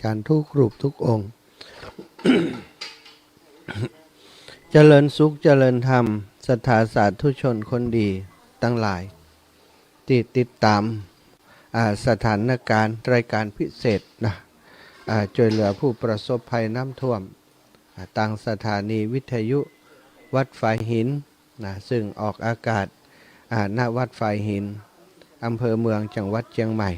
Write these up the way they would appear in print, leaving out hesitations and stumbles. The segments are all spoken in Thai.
จารย์ทุกรูปทุกองค์ เจริญสุขเจริญธรรมศรัทธาสาธุชนคนดีตั้งหลายที่ติดตามสถานการณ์รายการพิเศษนะช่วยเหลือผู้ประสบภัยน้ำท่วมต่างสถานีวิทยุวัดฝายหินนะซึ่งออกอากาศณวัดฝายหินอำเภอเมืองจังหวัดเชียงใหม่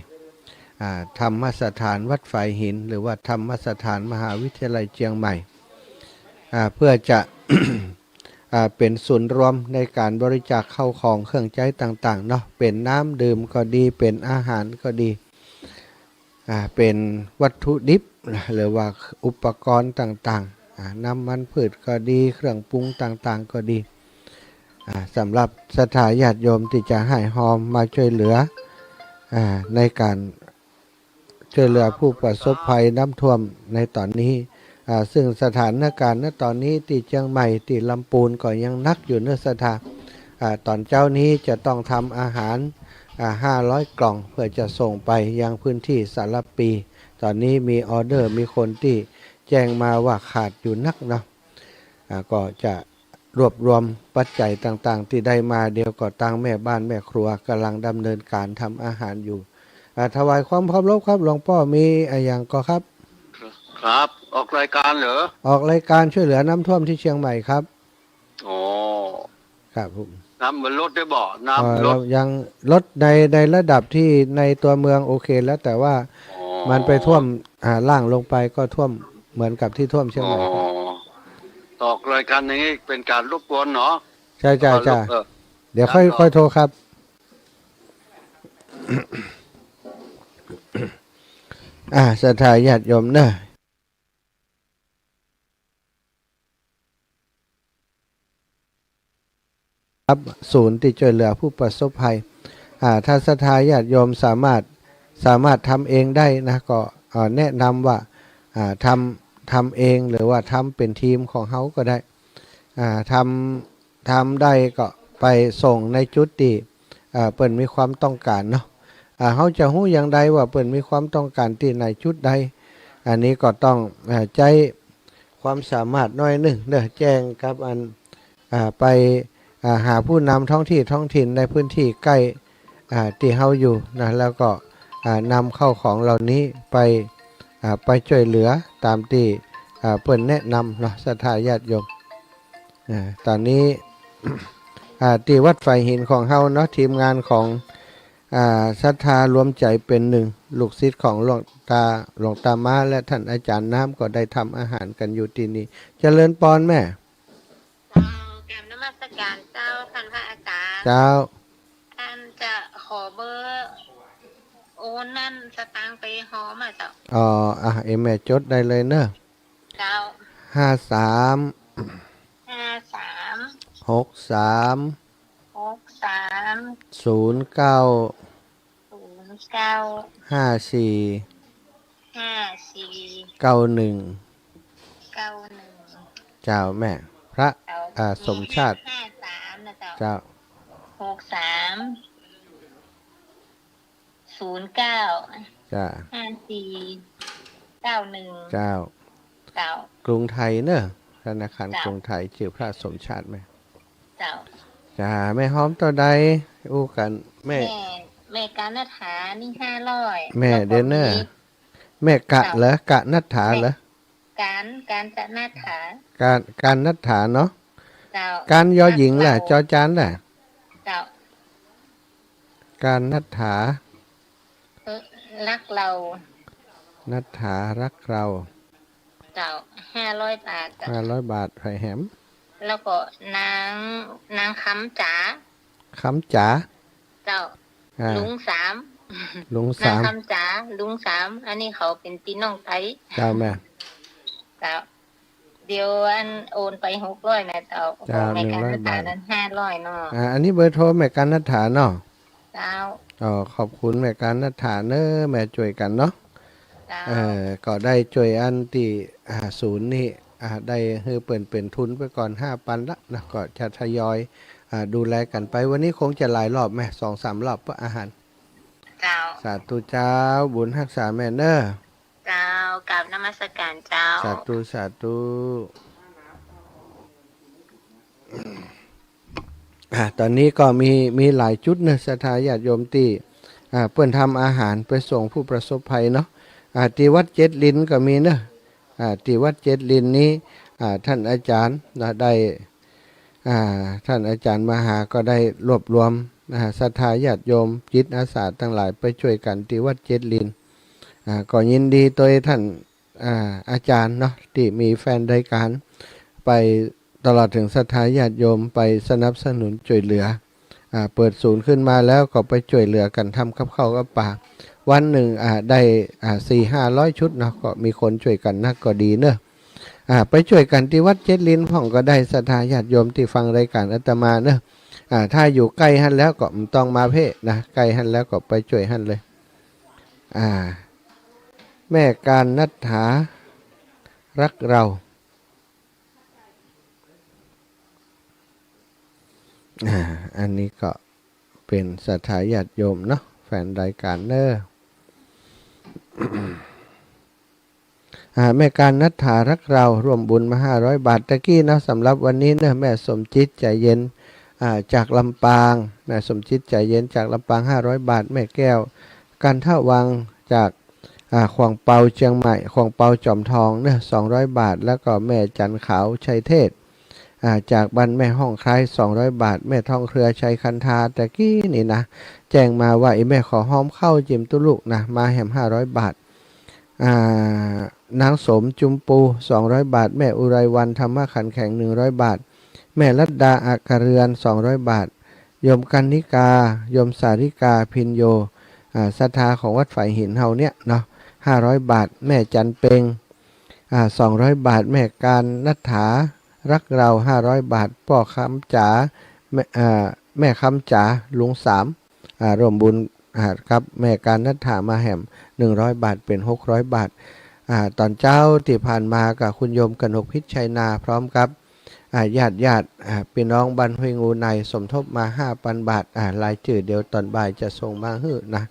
ธรรมสถานวัดฝายหินหรือว่าธรรมสถานมหาวิทยาลัยเชียงใหม่เพื่อจะ เป็นศูนย์รวมในการบริจาคเข้าของเครื่องใช้ต่างๆเนาะเป็นน้ำดื่มก็ดีเป็นอาหารก็ดีเป็นวัตถุดิบหรือว่าอุปกรณ์ต่างๆน้ำมันพืชก็ดีเครื่องปรุงต่างๆก็ดีสำหรับศรัทธาญาติโยมที่จะให้หอมมาช่วยเหลือในการช่วยเหลือผู้ประสบภัยน้ำท่วมในตอนนี้ซึ่งสถานการณ์ณตอนนี้ที่เชียงใหม่ที่ลำพูนก็ยังนักอยู่เนื้อสถาตอนเจ้านี้จะต้องทำอาหาร500 กล่องเพื่อจะส่งไปยังพื้นที่สารปี ตอนนี้มีออเดอร์มีคนที่แจ้งมาว่าขาดอยู่นักเนาะก็จะรวบรวมปัจจัยต่างๆที่ได้มาเดียวก็ตั้งแม่บ้านแม่ครัวกำลังดำเนินการทำอาหารอยู่ถวายความเคารพครับหลวงพ่อมีอย่างก็ครับครับออกรายการเหรอออกรายการช่วยเหลือน้ำท่วมที่เชียงใหม่ครับอ๋อครับผมน้ำมันลดได้บ่น้ำลดยังลดในระดับที่ในตัวเมืองโอเคแล้วแต่ว่ามันไปท่วมล่างลงไปก็ท่วมเหมือนกับที่ท่วมเชียงใหม่ครับออกรายการนี้เป็นการรบกวนเนาะใช่เดี๋ยวค่อยโทรครับศรัทธาญาติโยมเนอะครับศูนย์ที่ช่วยเหลือผู้ประสบภัยถ้าศรัทธาญาติโยมสามารถทำเองได้นะก็แนะนำว่าทำเองหรือว่าทำเป็นทีมของเขาก็ได้ทำได้ก็ไปส่งในจุดที่เปิ่นมีความต้องการเนาะเขาจะรู้อย่างใดว่าเปิ่นมีความต้องการที่ในจุดใดอันนี้ก็ต้องใจความสามารถน้อยหนึ่งเด้อแจ้งกับไปหาผู้นำท้องถิ่นในพื้นที่ใกล้ที่เฮาอยู่นะแล้วก็นำเข้าของเหล่านี้ไปช่วยเหลือตามที่เพิ่นแนะนำเนาะศรัทธาญาติโยมตอนนี้ที่วัดไฟหินของเฮาเนาะทีมงานของศรัทธารวมใจเป็นหนึ่งลูกศิษย์ของหลวงตามาและท่านอาจารย์น้ำก็ได้ทำอาหารกันอยู่ที่นี่เจริญปอนแม่กราบนมัสการเจ้าท่านพระอาจารย์เจ้าท่านจะขอเบอร์โอนนั่นสตางค์ไปหอมเจ้าแม่จดได้เลยเนอะเจ้า53 63 09 54 91เจ้าแม่พระสมชาติเจ้า63 09จ้า54 91เจ้ากรุงไทยเนอะธนาคารกรุงไทยชื่อพระสมชาติไหมเจ้าจ้าแม่หอมตัวใดอู้กันแม่การนัฐฐานี่500แม่เดนเนอร์แม่กะเหรอกะนัฐฐาเหรอการจะนัฐฐาการนัฐฐาเนาะการยอหญิงแหละจอจานแหละการนัฐฐารักเรานัฐฐารักเราเจ้า500 บาท500 บาทไผ่แหมแล้วก็นางคำจ๋าเจ้าลุง3นางคำจ๋าลุง3อันนี้เขาเป็นพี่น้องไทยเจ้าแม่เจ้าเดี๋ยวโอนไป600นะเจ้าในการนัฐฐานั้น500เนาะอันนี้เบอร์โทรแม่การนัฐฐาเนาะเจ้าขอบคุณแม่การนัฐฐาเนอะแม่ช่วยกันเนาะก็ได้ช่วยอันที่ศูนย์นี่ได้ให้เปิ่นเป็นทุนไปก่อน5,000ละนะก็จะทยอยดูแลกันไปวันนี้คงจะหลายรอบแม่ 2-3 รอบเพื่ออาหารเจ้าสาธุเจ้าบุญรักษาแม่เนอะ เจ้ากราบนมัสการเจ้า สาธุสาธุตอนนี้ก็มีหลายจุดเนอะศรัทธาญาติโยมที่เพื่อนทำอาหารไปส่งผู้ประสบภัยเนาะที่วัดเจ็ดลินก็มีเนอะที่วัดเจ็ดลินนี้ท่านอาจารย์ได้ท่านอาจารย์มหาก็ได้รวบรวมศรัทธาญาติโยมจิตอาสาทั้งหลายไปช่วยกันที่วัดเจ็ดลินก็ยินดีโดยท่านอาจารย์เนาะที่มีแฟนรายการไปตลอดถึงศรัทธาญาติโยมไปสนับสนุนช่วยเหลือเปิดศูนย์ขึ้นมาแล้วก็ไปช่วยเหลือกันทำกับข้าวกับปลาวันหนึ่งได้400-500 ชุดเนาะก็มีคนช่วยกันนักก็ดีเนอะไปช่วยกันที่วัดเจ็ดลินพ่องก็ได้ศรัทธาญาติโยมที่ฟังรายการอาตมาเนอะถ้าอยู่ใกล้หันแล้วก็ไม่ต้องมาเพ่นะใกล้หันแล้วก็ไปช่วยหันเลยแม่การนัฏฐารักเราอันนี้ก็เป็นศรัทธาญาติโยมเนาะแฟนรายการเนอะแม่การนัฏฐารักเราร่วมบุญมา500 บาทตะกี้นะสำหรับวันนี้เนอะแม่สมจิตใจเย็นจากลำปางแม่สมจิตใจเย็นจากลำปาง500 บาทแม่แก้วกันท่าวังจากขวางเปาเชียงใหม่ขวางเปาจอมทองเนอะ200 บาทแล้วก็แม่จันขาวชัยเทศจากบ้านแม่ห้องคล้าย200 บาทแม่ทองเครือชัยคันธาตะกี้นี่นะแจ้งมาว่าแม่ขอหอมเข้าจิมตุลุกนะมาแหม500 บาทนางสมจุมปู200 บาทแม่อุไรวันธรรมขันแข็ง100 บาทแม่รัตดาอักเรือน200 บาทโยมกันนิกาโยมสาริกาพินโยศรัทธาของวัดฝ่ายหินเฮาเนี่ยเนาะ500 บาทแม่จันเปง200 บาทแม่การนัฏฐารักเรา500 บาทพ่อคำจ๋าแม่คำจ๋าลุง3ร่วมบุญครับแม่การนัฏฐามาแหม100 บาทเป็น600 บาทตอนเจ้าที่ผ่านมากับคุณโยมกนกพิชัยนาพร้อมกับญาติพี่น้องบ้านห้วยงูในสมทบมา 5,000 บาทรายชื่อเดี๋ยวตอนบ่ายจะส่งมาให้นะ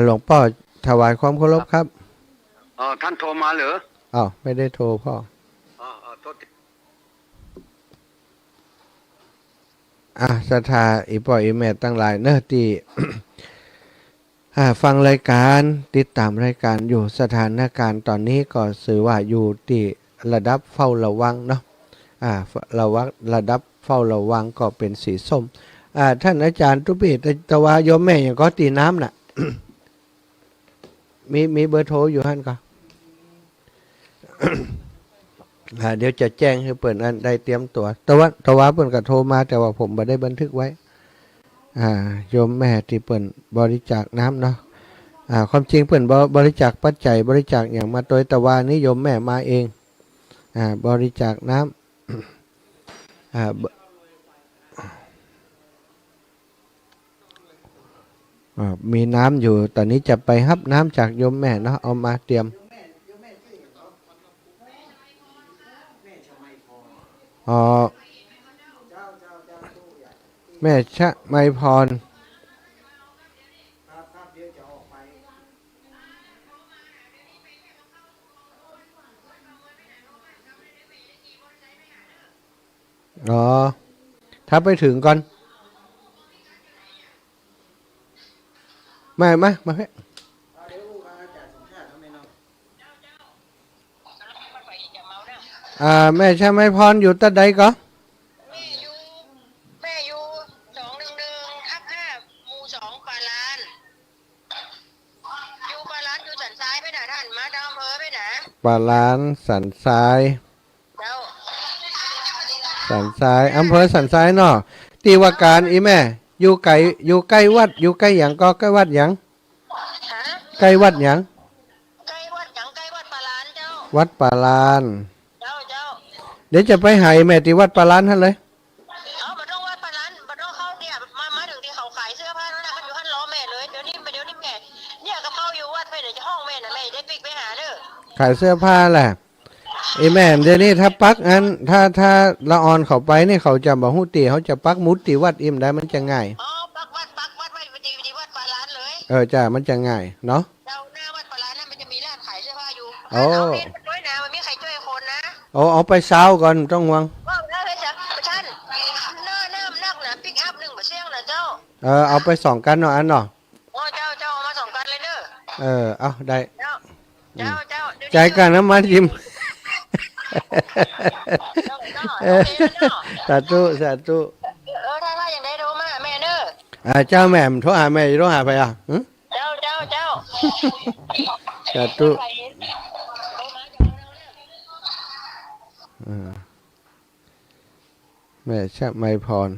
หลวงพ่อถวายความเคารพครับท่านโทรมาเหรอไม่ได้โทรพ่อโทษศรัทธาอีพ่ออีแม่ตั้งหลายเนอะที่ ฟังรายการติดตามรายการอยู่สถานการณ์ตอนนี้ก็สื่อว่าอยู่ที่ระดับเฝ้าระวังเนาะระดับเฝ้าระวังก็เป็นสีส้มท่านอาจารย์ทุปิตวาโยมแม่อย่างก็ตีน้ำน่ะ มีเบอร์โทรอยู่ท่านก็เดี๋ยวจะแจ้งให้เปิดอันได้เตรียมตัวตวาเปิ่นก็โทรมาแต่ว่าผมไม่ได้บันทึกไว้โยมแม่ที่เปิ่นบริจาคน้ำเนาะความจริงเปิ่นบริจาคปัจจัยบริจาคอย่างมาโดยตวานี้โยมแม่มาเองบริจาคน้ำมีน้ำอยู่ตอนนี้จะไปฮับน้ำจากโยมแม่เนาะเอามาเตรียมแม่ชะไมพรถ้าไปถึงก่อนมาเพ่แม่ชะไมพรอยู่ตัดใดก็แม่อยู่211/5หมู่2ปาลานอยู่ปาลานอยู่สันทรายไปไหนท่านมาดาวอำเภอไปไหนปาลานสันทรายสันทรายอำเภอสันทรายเนาะที่ว่าการอีแม่อยู่ใกล้วัดอยู่ใกล้หยังก็ใกล้วัดหยังใกล้วัดหยังใกล้วัดหยังใกล้วัดปาลานเจ้าวัดปาลานเจ้าเดี๋ยวจะไปให้แม่ที่วัดปาลานท่านเลยมาต้องวัดปาลานมาต้องเข้าเนี่ยมาถึงที่เขาขายเสื้อผ้านั่นนะมันอยู่ขั้นล้อแม่เลยเดี๋ยวนี้แม่เนี่ยก็เข้าอยู่วัดไปเดี๋ยวจะห้องแม่น่ะแม่ได้ปิกไปหาเด้อขายเสื้อผ้าแหละไอ้แม่เดี๋ยวนี้ถ้าปักงั้นถ้าละออนเขาไปนี่เขาจะบอกฮู้ตีเขาจะปักมุดตีวัดอิ่มได้มันจะง่ายปักวัดไว้ที่วัดปาลานเลย จ้ามันจะง่ายเนาะเราหน้าวัดปลานั่นมันจะมีร้านขายเสื้อผ้าอยู่ โอ้ เอาเน้นน้อยนะมันมีใครช่วยคนนะ เอาไปเช้าก่อนต้องห่วง ว่าแล้วเฮ้ยจ้ะประชันหน้านักนะปิกอัพหนึ่งบ่เสี่ยงนะเจ้า เอาไปสองกันเนาะอันเนาะ โอ้เจ้าเอามา2 กันเลยเด้อ เอาได้ เจ้าเดี๋ยว ใจายกันน้ำมันทิม เจ้าโอเคเนาะ สาธุสาธุ ถ้าอย่างได้โทรมาแม่เด้อ เจ้าแม่มโทรหาแม่โทรหาไปหึ เจ้า สาธุแม่ชะไมพร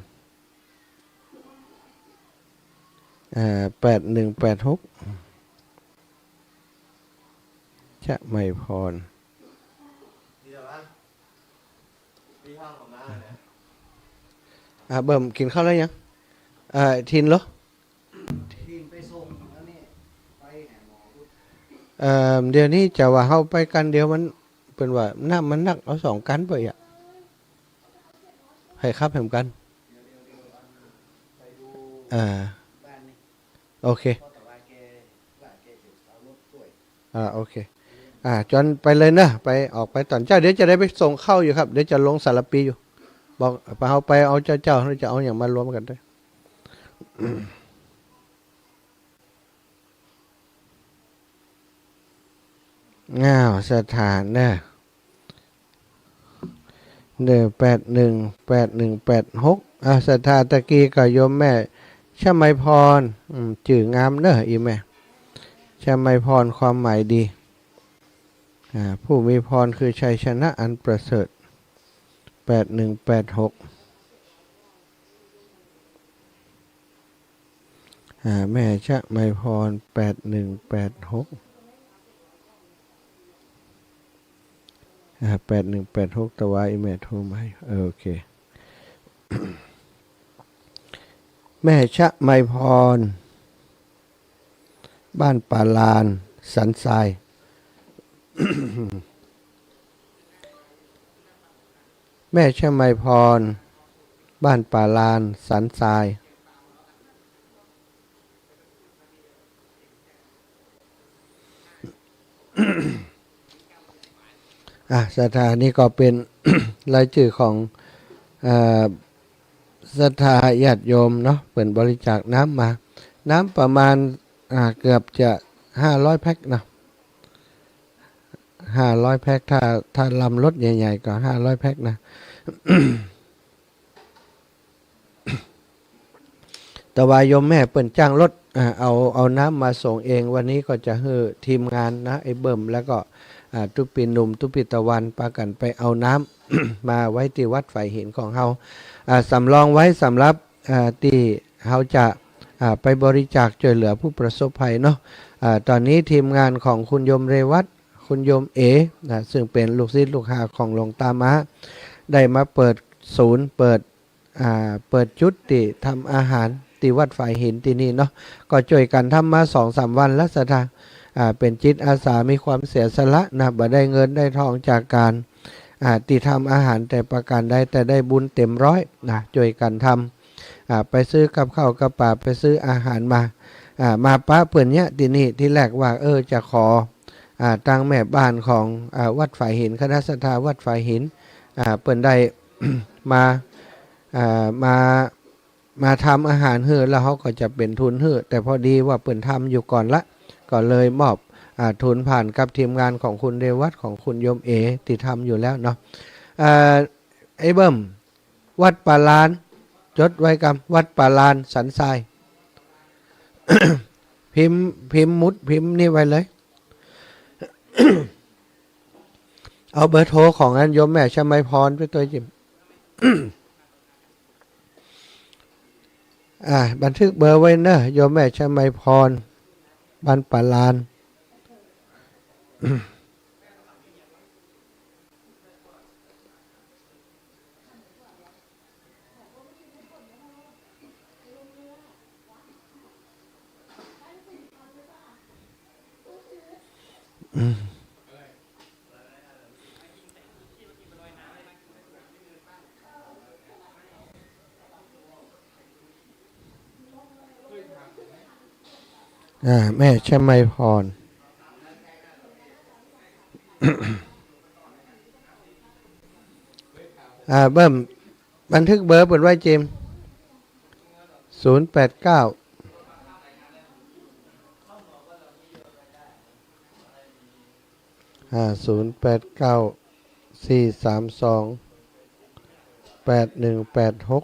8186ชะไมพรเบิ่มกินข้าวแล้วยังทินเหรอเดี๋ยวนี้จะว่าเฮาไปกันเดียวมันเป็นว่าน้ำมันนักเอาสองกันไปให้ครับแหมกันโอเคโอเคจนไปเลยนะไปออกไปตอนเจ้าเดี๋ยวจะได้ไปส่งเข้าอยู่ครับเดี๋ยวจะลงสารปีอยู่บอกไปเอาไปเอาเจ้าเราจะเอาอย่างมารวมกันด้วยง้าวสถานนะ1818186สถาตะกี้กับโยมแม่ชไมพรจื่องามเนอะอีแม่ชไมพรความหมายดีผู้มีพรคือชัยชนะอันประเสริฐ8186แม่ชไมพร8186 8186ตะวายแม่โทรมาโอเค แม่ชะไมพรบ้านป่าลานสันทราย แม่ชะไมพรบ้านป่าลานสันทรายสถานี้ก็เป็น รายชื่อของศรัทธาญาติโยมเนาะเปิดบริจาคน้ำมาน้ำประมาณเกือบจะ500แพ็คนะ500แพ็คถ้าลำรถใหญ่ๆก็500แพ็คนะ แต่ว่าโยมแม่เปิ่นจ้างรถเอาน้ำมาส่งเองวันนี้ก็จะให้ทีมงานนะไอ้เบิ่มแล้วก็ทุกปีหนุ่มทุกปีตะวันปากันไปเอาน้ำ มาไว้ที่วัดฝ่ายหินของเฮาสำรองไว้สำหรับที่เฮาจะไปบริจาคช่วยเหลือผู้ประสบภัยเนาะตอนนี้ทีมงานของคุณโยมเรวัตคุณโยมซึ่งเป็นลูกศิษย์ลูกหาของหลวงตามะได้มาเปิดศูนย์เปิดจุดที่ทำอาหารที่วัดฝ่ายหินที่นี่เนาะก็ช่วยกันทำมา 2-3 วันแล้วสถานเป็นจิตอาสามีความเสียสละนะบ่ได้เงินได้ทองจากการที่ทำอาหารแต่ประการใดแต่ได้บุญเต็มร้อยนะช่วยกันทำไปซื้อกับข้าวกับปลาไปซื้ออาหารมาป้าเพื่อนเนี้ยที่นี่ที่แรกว่าจะขอตั้งแม่บ้านของวัดฝ่ายหินคณะสัทธาวัดฝ่ายหินเพื่อนได้ มาทำอาหารเฮือแล้วเขาก็จะเป็นทุนเฮือแต่พอดีว่าเปิ่นทำอยู่ก่อนละก็เลยมอบทุนผ่านกับทีมงานของคุณเรวัตของคุณโยมที่ทำอยู่แล้วเนาะไอ้เบิ่มวัดป่าลานจดไว้กับวัดป่าลานสันทราย พิมพ์มุดพิมพ์นี่ไว้เลย เอาเบอร์โทรของอันโยมแม่ชมัยพรไปตัวจิม บันทึกเบอร์ไว้เนอะโยมแม่ชมัยพรบ้านป่าลาน อ แม่ชมัยพร เบิ่มบันทึกเบอร์เปิดไว้เจม089 089 432 8186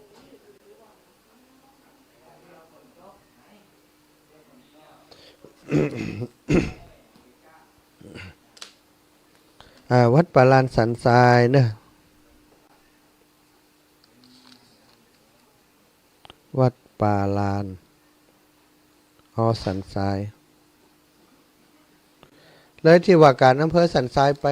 วัดปาลานสันทรายเนอะวัดปาลานสันทรายเลยที่ว่าการอำเภอสันทรายไป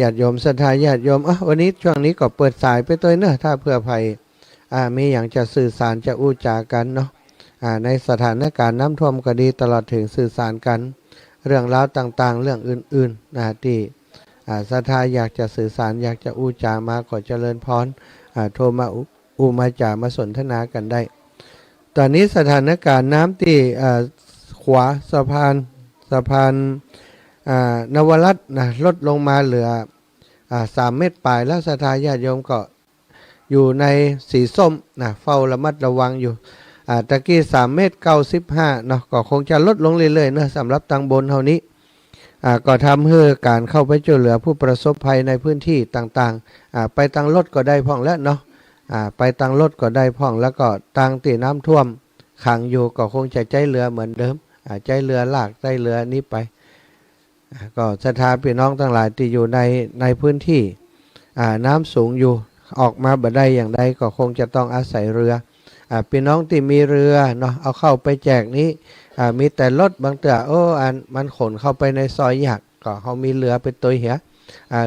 ญาติโยมศรัทธาญาติโยมวันนี้ช่วงนี้ก็เปิดสายไปตัวเนอะถ้าเพื่อภัยมีอย่างจะสื่อสารจะอู้จากันเนาะในสถานการณ์น้ำท่วมก็ดีตลอดถึงสื่อสารกันเรื่องราวต่างๆเรื่องอื่นๆที่ศรัทธาอยากจะสื่อสารอยากจะอู้จามาขอเจริญพรโทรมาอู้มาจามาสนทนากันได้ตอนนี้สถานการณ์น้ำที่ขวาสะพานนวรัตน์ลดลงมาเหลือ3 เมตรปลายแล้วศรัทธาญาติโยมก็อยู่ในสีส้มเฝ้าระมัดระวังอยู่ตะกี้3 เมตร 95เนาะก็คงจะลดลงเรื่อยๆเนอะสำหรับตังบนเท่านี้ก็ทำให้การเข้าไปช่วยเหลือผู้ประสบภัยในพื้นที่ต่างๆไปตังรถก็ได้พ่องแล้วเนาะไปตังรถก็ได้พ่องแล้วก็ตังตีน้ำท่วมขังอยู่ก็คงจะใจเรือเหมือนเดิมใจเรือลากใจเรือนี้ไปก็ศรัทธาพี่น้องทั้งหลายที่อยู่ในพื้นที่น้ำสูงอยู่ออกมาบ่ได้อย่างใดก็คงจะต้องอาศัยเรือพี่น้องที่มีเรือเนาะเอาเข้าไปแจกนี้มีแต่รถบางเตือมันขนเข้าไปในซอยยากก็เขามีเรือเป็นตัวเหีย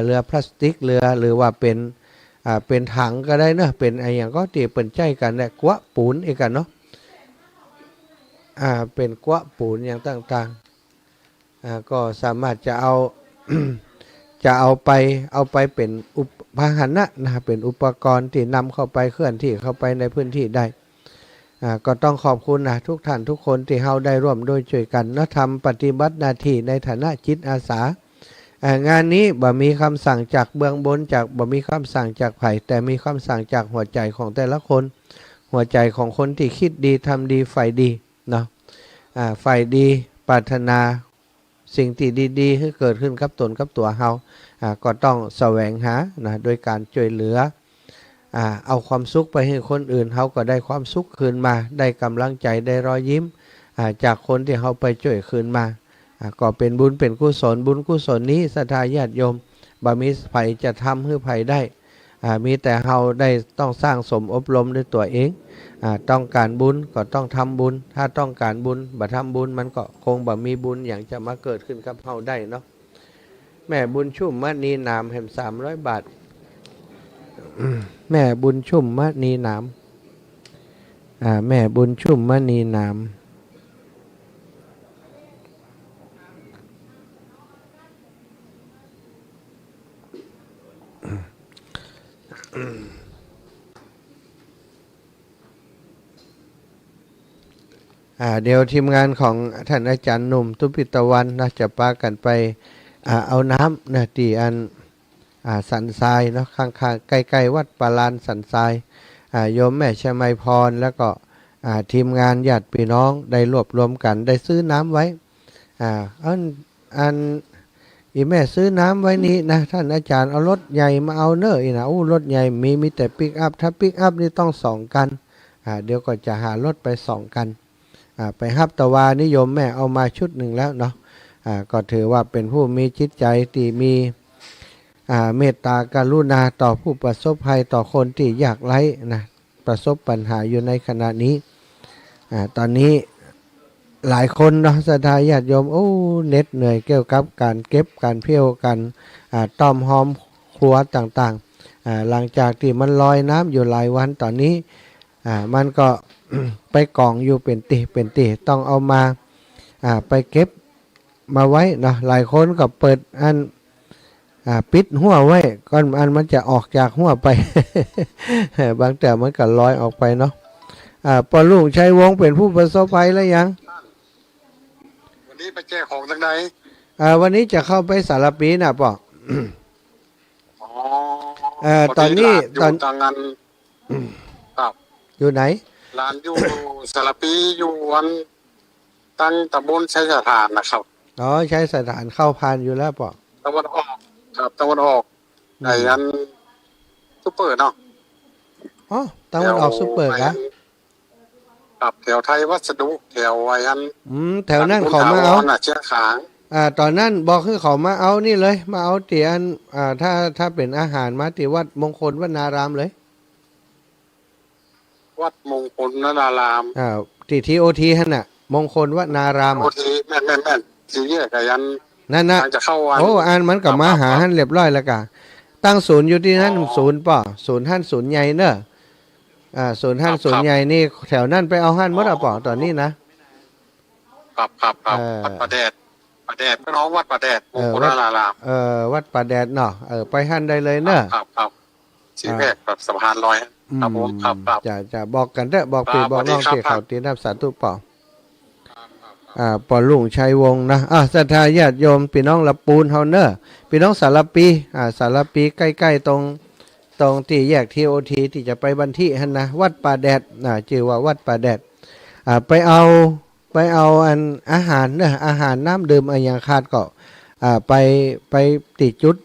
เรือพลาสติกเรือหรือว่าเป็นถังก็ได้เนาะเป็นอะไรอย่างก็ตีเป็นใจกันแหละกวะปูนอีกกันเนาะเป็นกวะปูนอย่างต่างๆก็สามารถจะเอา จะเอาไปเป็นอุปพาหนะเป็นอุปกรณ์ที่นำเข้าไปเคลื่อนที่เข้าไปในพื้นที่ได้ก็ต้องขอบคุณทุกท่านทุกคนที่เฮาได้ร่วมด้วยช่วยกันนะทำปฏิบัติหน้าที่ในฐานะจิตอาสางานนี้บ่มีคำสั่งจากเบื้องบนบ่มีคำสั่งจากไผ่แต่มีคำสั่งจากหัวใจของแต่ละคนหัวใจของคนที่คิดดีทำดีฝ่ายดีเนาะฝ่ายดีปรารถนาสิ่งที่ดีๆให้เกิดขึ้นกับตนกับตัวเฮาก็ต้องแสวงหาโดยการช่วยเหลือเอาความสุขไปให้คนอื่นเฮาก็ได้ความสุขคืนมาได้กำลังใจได้รอยยิ้มจากคนที่เฮาไปช่วยคืนมาก็เป็นบุญเป็นกุศลบุญกุศลนี้ศรัทธาญาติโยมบ่มีไผจะทำให้ไผได้มีแต่เฮาได้ต้องสร้างสมอบรมด้วยตัวเองต้องการบุญก็ต้องทำบุญถ้าต้องการบุญบ่ทำบุญมันก็คงบ่มีบุญอย่างจะมาเกิดขึ้นกับเฮาได้เนาะแม่บุญชุ่มมณีนามแห่ง300 บาท แม่บุญชุ่มมณีนามแม่บุญชุ่มมณีนามเดี๋ยวทีมงานของท่านอาจารย์หนุ่มทุพิตะวันจะพากันไปเอาน้ำที่อันสันทรายเนาะข้างๆใกล้ๆวัดปาลานสันทรายโยมแม่ชมัยพรแล้วก็ทีมงานญาติพี่น้องได้รวบรวมกันได้ซื้อน้ำไว้อีแม่ซื้อน้ำไว้นี้นะท่านอาจารย์เอารถใหญ่มาเอาเนอะอีนะรถใหญ่มีแต่ปิกอัพถ้าปิกอัพนี่ต้อง2 กันเดี๋ยวก็จะหารถไป2 กันไปฮับตะวานิยมแม่เอามาชุดหนึ่งแล้วเนาะก็ถือว่าเป็นผู้มีจิตใจที่มีเมตตากรุณาต่อผู้ประสบภัยต่อคนที่ยากไร้ประสบปัญหาอยู่ในขณะนี้ตอนนี้หลายคนเนาะศรัทธาญาติโยมเหน็ดเหนื่อยเกี่ยวกับการเก็บการเพี้ยวกันต้อมหอมครัวต่างๆหลังจากที่มันลอยน้ำอยู่หลายวันตอนนี้มันก็ ไปกองอยู่เป็นตีต้องเอามาไปเก็บมาไว้เนาะหลายคนก็เปิดปิดหัวไว้ก่อนมันจะออกจากหัวไป บางแต่มันก็ลอยออกไปเนาะ ปอลุงชัยวงศ์เป็นผู้ประสบภัยแล้วยัง วันนี้ไปแจกของทางไหน วันนี้จะเข้าไปสารปีนะปอ อ๋อ ตอนนี้ พดีหลาอยู่ทางงานครับ อยู่ไหน ร้านอยู่ สารปีอยู่วันตั้งตำบลชัยสถานนะครับ อ๋อใช้สถานเข้าพานอยู่แล้วปอ ตะวันออกครับตะวันออกในอันซุปเปอร์เนาะ อ๋อตะวันออกซุปเปอร์กะ ครับแถวไทยวัสดุแถวไว้อัน แถวนั้นเขามาเอา น่ะเชียงขาง ตอนนั้นบอกคือเขามาเอานี่เลยมาเอาเตียนถ้าเป็นอาหารมาตีวัดมงคลวนารามเลย วัดมงคลนาราม ทีโอทีฮะน่ะมงคลวนาราม โอทีแม่นสีแยกกับยัน นั่นนะ ทางจะเข้าวัน โอ้อันมันกับมาหาหันเรียบร้อยแล้วกะตั้งศูนย์อยู่ที่นั่นศูนย์ป่อศูนย์หันศูนย์ใหญ่เนอะศูนย์หันศูนย์ใหญ่นี่แถวนั่นไปเอาหันหมดอ่ะป่อตอนนี้นะครับ วัดประแดดพี่น้องวัดประแดดมงคลนาราม วัดป่าแดดเนาะไปหันได้เลยเนอะ ครับสีแยกแบบสะพานลอยครับผมครับ จะบอกกันเด้อบอกพี่ ครับ บอกน้อง สวัสดี ที่ ครับ เขาตีนับสาธุป่อปอลุงชัยวงศ์นะศรัทธาญาติโยมพี่น้องละปูนเฮาเนอร์พี่น้องสารปีสารปีใกล้ๆตรงที่แยกทีโอทีที่จะไปบันที่หันนะวัดป่าแดดชื่อว่าวัดป่าแดดไปเอาอันอาหารเนอะอาหารน้ำดื่มอะไรอย่างขาดก็ไปติดจุด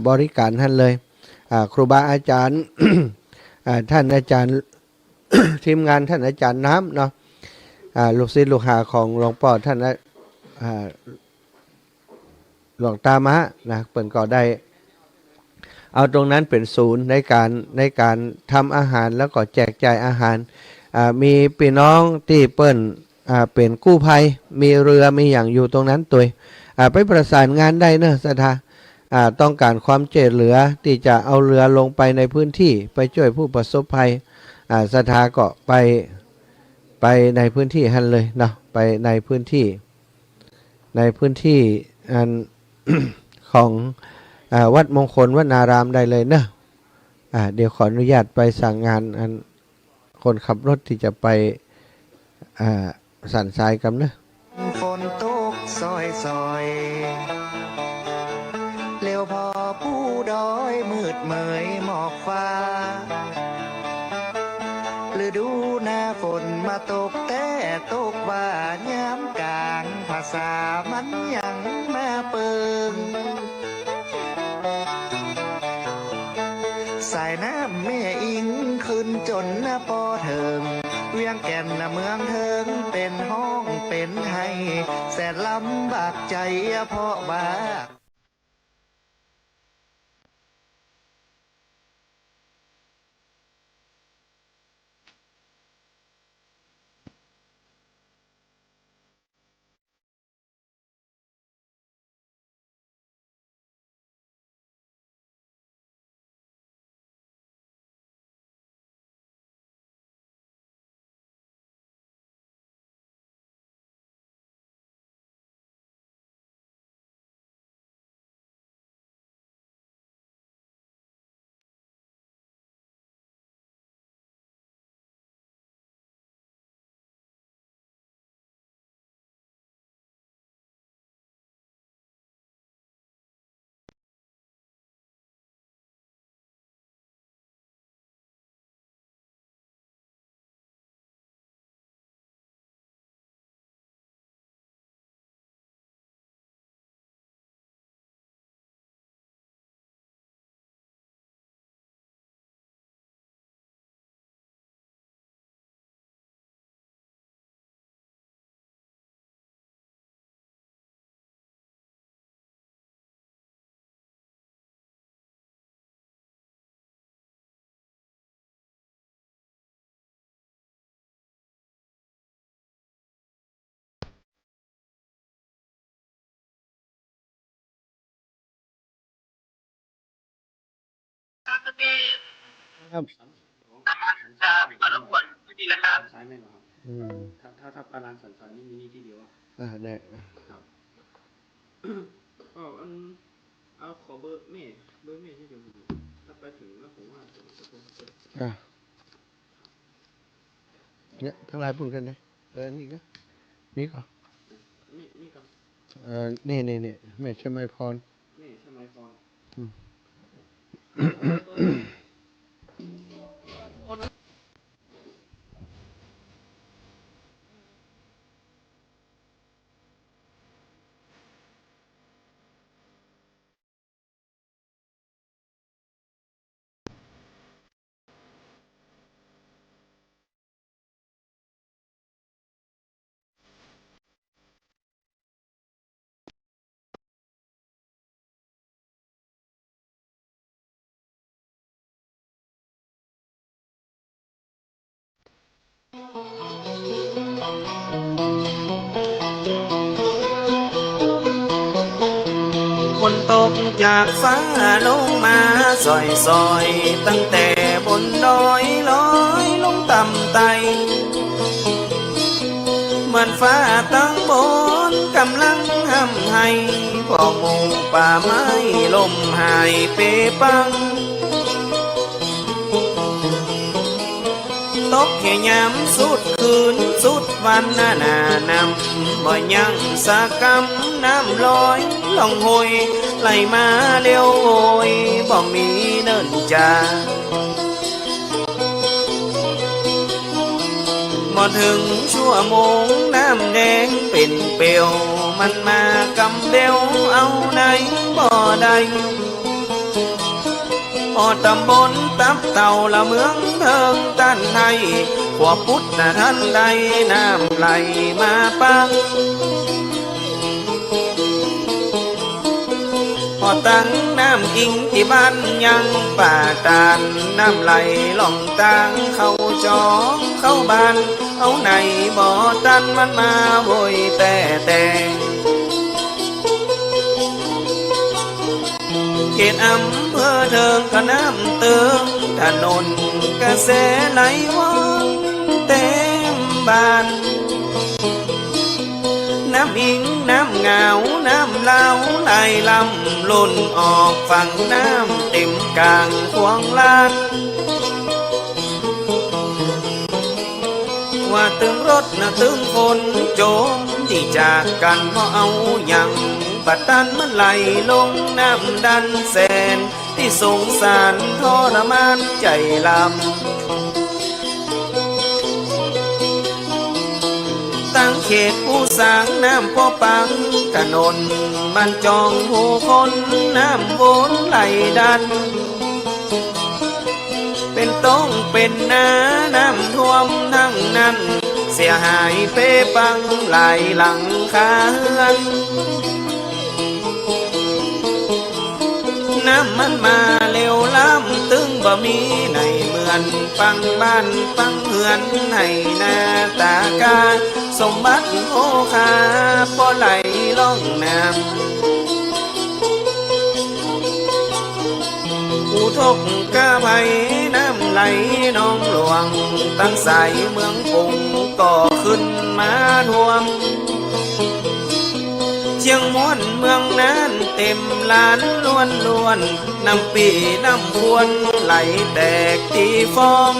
บริการท่านเลยครูบาอาจารย์ ท่านอาจารย์ ทีมงานท่านอาจารย์น้ำเนาะลูกศิษย์ลูกหาของหลวงพ่อท่านหลวงตามะนะเปิ่นก็ได้เอาตรงนั้นเป็นศูนย์ในการทำอาหารแล้วก็แจกจ่ายอาหารมีพี่น้องที่เปิ้นเป็นกู้ภัยมีเรือมีอย่างอยู่ตรงนั้นตัวไปประสานงานได้เนอะสถาต้องการความเจริญเหลือที่จะเอาเรือลงไปในพื้นที่ไปช่วยผู้ประสบภัยสถาก็ไปในพื้นที่หันเลยเนาะไปในพื้นที่อัน ของวัดมงคลวนารามได้เลยเนอะเดี๋ยวขออนุญาตไปสั่งงานอันคนขับรถที่จะไปสันทรายกันเนอะ ฝนตกซอยเลี้ยวพอผู้ดอยมืดเมยหมอกฟ้าฤดูหน้าฝนมาตกแต่ตกว่าย้ำกลางภาษามันยังมาเปิงสายน้ำแม่อิงขึ้นจนหน้าปอเถิงเวียงแก่นเมืองเทิงเป็นห้องเป็นไห้แสนลำบากใจเพราะว่า ครับอืมถ้าปลาร้านสันสันนี่มีนี่ที่เดียวได้ ครับก็เอาขอเบอร์แม่ที่เดียวถ้าไปถึงแล้วผมว่าจะโทร อ่ะ เนี่ยทั้งหลายพูดกันเลยนี่ก็นี่ก็ นี่กับ นี่แม่ชมัยพร นี่สมัยก่อน ฝนตกจากฟ้าลงมาซอยตั้งแต่บนดอยลอยลงต่ำไตเหมือนฟ้าตั้งบนกำลังห้ำให้พอหมู่ป่าไม้ลมหายเปปังตกแค่ยามสุดคืนสุดวันหน้านำบ่ยังสะกำน้ำลอยล่องหอยไหลมาเลี้ยวโอยบ่มีเนินจาบ่ถึงชั่วโมงน้ำแดงเป็นเปลวมันมากำเดวเอาในบ่ได้พอตำบลตับเต่าละเมืองเทิงด้านในขวบพุทธนะท่านใดน้ำไหลมาปังพอตั้งน้ำอิงที่บ้านยังป่าตานน้ำไหลล่องตางเข้าจองเข้าบ้านเอาไหนบ่อตันมันมาโวยแต่เขตอำเภอเทิงก็น้ำเติมถนนกระแสไหลว่องเต็มบ้านน้ำอิงน้ำเงาน้ำเล่าไหลลำล้นออกฝั่งน้ำเต็มกลางควงลานว่าตึงรถนะตึงคนโจมที่จากกันเพราะเอาอย่างบัดตันมันไหลลงน้ำดันแสนที่สงสารทรมานใจลำตั้งเขตผู้สร้างน้ำพ่อปังถนนมันจองหูคนน้ำวนไหลดันเป็นต้องเป็นนาน้ำท่วมทั้งนั้นเสียหายเปปังหลายหลังคาเรือนน้ำมันมาเร็วล้ำตึงบ่มีในเหมือนปังบ้านปังเหือนให้หน้าตากาสมบัติโอคาพอไหลล่องน้ำอุทกกะไพน้ำไหลน้องหลวงตั้งสายเมืองปุงก็ขึ้นมาท่วมเชียงม้วนเมืองนั้นเต็มลานล้วนน้ำปีน้ำพวนไหลแตกตีฟอง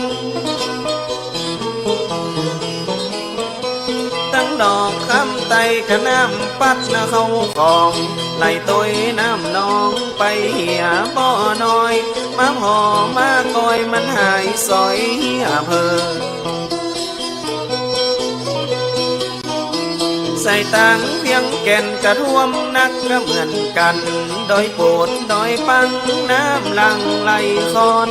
ตั้งดอกคำไตกะน้ำปัดนะเข้าคลองไหลตัวน้ำนองไปเหี่ยบ่อน้อยมาห่อมาคอยมันหายซอยเหี่ยเพอใส่ตังเพียงแก่นกระท่วมนักก็เหมือนกันดอยโปดดอยปังน้ำหลังไหลคอน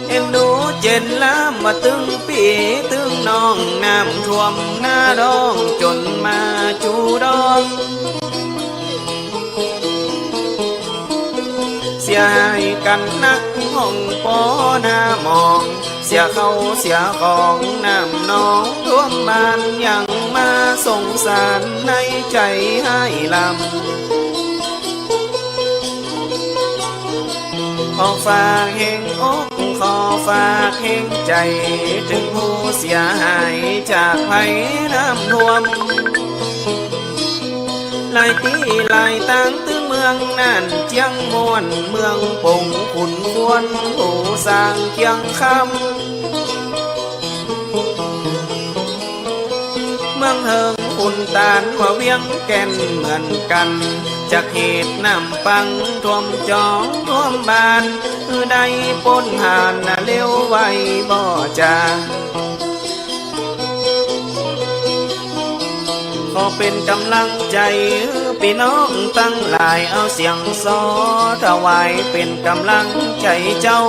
เอ็นดูเจนล้ำมาตึงปีตึงน้องน้ำท่วมหน้าดองจนมาจูดองเสียให้กันนักห้องปอหน้ามองเสียเขาเสียของน้ำนองร่วมบ้านยังมาสงสารในใจให้ลำขอฝากแห่งอกขอฝากแห่งใจถึงผู้เสียหายจากภัยน้ำท่วมหลายที่หลายต่างตึงเมืองนั่นเจียงมวนเมืองปงขุนควรผู้สร้างเคียงคำ องเฮิงคุณตาลว่าเวียงแก่นเหมือนกันจากเหตุน้ำปังท่วมจองท่วมบานคือได้ปนหานน่ะเลี้ยวไว้บ่จาขอเป็นกำลังใจพี่น้องตั้งหลายเอาเสียงซอถวายเป็นกำลังใจเจ้า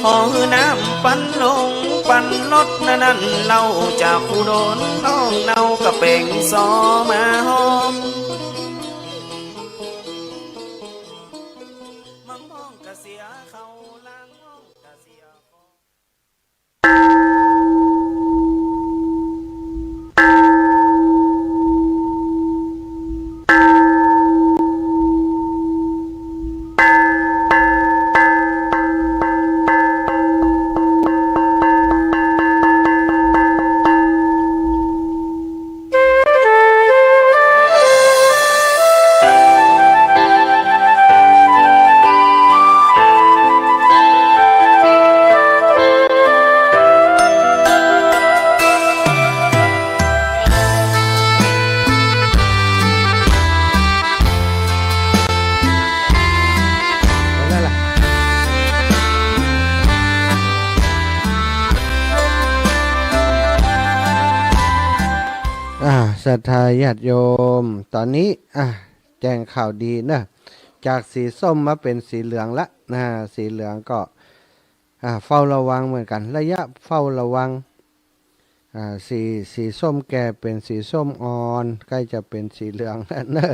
ขอน้ำปันลงปันรถนั่นเล่าจากผู้โดนน้องเน่ากระเป่งซอมาหอมมังห้องกะเสียเขาล้างห้องกะเสียศรัทธาญาติโยมตอนนี้แจ้งข่าวดีนะจากสีส้มมาเป็นสีเหลืองละนะสีเหลืองก็เฝ้าระวังเหมือนกันระยะเฝ้าระวังสีส้มแก่เป็นสีส้มอ่อนใกล้จะเป็นสีเหลืองแล้วเนอะ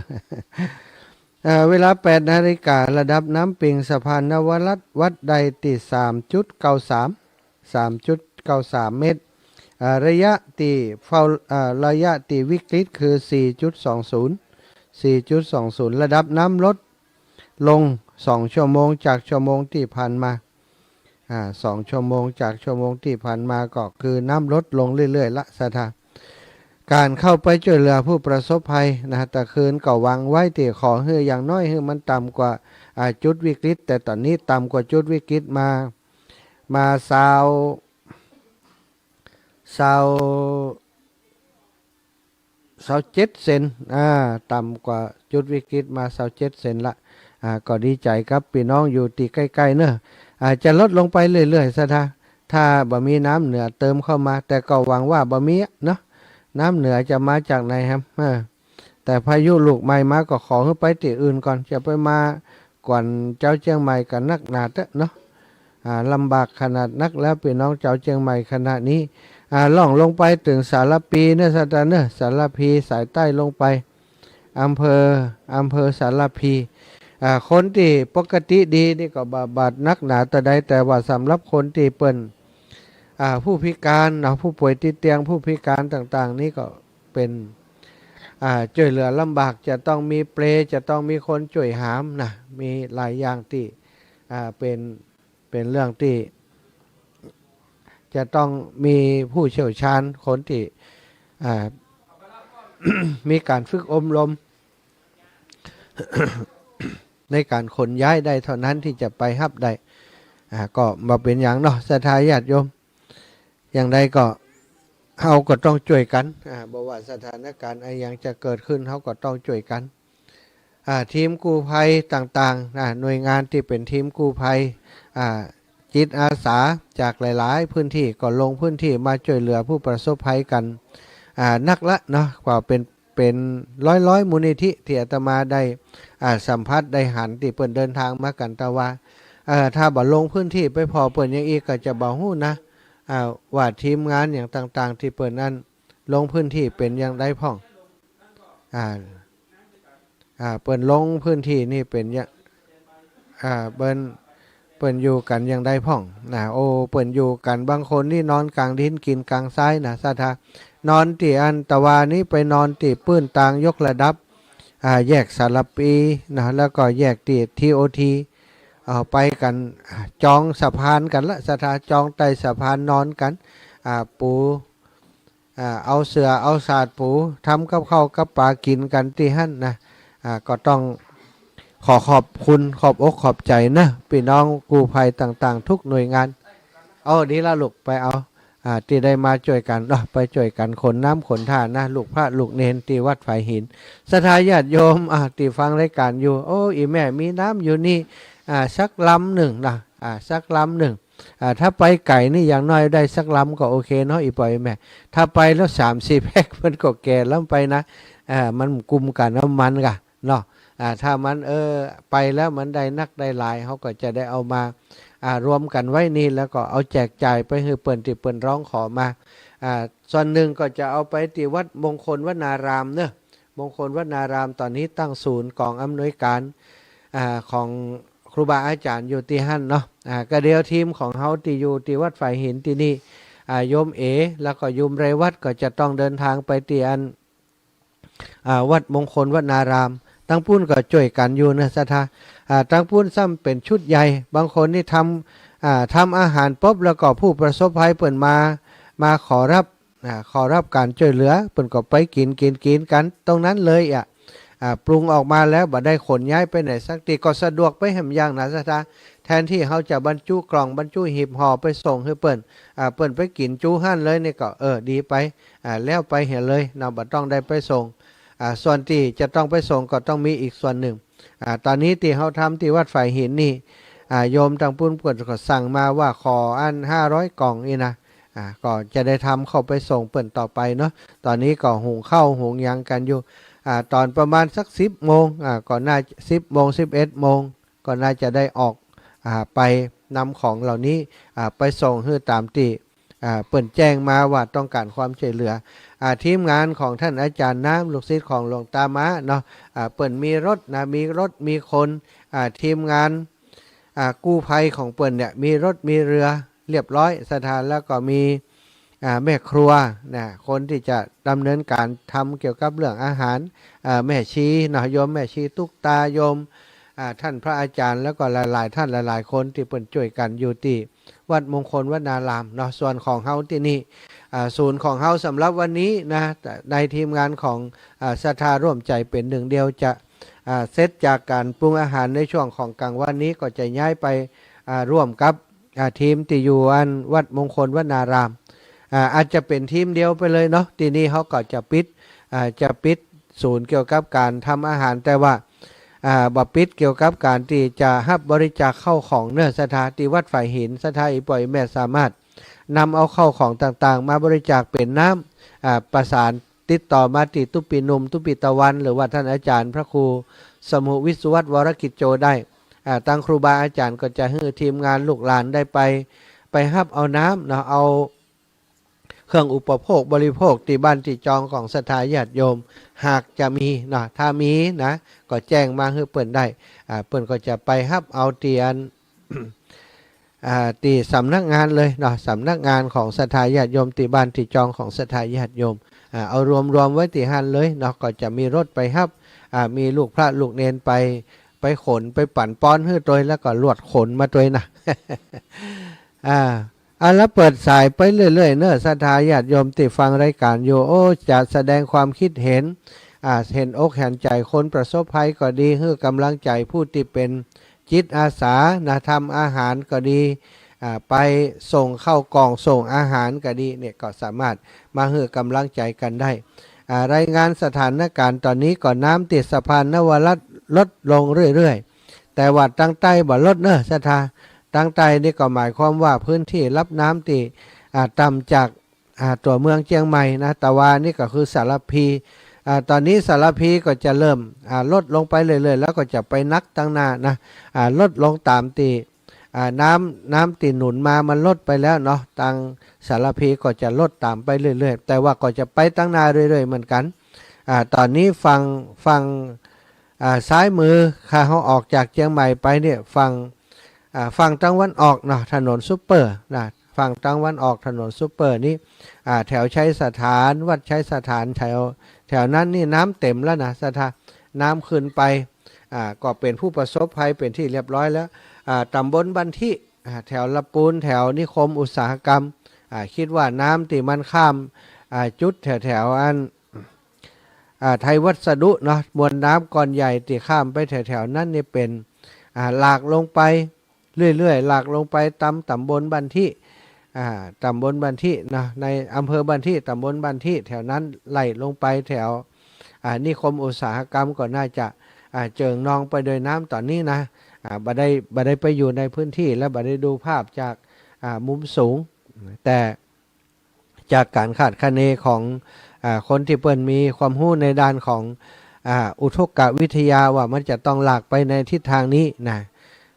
เวลา8 นาฬิการะดับน้ำปิงสะพานนวรัตน์วัดใดติ 3.93 เมตรระยะตีเฝ้าระยะตีวิกฤตคือ 4.20 ระดับน้ำลดลง2 ชั่วโมงจากชั่วโมงที่ผ่านมา2 ชั่วโมงจากชั่วโมงที่ผ่านมาก็คือน้ำลดลงเรื่อยๆละสถานการเข้าไปช่วยเหลือผู้ประสบภัยนะแต่คืนก็วางไว้ที่ขอให้อย่างน้อยให้มันต่ำกว่าจุดวิกฤตแต่ตอนนี้ต่ำกว่าจุดวิกฤตมา27 เซนต่ำกว่าจุดวิกฤตมา27 เซนละก็ดีใจครับพี่น้องอยู่ตีใกล้ๆเนอะจะลดลงไปเรื่อยๆซะถ้าบ่มีน้ำเหนือเติมเข้ามาแต่ก็หวังว่าบ่มีเนาะน้ำเหนือจะมาจากไหนครับแต่พายุลูกใหม่มาก็ขอให้ไปที่อื่นก่อนจะไปมาก่อนเจ้าเชียงใหม่กันนักหนาเนาะลำบากขนาดนักแล้วพี่น้องเจ้าเชียงใหม่ขณะนี้ล่องลงไปถึงสารพีเนอะสถานเนอะสารพีสายใต้ลงไปอำเภอสารพีคนที่ปกติดีนี่ก็บาดนักหนาแต่ใดแต่ว่าสำหรับคนที่เปิ้นผู้พิการผู้ป่วยติดเตียงผู้พิการต่างๆนี่ก็เป็นช่วยเหลือลำบากจะต้องมีเปลจะต้องมีคนช่วยหามนะมีหลายอย่างที่เป็นเรื่องที่จะต้องมีผู้เชี่ยวชาญคนที่ มีการฝึกอบรม ในการขนย้ายได้เท่านั้นที่จะไปฮับได้ก็มาเป็นอย่างเนาะศรัทธาญาติโยมอย่างใดก็เขาก็ต้องช่วยกันบอกว่าสถานการณ์อะไรอย่างจะเกิดขึ้นเขาก็ต้องช่วยกันทีมกู้ภัยต่างๆหน่วยงานที่เป็นทีมกู้ภัยจิตอาสาจากหลายๆพื้นที่ก็ลงพื้นที่มาช่วยเหลือผู้ประสบภัยกันนักละเนาะกว่าเป็นร้อยมูลนิธิที่อาตมาได้สัมผัสได้หันที่เปิ่นเดินทางมากันตะวาถ้าบ่ลงพื้นที่ไปพอเปิ่นอย่างอีกก็จะบ่ฮู้นะว่าทีมงานอย่างต่างๆที่เปิ่นนั้นลงพื้นที่เป็นอย่างไรพ่องเปิ่นลงพื้นที่นี่เป็นอย่างเปิ่นอยู่กันอย่างไรพ่องเปิ่นอยู่กันบางคนนี่นอนกลางดินกินกลางทรายนะสาธานอนที่อันตะวานี้ไปนอนที่ปื้นต่างยกระดับแยกสารปีนะแล้วก็แยกที่TOTไปกันจองสะพานกันละสถาจองใต้สะพานนอนกันปูเอาเสือเอาสาดปูทำกับข้าวกับปลากินกันที่หั่นนะก็ต้องขอบคุณขอบอกขอบใจนะพี่น้องกู้ภัยต่างๆทุกหน่วยงานดีละลูกไปเอา ที่ได้มาช่วยกันไปช่วยกันขนน้ำขนท่านะลูกพระลูกเนนที่วัดฝ่ายหินศรัทธาญาติโยมที่ฟังรายการอยู่โอ้อีแม่มีน้ำอยู่นี่สักลำหนึ่งนะสักลำหนึ่งถ้าไปไก่นี่อย่างน้อยได้สักลำก็โอเคเนาะอีปล่อยแม่ถ้าไปแล้ว3-4 แพ็คมันก็แก่แล้วไปนะมันกุมกันน้ำมันกะเนาะถ้ามันไปแล้วมันได้นักได้หลายเขาก็จะได้เอามารวมกันไว้นี่แล้วก็เอาแจกจ่ายไปให้เปิ่นที่เปิ่นร้องขอมาส่วนหนึ่งก็จะเอาไปที่วัดมงคลวนารามเนอะมงคลวนารามตอนนี้ตั้งศูนย์กองอำนวยการของครูบาอาจารย์อยู่ที่หั่นเนาะก็เดียวทีมของเขาที่อยู่ที่วัดฝ่ายหินที่นี่โยมเอแล้วก็โยมไรวัดก็จะต้องเดินทางไปที่วัดมงคลวนารามตั้งปุ้นก็ช่วยกันอยู่นะสัทธาตั้งปุ้นซ้ำเป็นชุดใหญ่บางคนนี่ทำอาหารปุ๊บแล้วก็ผู้ประสบภัยเปิ่นมาขอรับการช่วยเหลือเปิ่นก็ไปกินกันตรงนั้นเลยปรุงออกมาแล้วบ่ได้ขนย้ายไปไหนสักทีก็สะดวกไปแหมอย่างนะสัทธาแทนที่เขาจะบรรจุกล่องบรรจุหีบห่อไปส่งให้เปิ่นไปกินจูหั่นเลยนี่ก็ดีไปแล้วไปเห็นเลยเราบ่ต้องได้ไปส่งส่วนที่จะต้องไปส่งก็ต้องมีอีกส่วนหนึ่งตอนนี้ที่เขาทำที่วัดฝ่ายหินนี่โยมทางปุ้นเปิ่นก็สั่งมาว่าขอ500 กล่องนี่นะก็จะได้ทำเข้าไปส่งเปิ่นต่อไปเนาะตอนนี้ก็หุงข้าวหุงยังกันอยู่ตอนประมาณสัก10 โมงก่อนหน้า10 โมง11 โมงก็น่าจะได้ออกไปนำของเหล่านี้ไปส่งให้ตามที่เปิ่นแจ้งมาว่าต้องการความช่วยเหลือทีมงานของท่านอาจารย์น้ำลูกศิษย์ของหลวงตามะเนาะเปิ่นมีรถมีคนทีมงานกู้ภัยของเปิ่นเนี่ยมีรถมีเรือเรียบร้อยสถานแล้วก็มีแม่ครัวนะคนที่จะดำเนินการทำเกี่ยวกับเรื่องอาหารแม่ชีเนาะโยมแม่ชีตุกตาโยมท่านพระอาจารย์แล้วก็หลายๆท่านหลายๆคนที่เปิ่นช่วยกันอยู่ที่วัดมงคลวนารามเนาะส่วนของเฮาที่นี่ศูนย์ของเฮาสำหรับวันนี้นะในทีมงานของศรัทธาร่วมใจเป็นหนึ่งเดียวจะเสร็จจากการปรุงอาหารในช่วงของกลางวันนี้ก็จะย้ายไปร่วมกับทีมที่อยู่วัดมงคลวนารามอาจจะเป็นทีมเดียวไปเลยเนาะที่นี่เขาก็จะปิดศูนย์เกี่ยวกับการทำอาหารแต่ว่าบ่ปิดเกี่ยวกับการที่จะรับบริจาคเข้าของเนื้อสถานที่วัดฝ่ายหินสถานอีปล่อยแม่สามารถนำเอาเข้าของต่างๆมาบริจาคเป็นน้ำประสานติดต่อมาที่ตุปีนุมตุปีตะวันหรือว่าท่านอาจารย์พระครูสมุวิสุวัตวรกิจโจได้ตั้งครูบาอาจารย์ก็จะให้ทีมงานลูกหลานได้ไปรับเอาน้ำเนาะเอาเครื่องอุปโภคบริโภคที่บ้านที่จองของศรัทธาญาติโยมหากจะมีนะถ้ามีนะก็แจ้งมาให้เปิ่นได้เปิ่นก็จะไปรับเอาเตียนที่สำนักงานเลยเนาะสำนักงานของศรัทธาญาติโยมที่บ้านที่จองของศรัทธาญาติโยมเอารวมไว้ที่หันเลยเนาะก็จะมีรถไปรับมีลูกพระลูกเนนไปขนไปปั่นป้อนให้ตัวแล้วก็ลวดขนมาตัวนะ แล้วเปิดสายไปเรื่อยๆเนอะศรัทธาญาติโยมที่ฟังรายการอยู่จะแสดงความคิดเห็นเห็นอกเห็นใจคนประสบภัยก็ดีให้กำลังใจผู้ที่เป็นจิตอาสาทำอาหารก็ดีไปส่งเข้ากล่องส่งอาหารก็ดีเนี่ยก็สามารถมาให้กำลังใจกันได้รายงานสถานการณ์ตอนนี้ก่อนน้ำติดสะพานนวรัตน์ลดลงเรื่อยๆแต่ว่าตั้งใต้บ่ลดเนอะศรัทธาตั้งใต้นี่ก็หมายความว่าพื้นที่รับน้ำที่ต่ำจากตัวเมืองเชียงใหม่นะตะวันนี่ก็คือสารพีตอนนี้สารพีก็จะเริ่มลดลงไปเรื่อยๆแล้วก็จะไปนักตั้งหน้านะลดลงตามตีน้ำตีหนุนมามันลดไปแล้วเนาะตังสารพีก็จะลดตามไปเรื่อยๆแต่ว่าก็จะไปตั้งหน้าเรื่อยๆเหมือนกันตอนนี้ฟังซ้ายมือข้าเขาออกจากเชียงใหม่ไปเนี่ยฝั่งตะวันออกเนาะถนนซุปเปอร์นะฝั่งตะวันออกถนนซุปเปอร์นี่แถวชัยสถานวัดชัยสถานแถวนั้นนี่น้ำเต็มแล้วนะสถานน้ำขึ้นไปก็เป็นผู้ประสบภัยเป็นที่เรียบร้อยแล้วตำบลบันทิแถวละปูนแถวนิคมอุตสาหกรรมคิดว่าน้ำที่มันข้ามจุดแถวไทยวัสดุเนาะมวลน้ำก้อนใหญ่ที่ข้ามไปแถวนั้นนี่เป็นหลากลงไปเรื่อยๆหลากลงไปตำบลบันทิ ตำบลบันทินะในอำเภอบันทิตำบลบันทิแถวนั้นไล่ลงไปแถวนิคมอุตสาหกรรมก็น่าจะเจิงนองไปโดยน้ำตอนนี้นะบ่ได้ไปอยู่ในพื้นที่และบ่ได้ดูภาพจากมุมสูงแต่จากการคาดคะเนของคนที่เปิ้นมีความรู้ในด้านของอุทกวิทยาว่ามันจะต้องหลากไปในทิศทางนี้นะ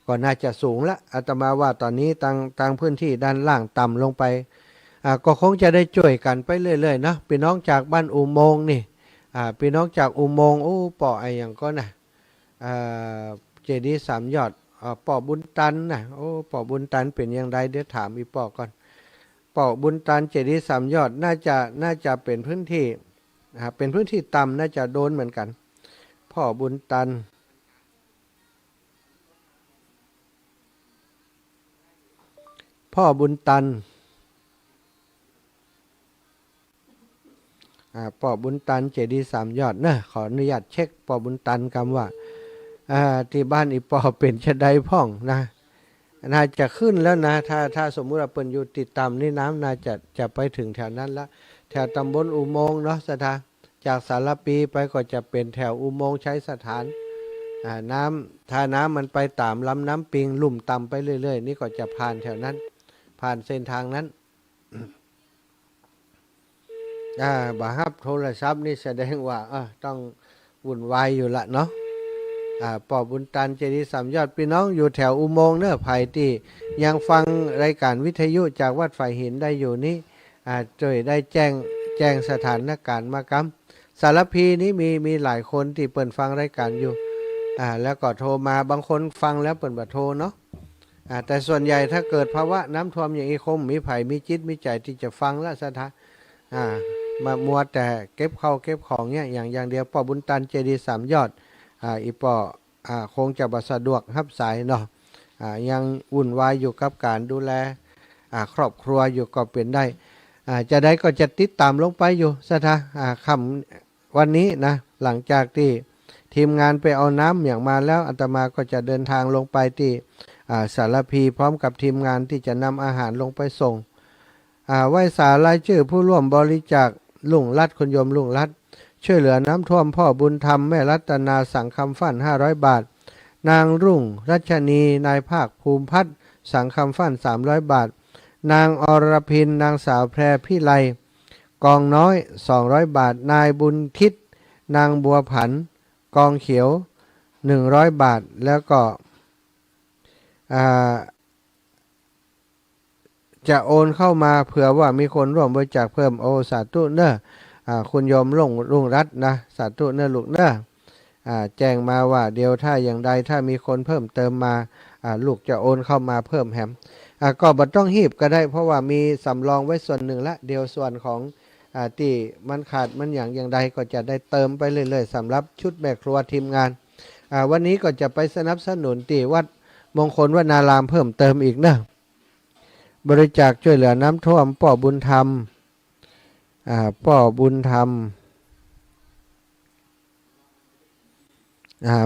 ก็น่าจะสูงละอาตมาว่าตอนนี้ทางพื้นที่ด้านล่างต่ำลงไปก็คงจะได้ช่วยกันไปเรื่อยๆนะพี่น้องจากบ้านอุโมงค์นี่พี่น้องจากอุโมงค์ปอไออย่างก็นะเจดีย์สามยอดปอบุญตันนะปอบุญตันเป็นอย่างไรเดี๋ยวถามอีปอก่อนปอบุญตันเจดีย์สามยอดน่าจะเป็นพื้นที่เป็นพื้นที่ต่ำน่าจะโดนเหมือนกันพ่อบุญตันพ่อบุญตันพ่อบุญตันเจดีย์สามยอดนะขออนุญาตเช็คพ่อบุญตันคำว่าที่บ้านอีปอเป็นชะไดพ่องนะน่าจะขึ้นแล้วนะถ้าสมมุติว่าเปิ่นอยู่ติดต่ำนี่น้ำน่าจะไปถึงแถวนั้นละแถวตำบลอุโมงค์เนาะสถานจากสารปีไปก็จะเป็นแถวอุโมงค์ใช้สถานน้ำถ้าน้ำมันไปตามลำน้ำปิงลุ่มต่ำไปเรื่อยๆนี่ก็จะผ่านแถวนั้นผ่านเส้นทางนั้นบ่ฮับโทรศัพท์นี่แสดงว่าต้องวุ่นวายอยู่ละเนาะปอบุญตันเจดีย์สามยอดพี่น้องอยู่แถวอุโมงค์เนื้อไผ่ที่ยังฟังรายการวิทยุจากวัดฝ่ายหินได้อยู่นี่ช่วยได้แจ้งสถานการณ์มากำสารพีนี้มีหลายคนที่เปิดฟังรายการอยู่แล้วก็โทรมาบางคนฟังแล้วเปิดบัตรโทรเนาะแต่ส่วนใหญ่ถ้าเกิดภาวะน้ำท่วมอย่างนี้คงมีไผ่มีจิตมีใจที่จะฟังและสถานมามัวแต่เก็บข้าวเก็บของเนี่ยอย่างเดียวปอบุญตันเจดีย์สามยอดอีปอคงจะบ่สะดวกรับสายเนาะยังวุ่นวายอยู่กับการดูแลครอบครัวอยู่ก็เป็นได้จะได้ก็จะติดตามลงไปอยู่สถาคำวันนี้นะหลังจากที่ทีมงานไปเอาน้ำอย่างมาแล้วอาตมาก็จะเดินทางลงไปที่สารพีพร้อมกับทีมงานที่จะนำอาหารลงไปส่งไหว้สารายชื่อผู้ร่วมบริจาคลุงรัดคุณโยมลุงรัดช่วยเหลือน้ำท่วมพ่อบุญธรรมแม่รัตนาสังคำฟั่น500 บาทนางรุ่งรัชนีนายภาคภูมิพัฒน์สังคำฟั่น300 บาทนางอรพินนางสาวแพรพิไลกองน้อย200 บาทนายบุญทิศนางบัวผันกองเขียว100 บาทแล้วก็จะโอนเข้ามาเผื่อว่ามีคนร่วมบริจาคเพิ่มสาธุเนอะคุณโยมรุ่งรัตน์นะสาธุเนอะลูกเนอะแจ้งมาว่าเดี๋ยวถ้าอย่างใดถ้ามีคนเพิ่มเติมมาลูกจะโอนเข้ามาเพิ่มแฮมก็บ่ต้องหีบก็ได้เพราะว่ามีสำรองไว้ส่วนหนึ่งละเดี๋ยวส่วนของที่มันขาดมันอย่างใดก็จะได้เติมไปเรื่อยๆสำหรับชุดแม่ครัวทีมงานวันนี้ก็จะไปสนับสนุนที่วัดมงคลวนารามเพิ่มเติมอีกนะบริจาคช่วยเหลือน้ำท่วมป่อบุญธรรมป่อบุญธรรม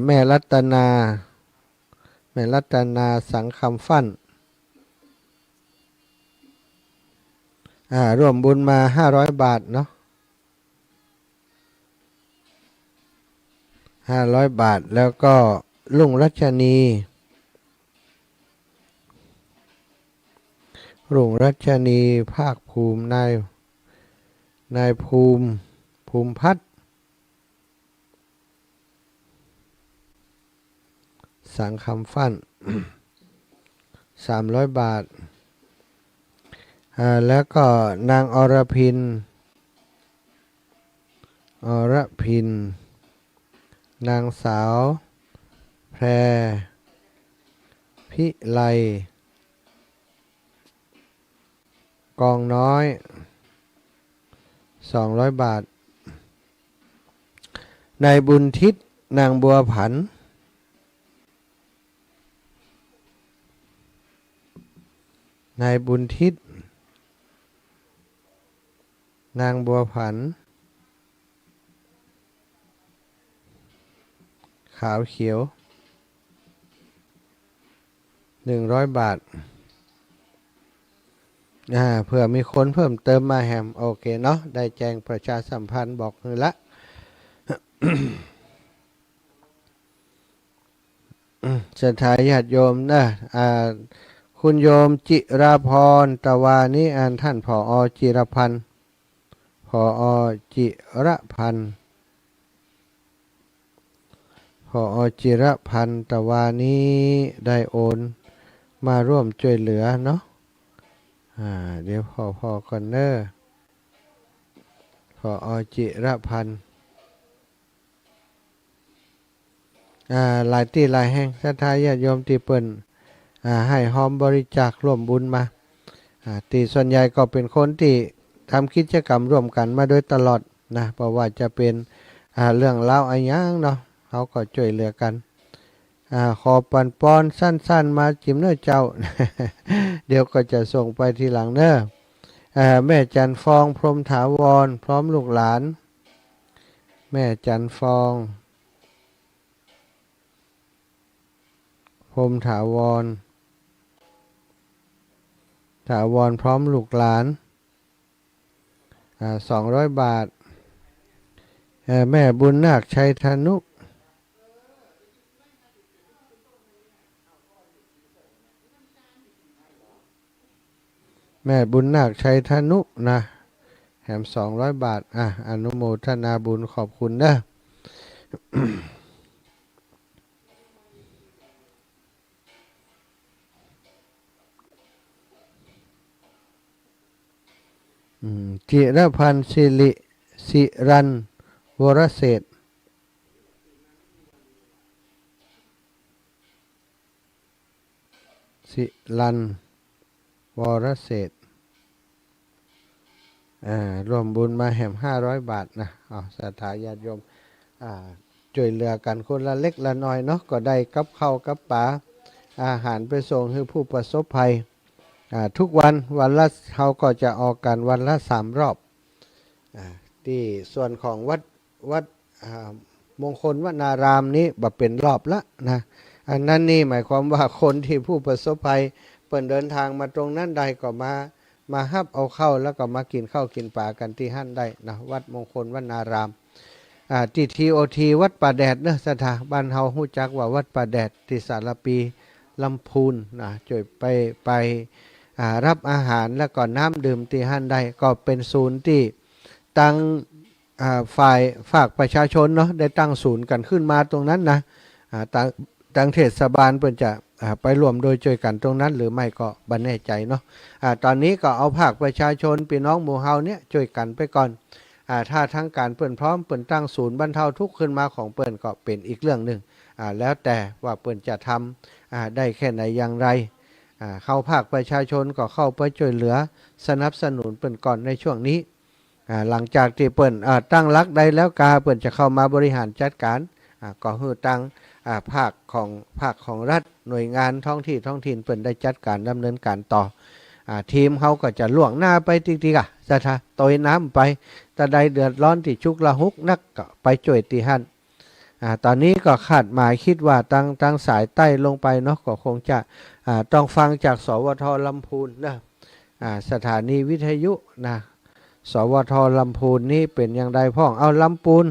แม่รัตนาสังคำฟั่นร่วมบุญมา500 บาทเนาะ500 บาทแล้วก็ลุงรัชนีภาคภูมินายภูมิพัฒน์สังคำฟั่น300 บาทแล้วก็นางอรพินนางสาวแพรพิไลกองน้อย200 บาทนายบุญทิศนางบัวผันนายบุญทิศนางบัวผันขาวเขียว100 บาท เผื่อมีคนเพิ่มเติมมาแฮมโอเคเนาะได้แจ้งประชาสัมพันธ์บอกเลยละ สถาญาติโยมนะคุณโยมจิราพรตะวานิอ่านท่านผอจิรพันธ์ผอจิรพันธ์ผอจิรพันธ์ตะวานิได้โอนมาร่วมช่วยเหลือเนาะเดี๋ยวพอก่อนเนอะผอจิรพันธ์หลายที่หลายแห่งศรัทธาญาติโยมที่เปิ้นให้หอมบริจาคร่วมบุญมาที่ส่วนใหญ่ก็เป็นคนที่ทำกิจกรรมร่วมกันมาโดยตลอดนะเพราะว่าจะเป็นเรื่องเล่าอะไรอย่างเนาะเขาก็ช่วยเหลือกันขอปันปอนสั้นๆมาจิมเนื้อเจ้า เดี๋ยวก็จะส่งไปทีหลังเนอะแม่จันฟองพรหมถาวรพร้อมลูกหลานแม่จันฟองพรหมถาวรพร้อมลูกหลาน200 บาทแม่บุญนาคชัยธนุแม่บุญนาคชัยธนุนะแถม200 บาทอนุโมทนาบุญขอบคุณนะ จิรพันธ์สิรันวรเศรษฐ์สิรันวรเศรษฐ์ร่วมบุญมาแห่ม500 บาทนะศรัทธาญาติโยมช่วยเหลือกันคนละเล็กละน้อยเนาะก็ได้กับข้าวกับปลาอาหารไปส่งให้ผู้ประสบภัยทุกวันละเขาก็จะออกกันวันละ3 รอบที่ส่วนของวัดมงคลวนารามนี้แบบเป็นรอบละนะอันนั้นนี่หมายความว่าคนที่ผู้ประสบภัยเปิดเดินทางมาตรงนั้นใดก็มาฮับเอาเข้าแล้วก็มากินข้าวกินปลากันที่หั่นได้นะวัดมงคลวนารามที่TOT วัดป่าแดดเนอะสถาบันเฮาฮู้จักว่าวัดป่าแดดที่สารปีลำพูนนะช่วยไปรับอาหารแล้วก็น้ำดื่มที่หั่นได้ก็เป็นศูนย์ที่ตั้งฝ่ายฝากประชาชนเนาะได้ตั้งศูนย์กันขึ้นมาตรงนั้นนะตั้งเทศบาลเพิ่นจะไปรวมโดยช่วยกันตรงนั้นหรือไม่ก็บ่แน่ใจเนาะตอนนี้ก็เอาภาคประชาชนพี่น้องหมู่เฮาเนี่ยช่วยกันไปก่อนถ้าทั้งการเปิ้นพร้อมเปิ้นตั้งศูนย์บรรเทาทุกข์ขึ้นมาของเปิ้นก็เป็นอีกเรื่องหนึ่งแล้วแต่ว่าเปิ้นจะทำได้แค่ไหนอย่างไรเข้าภาคประชาชนก็เข้าไปช่วยเหลือสนับสนุนเปิ้นก่อนในช่วงนี้หลังจากที่เปิ้นตั้งหลักได้แล้วเปิ้นจะเข้ามาบริหารจัดการก็ฮือตั้งภาคของรัฐหน่วยงานท้องถิ่นเปิ้นได้จัดการดำเนินการต่อทีมเขาก็จะล่วงหน้าไปทีๆจะตอยน้ำไปแต่ใดเดือดร้อนที่ชุกละหุกนักก็ไปช่วยตีหันตอนนี้ก็คาดหมายคิดว่าตั้งสายใต้ลงไปเนาะก็คงจะต้องฟังจากสวทลำพูนนะสถานีวิทยุนะสวทลำพูนนี่เป็นอย่างไรพ่องเอาลำพูน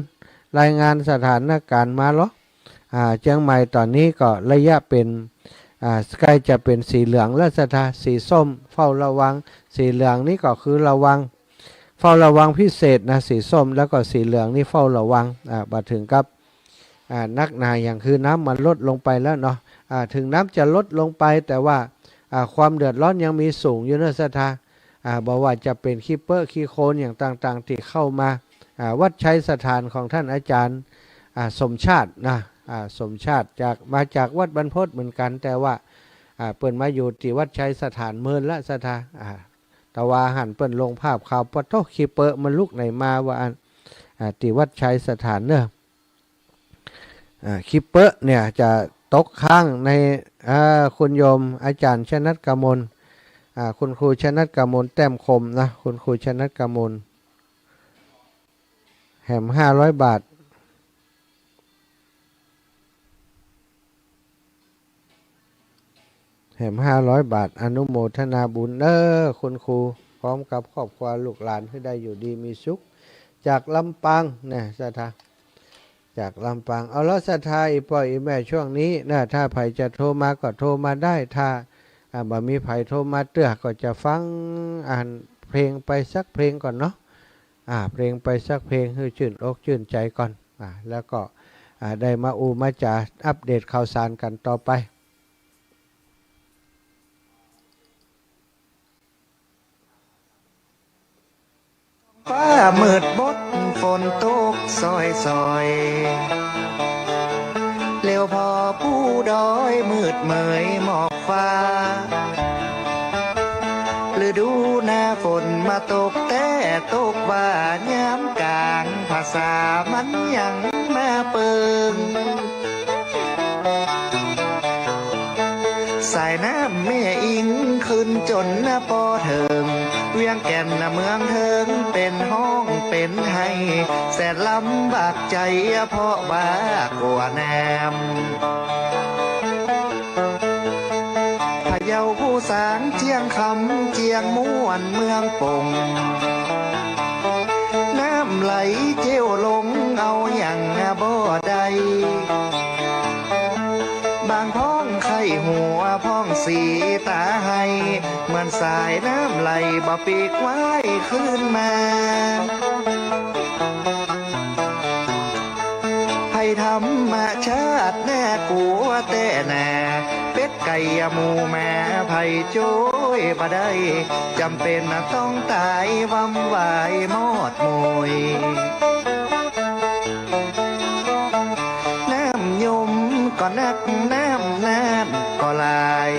รายงานสถานการณ์มาเหรอเชียงใหม่ตอนนี้ก็ระยะเป็นใกล้จะเป็นสีเหลืองแล้วสีส้มเฝ้าระวังสีเหลืองนี่ก็คือระวังเฝ้าระวังพิเศษนะสีส้มแล้วก็สีเหลืองนี่เฝ้าระวังมาถึงกับนักหนาอย่างคือน้ำมันลดลงไปแล้วเนาะถึงน้ำจะลดลงไปแต่ว่าความเดือดร้อนยังมีสูงอยู่นะบอกว่าจะเป็นขี้เปอะขี้โคลนอย่างต่างๆที่เข้ามาวัดชัยสถานของท่านอาจารย์สมชาตินะสมชาติมาจากวัดบรรพตเหมือนกันแต่ว่าเปิ้นมาอยู่ที่วัดชัยสถานเมินละตะวาหันเปิ้นลงภาพข่าวปะโตขี้เปอะมันลุกไหนมาว่าที่วัดชัยสถานเนอะขี้เปอะเนี่ยจะตกข้างในคุณโยมอาจารย์ชนัดกมลคุณครูชนัดกมลแต้มคมนะคุณครูชนัดกมลแหม500 บาทแ แหม500 บาทอนุโมทนาบุญคุณครูพร้อมกับครอบครัวลูกหลานให้ได้อยู่ดีมีสุขจากลำปางนะศรัทธาจากลำปางเอาแล้วศรัทธาอีพ่ออีแม่ช่วงนี้นะถ้าไผจะโทรมาก็โทรมาได้ถ้าบ่มีไผโทรมาเตื้อก็จะฟังอ่านเพลงไปสักเพลงก่อนเนาะเพลงไปสักเพลงให้ชื่นอกชื่นใจก่อนแล้วก็ได้มามาจาอัปเดตข่าวสารกันต่อไปฟ้ามืดบดฝนตกซอยซอยเลี้ยวพอผู้ดอยมืดเมยหมอกฟ้าฤดูหน้าฝนมาตกแต่ตกว่าย้ำกลางภาษามันยังมาเปิงสายน้ำแม่อิงขึ้นจนปอเถิงเวียงแก่นเมืองเถิงเป็นห้องเป็นไห้แสนลำบากใจเพราะว่ากลัวแนมพะเยาผู้สางเจียงคำเจียงม่วนเมืองปงน้ำไหลเจียวลงเอาอย่างบ่ได้บางพ้องไข่หัวพ้องสีตาให้เหมือนสายน้ำไหลบ่ปีกไว้ขึ้นมาให้ธรรมชาติแน่กลัวแต่แน่เป็ดไก่หมูแม่ไผ่โจ้ยบ่ได้จำเป็นต้องตายวำวายมอดมวยก็นักน้ำก็ลาย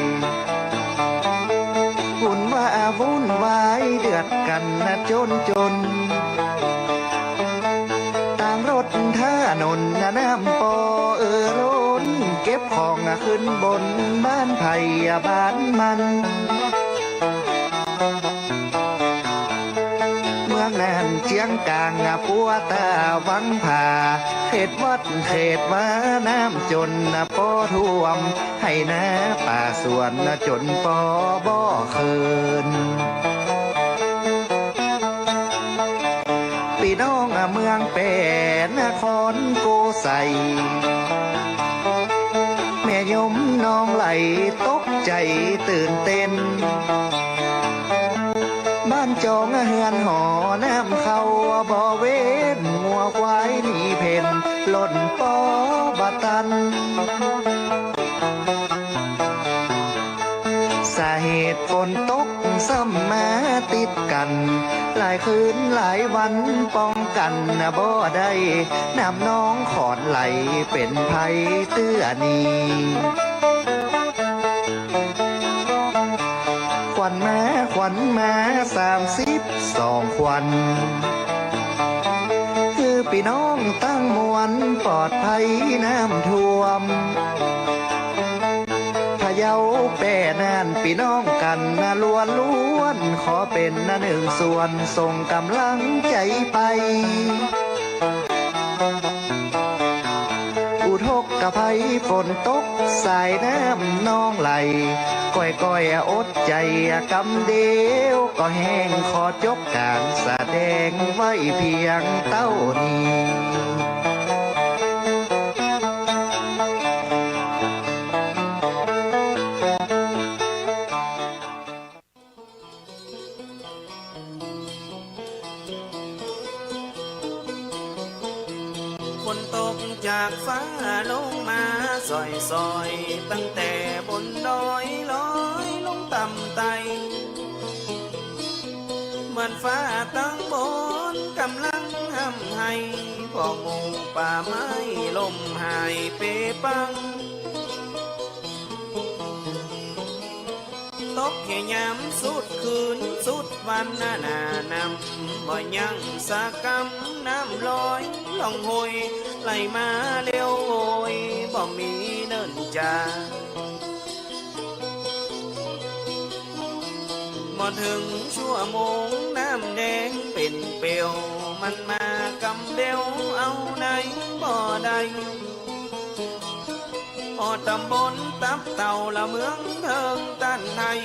วุ่นว่าวุ่นวายเดือดกันจนต่างรถท่านนน้ำปอร้นเก็บของขึ้นบนบ้านไผ่บ้านมันเมืองแน่นเจียงกลางปัวตาวังผาเขตวัดเขตว่าน้ำจนปอท่วมให้น้าป่าสวนจนปอบ่อคืนพี่น้องเมืองเป็นนครโกไสแม่ยมน้องไหลตกใจตื่นเต้นบ้านจองเฮือนหอน้ำเข้าบ่อเว้นงัวควายหนีเพ่นหล่นปอบตันสาเหตุฝนตกซ้ำมาติดกันหลายคืนหลายวันป้องกันบ่ได้น้ำน้องขอนไหลเป็นภัยเตื้อนีควันมา32 ควันคือพี่น้องตั้งมวลปลอดภัยน้ำท่วมพะเยาแป่นานพี่น้องกันล้วนขอเป็นหนึ่งส่วนส่งกำลังใจไปอุทกกะภัยฝนตกสายน้ำน้องไหลก้อยอดใจกำเดียวก็แห้งขอจบการแสดงไว้เพียงเต้านี้ฝนตกจากฟ้าลงมาซอยตั้งแต่บนดอยลอยลงต่ำไตเหมือนฟ้าตั้งบนกำลังห้ำให้พอหมู่ป่าไม้ลมหายเปปังตกแค่ยามสุดคืนสุดวันหน้านำบ่ยังสากำน้ำลอยล่องหอยไหลมาเร็วโอยบ่มีเนินจาบ่ถึงชั่วโมงน้ำแดงเป็นเปลวมันมากำเบลเอาไหนบ่ได้ อตำบลตับเต่าละเมืองเทิงตันไทย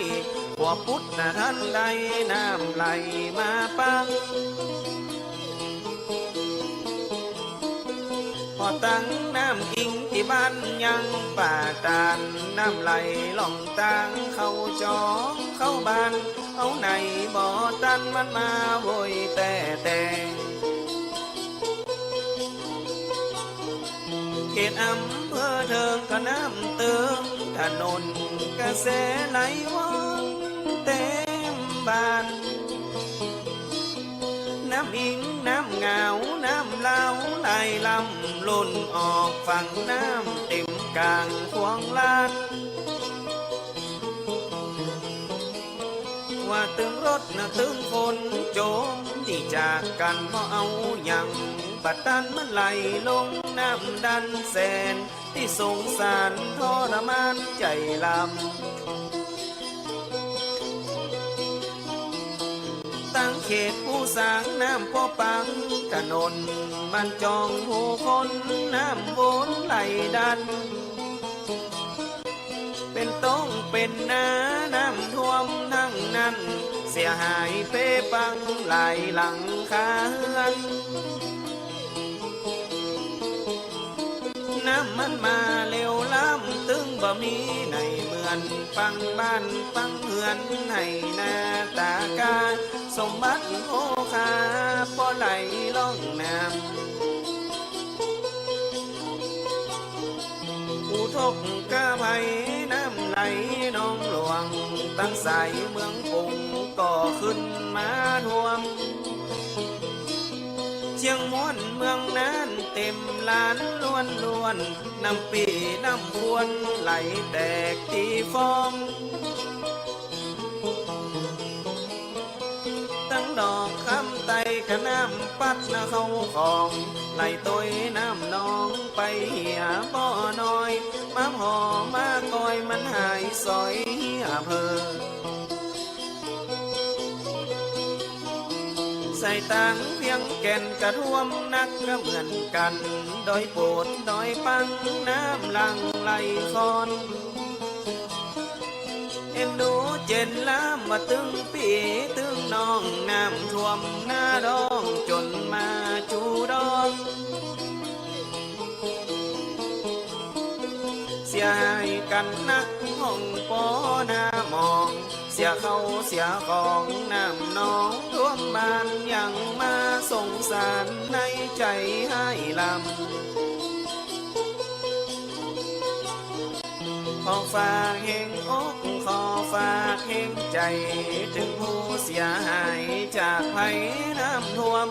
หัวพุทธท่านใดน้ำไหลมาปังพอตั้งน้ำอิงที่บ้านยังป่าตานน้ำไหลล่องตางเข้าจองเข้าบ้านเอาไหนบ่อตันมันมาโวยแต่เขตอำเภอเทิงก็น้ำเติมถนนกระแสไหลว่องเต็มบ้านน้ำอิงน้ำเหงาน้ำเล่าไหลลำล้นออกฝั่งน้ำเต็มกลางขวงลานว่าตึงรถนะตึงคนโจมที่จากกันเพราะเอาอย่างบัดดันมันไหลลงน้ำดันแสนที่สงสารทรมานใจลำตั้งเขตผู้สร้างน้ำพ่อปังถนนมันจองหูคนน้ำวนไหลดันเป็นต้องเป็นนาน้ำท่วมทั้งนั้นเสียหายเปปังหลายหลังคาเฮือนน้ำมันมาเร็วล้ำตึงบ่มีในเมือนปังบ้านปังเฮือนให้หน้าตากาสมบัติโอคาพอไหลล่องน้ำอุทกกะไผน้ำไหลนองหลวงตั้งสายเมืองปุงก็ขึ้นมาท่วมเชียงม้วนเมืองนั้นเต็มลานล้วนน้ำปีน้ำพวนไหลแตกตีฟองตั้งดอกคำไตขน้ำปัดนะเข้าของไหลตัวน้ำนองไปเหี่ยบ่อน้อยมาหอมาก้อยมันหายซอยเหี่ยเพอใส่ตังเพียงแก่นกระท่วมนักก็เหมือนกันดอยโปดดอยปังน้ำหลังไหลคอนเอ็นดูเจนล้ำมาตึงปีตึงน้องน้ำท่วมหน้าดองจนมาจูดองเสียหายกันนักห้องปอหน้ามองเสียเขาเสียของน้ำนองท่วมบ้านยังมาสงสารในใจให้ลำขอฝากแห่งอกขอฝากแห่งใจถึงผู้เสียหายจากภัยน้ำท่วม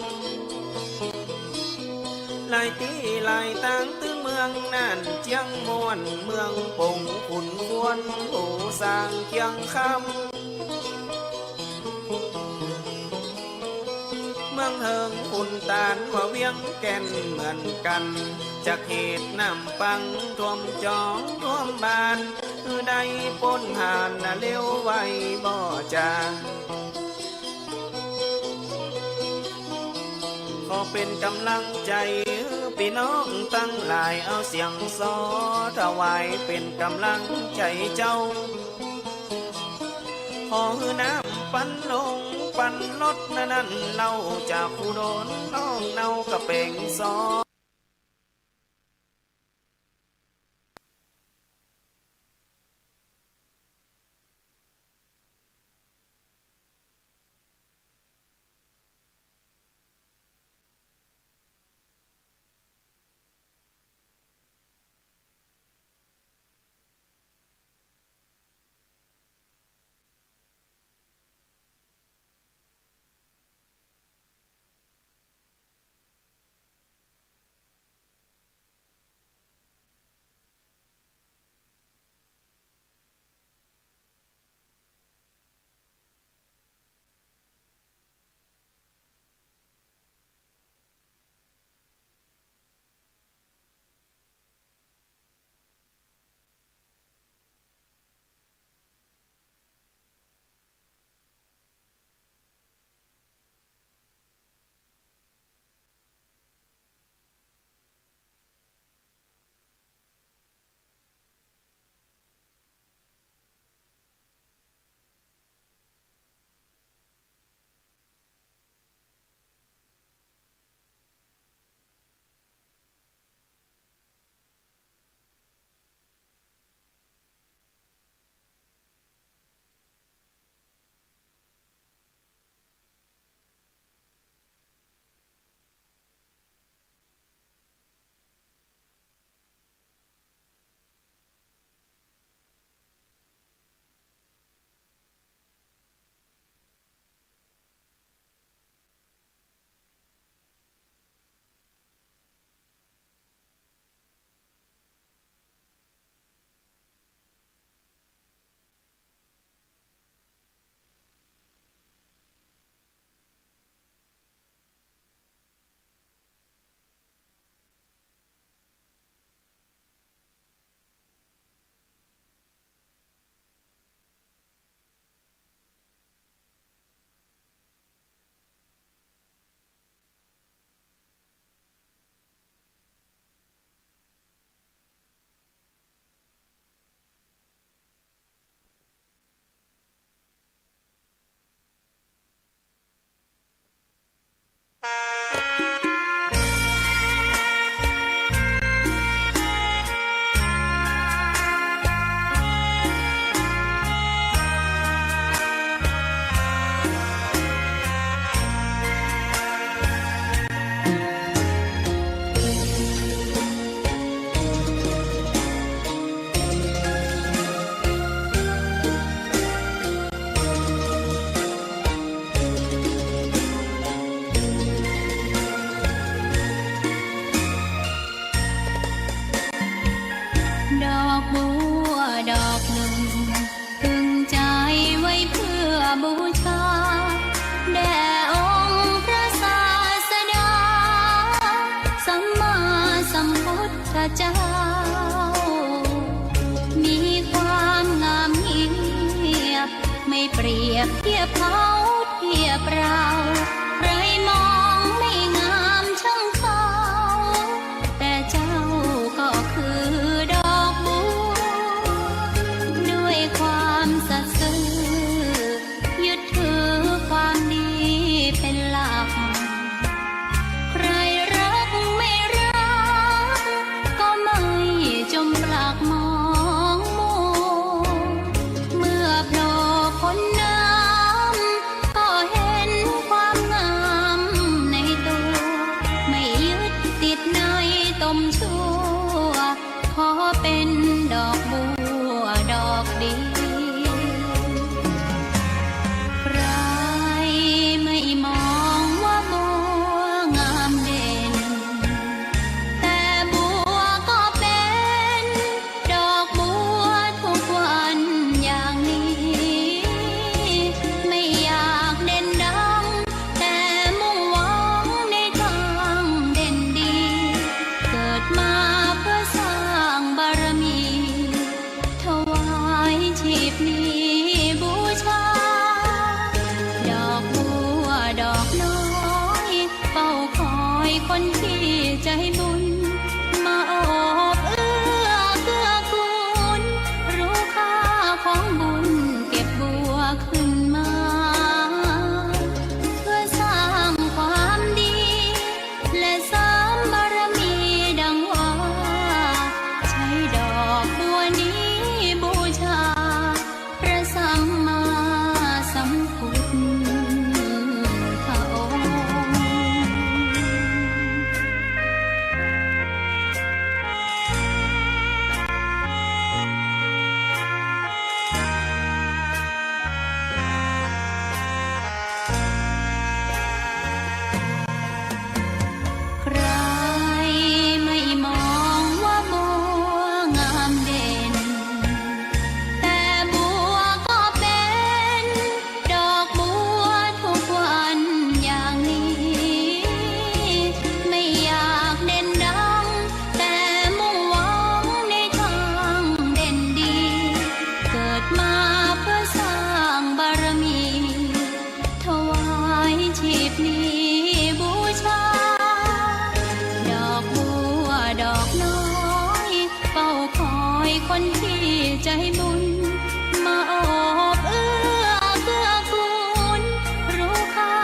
หลายตีหลายตั้งตึงเมืองนั่นเจียงมวนเมืองปงขุนควรผู้สร้างเคียงคำเมืองเทิงขุนตานว่าเวียงแก่นเหมือนกันจากเหตุน้ำปังท่วมจองท่วมบ้านคือใดปนหานน่ะเลี้ยวไว้บ่จาขอเป็นกำลังใจพี่น้องตั้งหลายเอาเสียงซอถวายเป็นกำลังใจเจ้าขอคือน้ำปันลงปันลดนั่นเล่าจากผู้โดนน้องเนากระเป่งซอ คนที่ใจบุญมาโอบเอื้อเกื้อกูลรู้ค่าของบุญเก็บบัวขึ้นมาเพื่อสร้างความดีและเสริมบารมีดังว่าใช้ดอกบัวนี้บูชาพระสัมมาสัมพุทธองค์ ใครไม่มองว่าบัวงามเด่นแต่บัวก็เป็นดอกบัวทุกวันอย่างนี้ไม่อยากเด่นดังแต่มุ่งหวังในทางเด่นดีเกิดมาเพื่อสร้างบารมีถวายชีพนี้บูชา ดอกบัวดอกน้อยเฝ้าคอยคนที่ใจบุญมาโอบเอื้อเกื้อกูลรู้ค่า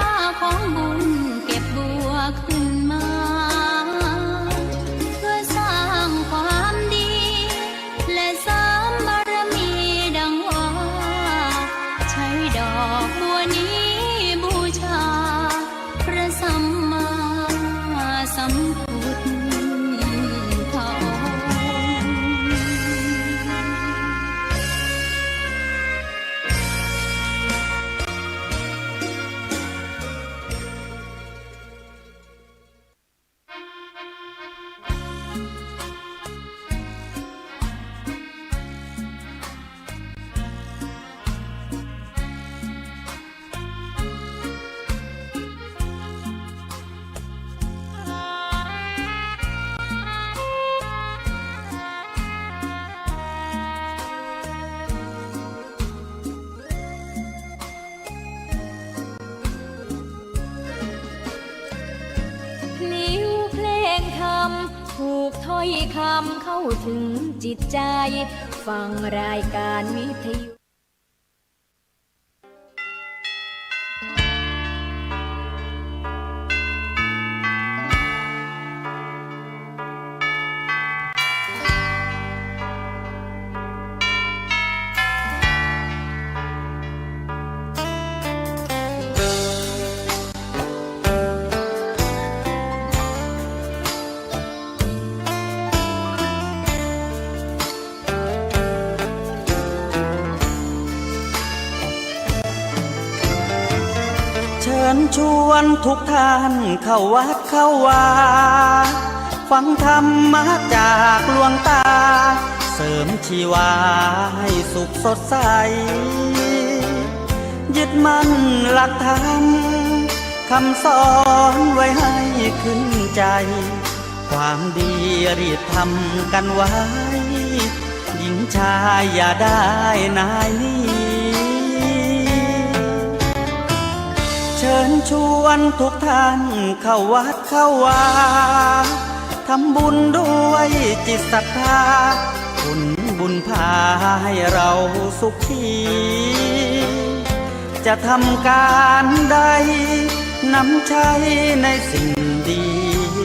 ของบุญเก็บบัวขึ้นมาเพื่อสร้างความดีและเสริมบารมีดังว่าใช้ดอกบัวนี้บูชาพระสัมมาสัมพุทธองค์ พลิ้วเพลงธรรมถูกถ้อยคำเข้าถึงจิตใจ ฟังรายการวิทยุ เชิญชวนทุกท่านเข้าวัดเข้าวาฟังธรรมะจากหลวงตา เสริมชีวาให้สุขสดใส ยึดมั่นหลักธรรมคำสอนไว้ให้ขึ้นใจ ความดีรีบทำกันไว้ หญิงชายอย่าได้นายนี้ เชิญชวนทุกท่านเข้าวัดเข้าวาทำบุญด้วยจิตศรัทธาบุญบุญพาให้เราสุขีจะทำการใดนำใช้ในสิ่งดี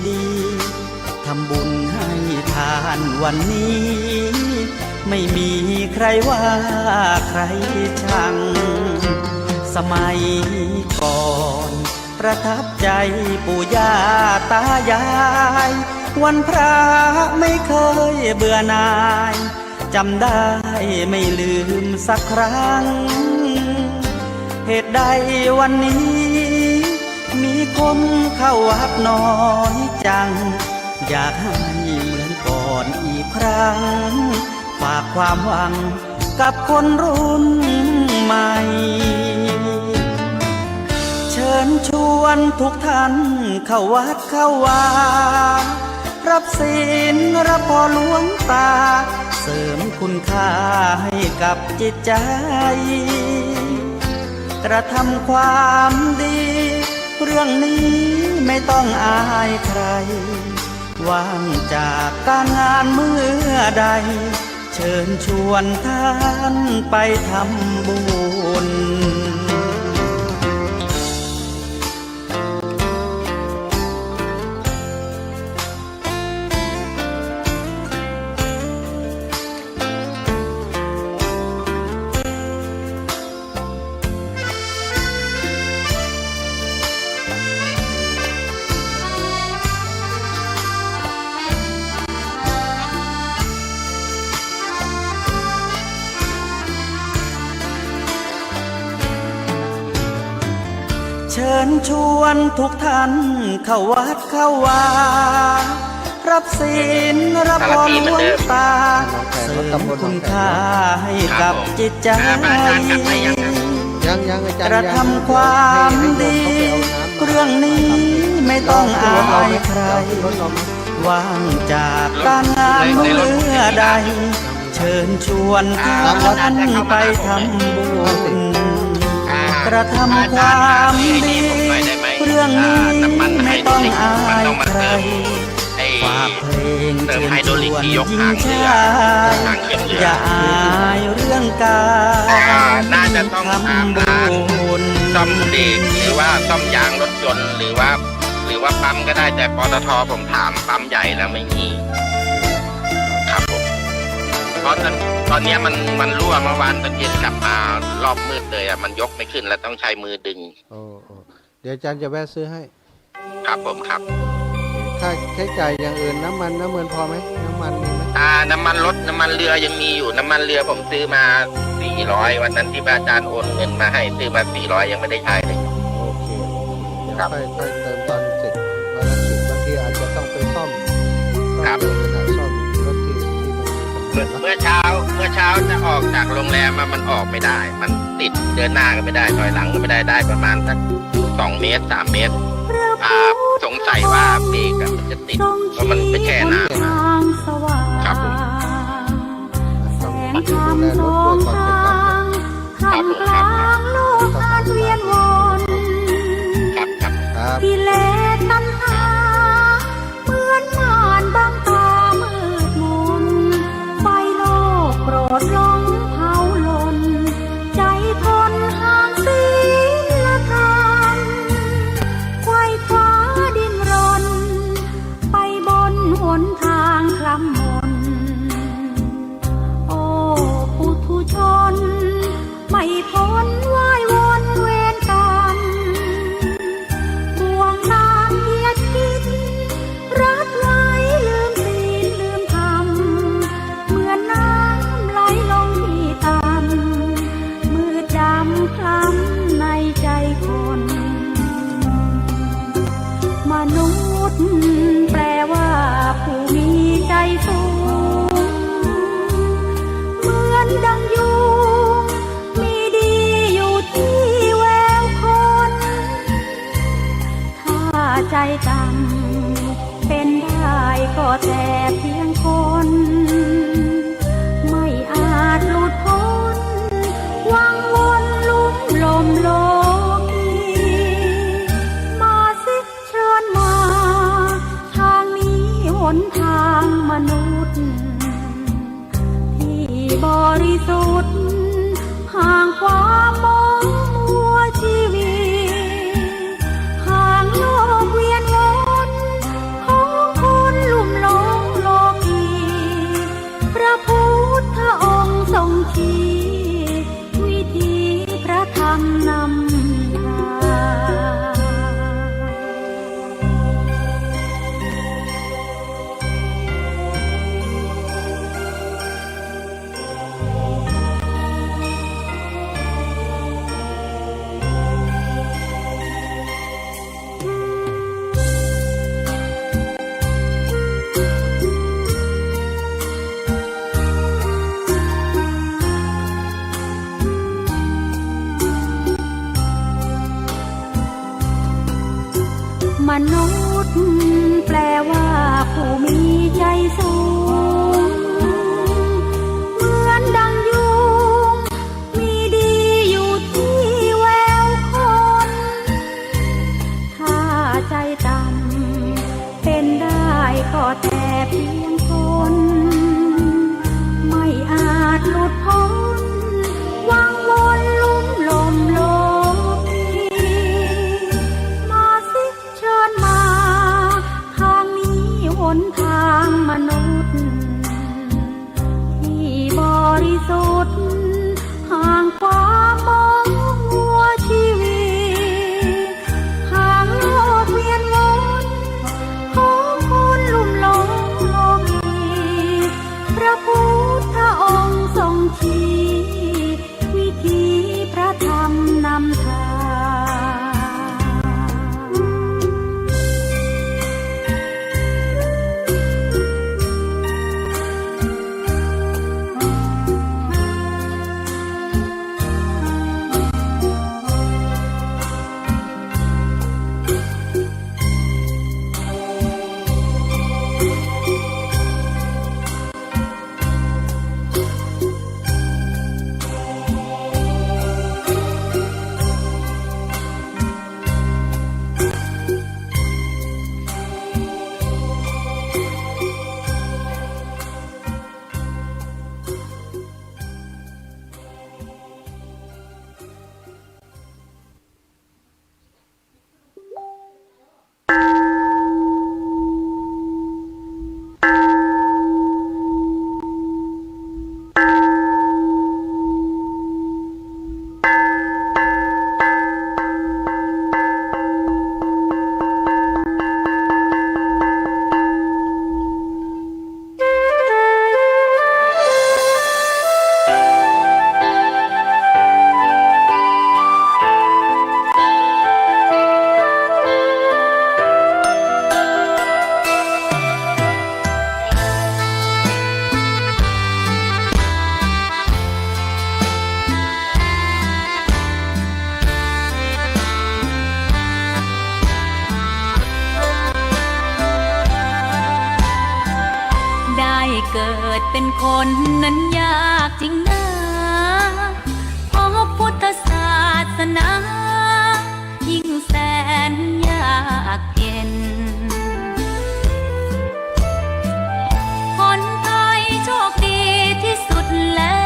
ดีทำบุญให้ทานวันนี้ ไม่มีใครว่าใครชัง สมัยก่อนประทับใจปู่ย่าตายาย วันพระไม่เคยเบื่อหน่ายจำได้ไม่ลืมสักครั้ง เหตุใดวันนี้ มีคนเข้าวัดน้อยจัง อยากให้เหมือนก่อนอีกครั้ง ฝากความหวังกับคนรุ่นใหม่ เชิญชวนทุกท่านเข้าวัดเข้าวารับศีลรับพรหลวงตา เสริมคุณค่าให้กับจิตใจ กระทำความดี เรื่องนี้ ไม่ต้องอายใครว่างจากการงานเมื่อใดเชิญชวนท่านไปทำบุญเชิญชวนทุกท่านเข้าวัดเข้าวารับศีลรับพรหลวงตาเสริมคุณค่าให้กับจิตใจกระทำความดีเรื่องนี้ไม่ต้องอายใครว่างจากการงานเมื่อใดเชิญชวนท่านไปทำบุญกระทำความดีเรื่องนี้ไม่ต้องอายใครฝากเพลงเชิญชวนหญิงชายอย่าอายเรื่องการน่าจะต้อง ทำบุญ ซ่อมเบรกหรือว่าซ่อมยางรถยนต์หรือว่าปั๊มก็ได้แต่ปตทผมถามปั๊มใหญ่แล้วไม่มีครับผมเพราะตอนนี้มันรั่วเมื่อวานตอนเย็นกลับมารอบมืดเลยมันยกไม่ขึ้นแล้วต้องใช้มือดึงโอ้เดี๋ยวอาจารย์จะแวะซื้อให้ครับผมครับค่าใช้จ่ายอย่างอื่นน้ำมันพอไหมน้ำมันมีไหมน้ำมันรถน้ำมันเรือยังมีอยู่น้ำมันเรือผมซื้อมา400วันนั้นที่อาจารย์โอนเงินมาให้ซื้อมา400ยังไม่ได้ใช้เลยโอเคเดี๋ยวค่อยเติมตอนเสร็จวันละ10บางทีอาจจะต้องไปซ่อมครับซ่อมรถที่เมื่อเช้าจะออกจากโรงแรมมันออกไม่ได้มันติดเดินหน้าก็ไม่ได้ถอยหลังก็ไม่ได้ประมาณสัก2 เมตร 3 เมตรสงสัยว่าเบรกมันจะติดเพราะมันไปแช่น้ำครับผมแสงธรรมสองทางทำกลางโลกอันเวียนวนกิเลสตัณหาเหมือนม่านบังตามืดมนไฟโลกโกรธร้องเผาลนใจทนห่างศีลธรรมไขว่คว้าดิ้นรนไปบนหนทางคล้ำมนโอ้ปุถุชนไม่พ้นว่ายวนเวรกรรมบ่วงนางเหยียดกินรัดไว้ลืมศีลลืมธรรมเหมือนน้ำไหลลงที่ต่ำมืดดำคล้ำในใจคนมนุษย์แปลว่าผู้มีใจสูงเหมือนดังยุงมีดีอยู่ที่แววคนถ้าใจต่ำเป็นได้ก็แต่เพียงคนไม่อาจหลุดพ้นวังวนลุ่มลมโลกีมาสิเชิญมาทางนี้หนทางมนุษย์ที่บริสุทธิ์ห่างความมองมัวชีวิตห่างโลกเวียนวนของคนลุ่มหลงโลกีพระพุทธองค์ทรงชี้วิธีพระธรรมนำทางมนุษย์แปลว่าผู้มีใจสูงเหมือนดังยุงมีดีอยู่ที่แววคนถ้าใจต่ เกิดเป็นคนนั้นยากจริงนะเพราะพุทธศาสนายิ่งแสนยากเย็นคนไทยโชคดีที่สุดแล้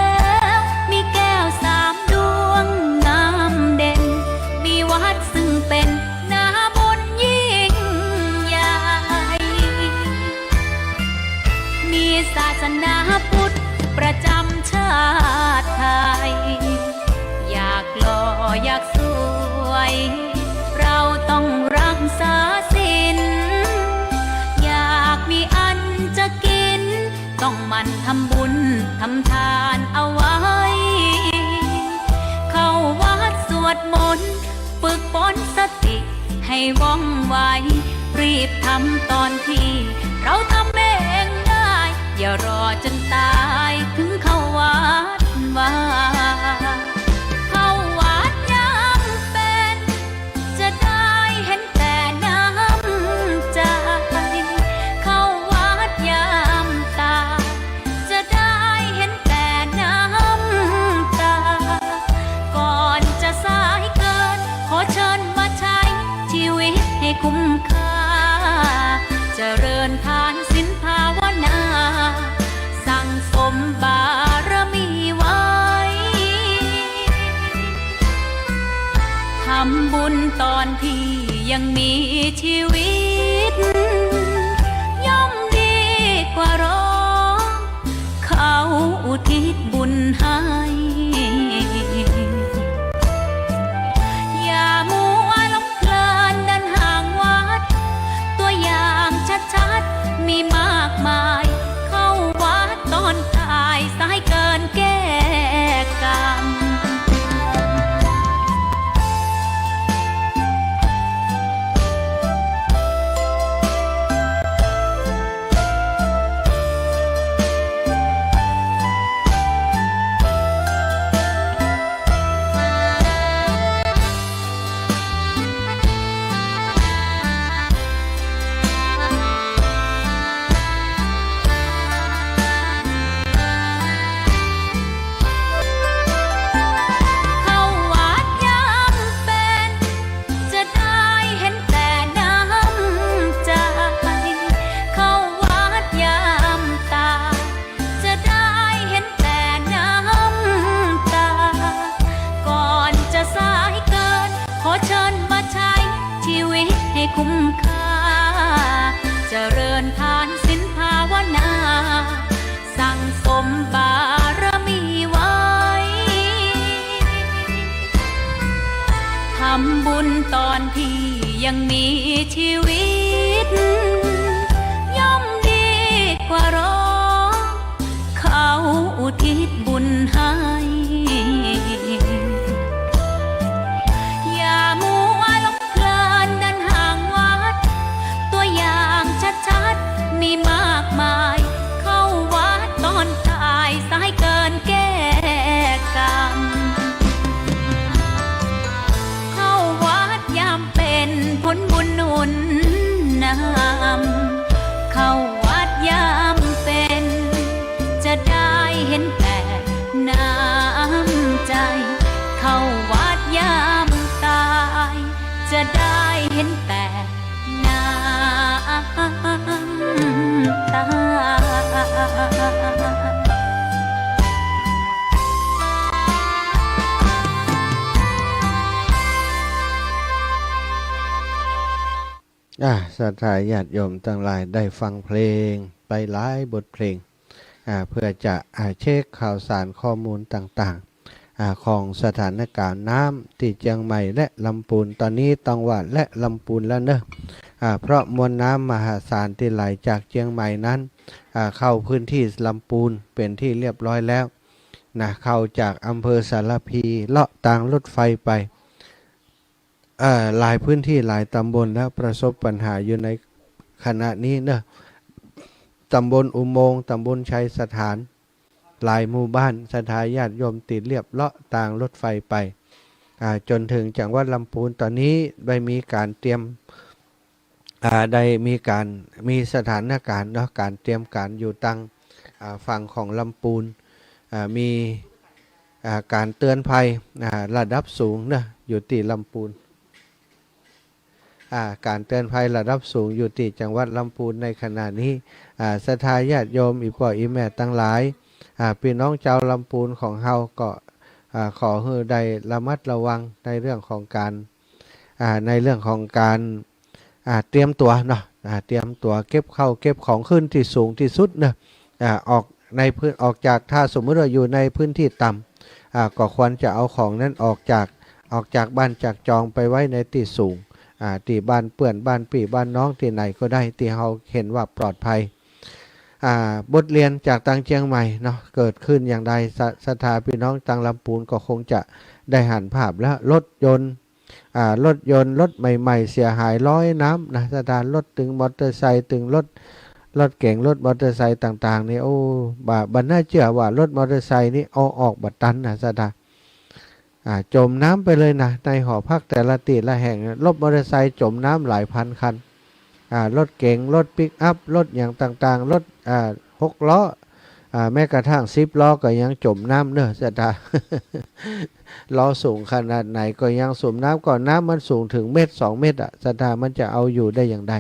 วมีแก้ว3 ดวงงามเด่นมีวัดซึ่งเป็นนาบุญยิ่งใหญ่มีศาสนาพุทธประจำชาติไทยอยากหล่ออยากสวยเราต้องรักษาศีลอยากมีอันจะกินต้องหมั่นทำบุญทำทานเอาไว้เข้าวัดสวดมนต์ฝึกฝนสติให้ว่องไวรีบทำตอนที่เราทำเองได้อย่ารอจนตายถึงเข้าวัดว่าเข้าวัดยามเป็นจะได้เห็นแต่น้ำใจเข้าวัดยามตายจะได้เห็นแต่น้ำตาก่อนจะสายเกินขอเชิญมาใช้ชีวิตให้คุ้มค่าเจริญทานศีลภาวนาสั่งสมบารมีไว้ทำบุญตอนที่ยังมีชีวิตย่อมดีกว่ารอเขาอุทิศบุญให้อย่ามัวหลงเพลินเดินห่างวัดตัวอย่างชัดๆมีมากมายเข้าวัดตอนตายสายเกินแก้กรรมคุ้มค่าเจริญทานศีลภาวนาสั่งสมบารมีไว้ทำบุญตอนที่ยังมีชีวิตย่อมดีกว่ารอเขาอุทิศบุญให้อย่ามัวหลงเพลินเดินห่างวัดตัวอย่างชัดๆมีมากมายเข้าวัดตอนตายสายเกินแก้กรรมเข้าวัดยามเป็นผลบุญหนุนนำเข้าวัดยามเป็นจะได้เห็นแต่น้ำใจเข้าวัดยามตายจะได้เห็นแต่น้ำตา ศรัทธาญาติโยมทั้งหลายได้ฟังเพลงไปหลายบทเพลงเพื่อจะเช็คข่าวสารข้อมูลต่างๆของสถานการณ์น้ำที่เชียงใหม่และลำพูนตอนนี้ต้องว่าและลำพูนแล้วเนอะเพราะมวลน้ำมหาศาลที่ไหลจากเชียงใหม่นั้นเข้าพื้นที่ลำพูนเป็นที่เรียบร้อยแล้วเข้าจากอำเภอสารพีเลาะทางรถไฟไปหลายพื้นที่หลายตำบลแล้วประสบปัญหาอยู่ในขณะนี้เนอะตำบลอุโมงค์ตำบลชัยสถานหลายหมู่บ้านศรัทธาญาติโยมติดเรียบเลาะทางรถไฟไปจนถึงจังหวัดลำพูนตอนนี้ได้มีการเตรียมได้มีสถานการณ์เนาะการเตรียมการอยู่ตั้ง ฝั่งของลำปูนมีการเตือนภัยระดับสูงนะอยู่ที่ลำปูนการเตือนภัยระดับสูงอยู่ที่จังหวัดลำพูนในขณะนี้ศรัทธาญาติโยมอีพ่ออีแม่ทั้งหลายพี่น้องชาวลำพูนของเฮาก็ขอให้ได้ระมัดระวังในเรื่องของการเตรียมตัวเนาะเตรียมตัวเก็บเข้าเก็บของขึ้นที่สูงที่สุดนะออกจากถ้าสมมติว่าอยู่ในพื้นที่ต่ำก็ควรจะเอาของนั้นออกจากบ้านจากจองไปไว้ในที่สูงที่บ้านเปื่อนบ้านปี่บ้านน้องที่ไหนก็ได้ที่เราเห็นว่าปลอดภัยบทเรียนจากตังเชียงใหม่เนาะเกิดขึ้นอย่างใดศรัทธาพี่น้องตังลำพูนก็คงจะได้หันภาพแล้วรถยนต์รถใหม่ๆเสียหายร้อยน้ำนะศรัทธารถถึงมอเตอร์ไซค์ถึงรถเก๋งรถมอเตอร์ไซค์ต่างๆนี่โอ้บันน่าเชื่อว่ารถมอเตอร์ไซค์นี่เอาออกบัดตันนะศรัทธาจมน้ำไปเลยนะในหอพักแต่ละตีละแห่งรถมอเตอร์ไซค์จมน้ำหลายพันคันรถเก๋งรถปิกอัพรถอย่างต่างๆรถ6 ล้อแม้กระทั่ง10 ล้อก็ยังจมน้ำเนอะศรัทธา ล้อสูงขนาดไหนก็ยังสูบน้ำก่อนน้ำมันสูงถึง1-2 เมตรศรัทธามันจะเอาอยู่ได้อย่างไร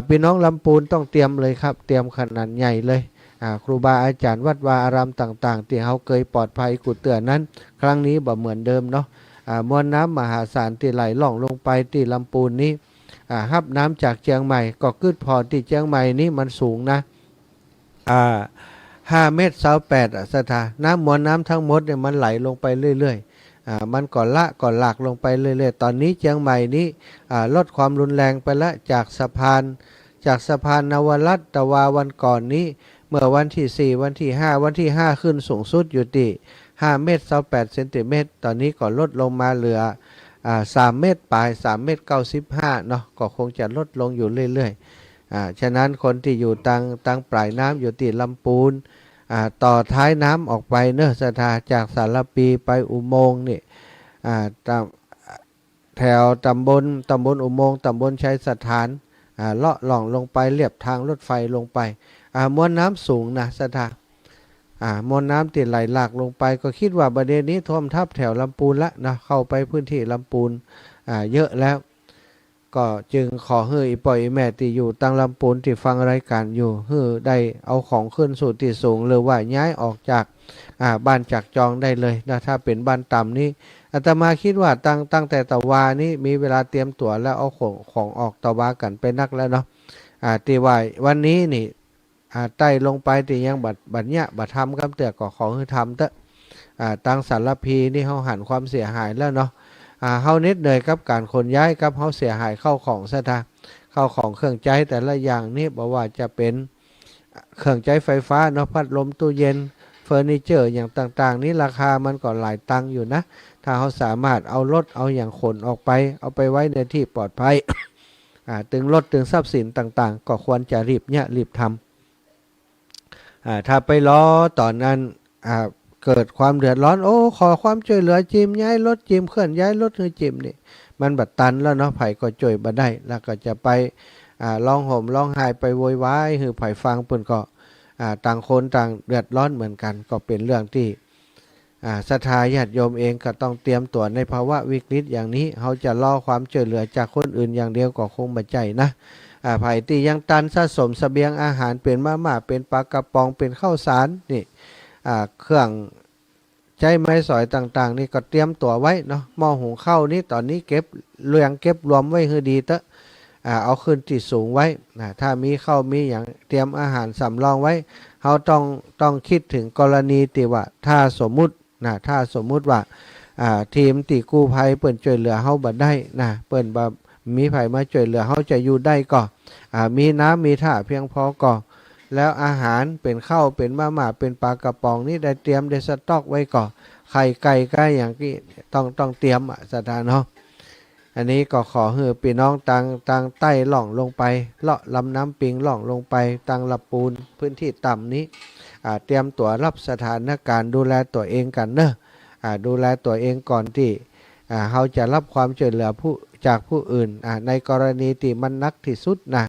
พี่น้องลำพูนต้องเตรียมเลยครับเตรียมขนาดใหญ่เลยครูบาอาจารย์วัดวาอารามต่างๆที่เขาเคยปลอดภัยกุเตือนนั้นครั้งนี้บ่เหมือนเดิมเนาะมวลน้ำมหาศาลที่ไหลล่องลงไปที่ลำพูนนี้ฮับน้ำจากเชียงใหม่ก็ขึ้นพอที่เชียงใหม่นี้มันสูงนะ5 เมตร28ศรัทธาน้ำมวลน้ำทั้งหมดเนี่ยมันไหลลงไปเรื่อยๆมันก่อนหลากลงไปเรื่อยๆตอนนี้เชียงใหม่นี้ลดความรุนแรงไปแล้วจากสะพานนวรัตน์ตะวาวันก่อนนี้เมื่อวันที่4วันที่5ขึ้นสูงสุดอยู่ที่5 เมตร28 เซนติเมตรตอนนี้ก็ลดลงมาเหลือ3 เมตรปลาย3 เมตร95เนาะก็คงจะลดลงอยู่เรื่อยๆฉะนั้นคนที่อยู่ตังปลายน้ำอยู่ที่ลำพูนต่อท้ายน้ำออกไปเนอะศรัทธาจากสารปีไปอุโมงค์นี่แถวตำบลอุโมงค์ตำบลชัยสถานเลาะหล่องลงไปเรียบทางรถไฟลงไปมวลน้ำสูงนะศรัทธามวลน้ำติดไหลหลากลงไปก็คิดว่าประเด็นนี้ท่วมทับแถวลำพูนละนะเข้าไปพื้นที่ลำพูนเยอะแล้วก็จึงขอให้อีปล่อยแม่ที่อยู่ตังลำพูนที่ฟังรายการอยู่ให้ได้เอาของขึ้นสู่ที่สูงหรือว่าย้ายออกจากบ้านจากจองได้เลยนะถ้าเป็นบ้านต่ำนี้อาตมาคิดว่าตั้งแต่ตะวานี้มีเวลาเตรียมตัวแล้วเอาของออกตะวากันไปนักแล้วเนาะที่ว่าวันนี้นี่ไต่ลงไปที่ยังบัดเนี้ยบัดทำกับเตือก็ขอให้ทำเถอะตังสารพีนี่เขาหันความเสียหายแล้วเนาะเฮานิดเหนื่อยกับการขนย้ายกับเฮาเสียหายเข้าของซะท่าเข้าของเครื่องใช้แต่ละอย่างนี่บอกว่าจะเป็นเครื่องใช้ไฟฟ้าเนาะพัดลมตู้เย็นเฟอร์นิเจอร์อย่างต่างๆนี่ราคามันก็หลายตังค์อยู่นะถ้าเขาสามารถเอารถเอาอย่างขนออกไปเอาไปไว้ในที่ปลอดภัย ตึงรถตึงทรัพย์สินต่างๆก็ควรจะรีบทำถ้าไปล้อตอนนั้นเกิดความเดือดร้อนโอ้ขอความช่วยเหลือจิมย้ายรถจิมเคลื่อนย้ายรถคือจิมนี่มันบัดตันแล้วเนาะไผ่ก็ช่วยบ่ได้แล้วก็จะไปร้องห่มร้องไห้ไปโวยวายคือไผ่ฟังเปิ้นก็ต่างคนต่างเดือดร้อนเหมือนกันก็เป็นเรื่องที่ศรัทธาญาติโยมเองก็ต้องเตรียมตัวในภาวะวิกฤตอย่างนี้เขาจะรอความช่วยเหลือจากคนอื่นอย่างเดียวก็คงบ่ใจนะไผ่ที่ยังตันสะสมเสบียงอาหารเป็นม่าเป็นปลากระป๋องเป็นข้าวสารนี่เครื่องใช้ไม้สอยต่างๆนี่ก็เตรียมตัวไว้เนาะหม้อหุงข้าวนี่ตอนนี้เก็บรวมไว้ให้ดีเตอะเอาขึ้นที่สูงไว้ถ้ามีข้าวมีอย่างเตรียมอาหารสำรองไว้เขาต้องคิดถึงกรณีที่ว่าถ้าสมมุติว่าทีมตีกู้ภัยเปิ่นช่วยเหลือเขาบ่ได้นะเปิ่นบ่มีไผมาช่วยเหลือเขาจะอยู่ได้ก็มีน้ำมีท่าเพียงพอก็แล้วอาหารเป็นข้าวเป็นม่าเป็นปลากระป๋องนี่ได้เตรียมได้สต็อกไว้ก่อนไข่ไก่ก็อย่างที่ต้องเตรียมสถานเนาะอันนี้ก็ขอให้พี่น้องตังใต้ล่องลงไปเลาะลำน้ำปิงล่องลงไปตังลำปูนพื้นที่ต่ำนี้เตรียมตัวรับสถานการณ์ดูแลตัวเองกันเนอะดูแลตัวเองก่อนที่เขาจะรับความช่วยเหลือจากผู้อื่นในกรณีที่มันนักที่สุดนะ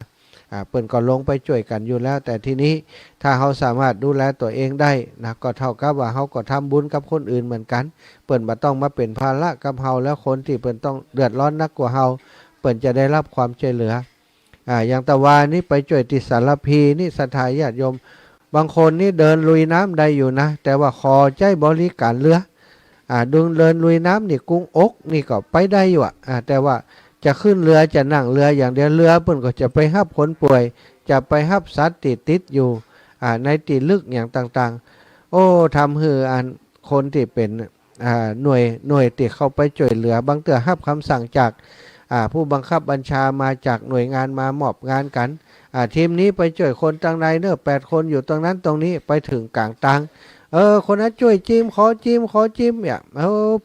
เปิ้นก็ลงไปช่วยกันอยู่แล้วแต่ทีนี้ถ้าเขาสามารถดูแลตัวเองได้นะก็เท่ากับว่าเขาก็ทำบุญกับคนอื่นเหมือนกันเปิ้นบ่ต้องมาเป็นภาระกับเฮาแล้วคนที่เปิ้นต้องเดือดร้อนนักกว่าเฮาเปิ้นจะได้รับความช่วยเหลืออย่างตะวานี่ไปช่วยติสารพีนี่ศรัทธาญาติโยมบางคนนี่เดินลุยน้ำได้อยู่นะแต่ว่าขอใจบริการเรือดึงเดินลุยน้ำนี่กุ้งอกนี่ก็ไปได้อยู่แต่ว่าจะขึ้นเรือจะนั่งเรืออย่างเดียวเรือเพิ่นก็จะไปรับคนป่วยจะไปรับสัตว์ติดอยู่ในที่ลึกอย่างต่างๆโอ้ทำให้คนที่เป็นหน่วยที่เข้าไปช่วยเหลือบางเตือรับคำสั่งจากผู้บังคับบัญชามาจากหน่วยงานมามอบงานกันทีมนี้ไปช่วยคนต่างในเนอะ8 คนอยู่ตรงนั้นตรงนี้ไปถึงกลางตังคนนั้นช่วยจิ้มขอจิ้มเนี่ย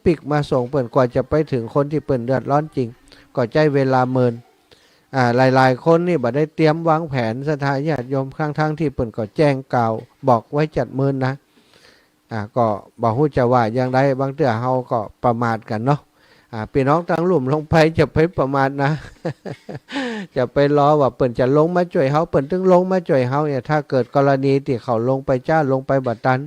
ปิกมาส่งเปิ่นกว่าจะไปถึงคนที่เปิ่นเดือดร้อนจริงก็ใช้เวลาเมินหลายคนนี่บ่ได้เตรียมวางแผนศรัทธาญาติโยมทั้งที่เปิ่นก็แจ้งกล่าวบอกไว้จัดเมินนะก็บ่ฮู้จะว่าอย่างไรบางเทื่อเฮาก็ประมาทกันเนาะพี่น้องทั้งหลุ่มลงไปจะไปประมาทนะ จะไปรอว่าเปิ่นจะลงมาช่วยเฮาเปิ่นถึงลงมาช่วยเฮาเนี่ยถ้าเกิดกรณีที่เขาลงไปจ้าลงไปบัดตัน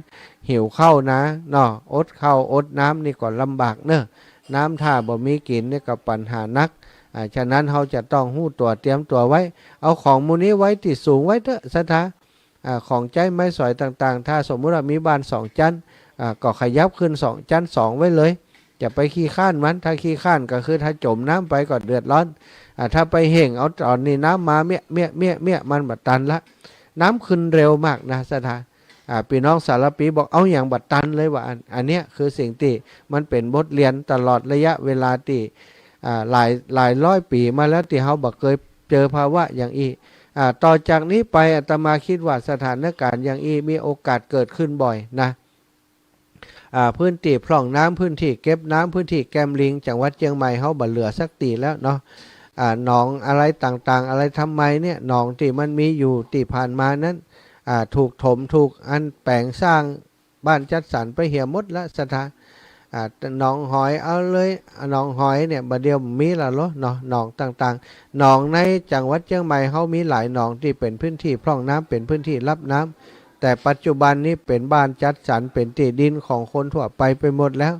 หิวข้าวนะเนาะอดข้าวอดน้ำนี่ก็ลำบากเนอะน้ำถ้าบ่มีกินนี่ก็ปัญหานักฉะนั้นเขาจะต้องหู้ตัวเตรียมตัวไว้เอาของมูนี้ไว้ที่สูงไว้เถอะศรัทธาของใจไม้สอยต่างๆถ้าสมมุติว่ามีบ้าน2 ชั้นก็ขยับขึ้น2 ชั้น 2ไว้เลยจะไปขี้ข้านมันถ้าขี้ข้านก็คือถ้าจมน้ำไปก็เดือดร้อนถ้าไปเห่งเอาตอนนี้น้ำมาเมียมันบัดตันละน้ำขึ้นเร็วมากนะศรัทธาพี่น้องสารปีบอกเอาอย่างบัดตันเลยว่าอันเนี้ยคือสิ่งที่มันเป็นบทเรียนตลอดระยะเวลาที่หลายร้อยปีมาแล้วที่เขาบอกเคยเจอภาวะอย่างอีต่อจากนี้ไปอาตมาคิดว่าสถานการณ์อย่างอีมีโอกาสเกิดขึ้นบ่อยนะพื้นที่พร่องน้ำพื้นที่เก็บน้ำพื้นที่แกมลิงจังหวัดเชียงใหม่เขาบ่เหลือสักตีแล้วเนาะหนองอะไรต่างๆอะไรทำไมเนี่ยหนองที่มันมีอยู่ที่ผ่านมานั้นถูกถมถูกแปลงสร้างบ้านจัดสรรไปเหี่ยหมดแล้วสถานหนองหอยเอาเลยหนองหอยเนี่ยบ่เดียวมีละเนาะหนองต่างๆหนองในจังหวัดเชียงใหม่เขามีหลายหนองที่เป็นพื้นที่พร่องน้ำเป็นพื้นที่รับน้ำแต่ปัจจุบันนี้เป็นบ้านจัดสรรเป็นที่ดินของคนทั่วไปหมดแล้ว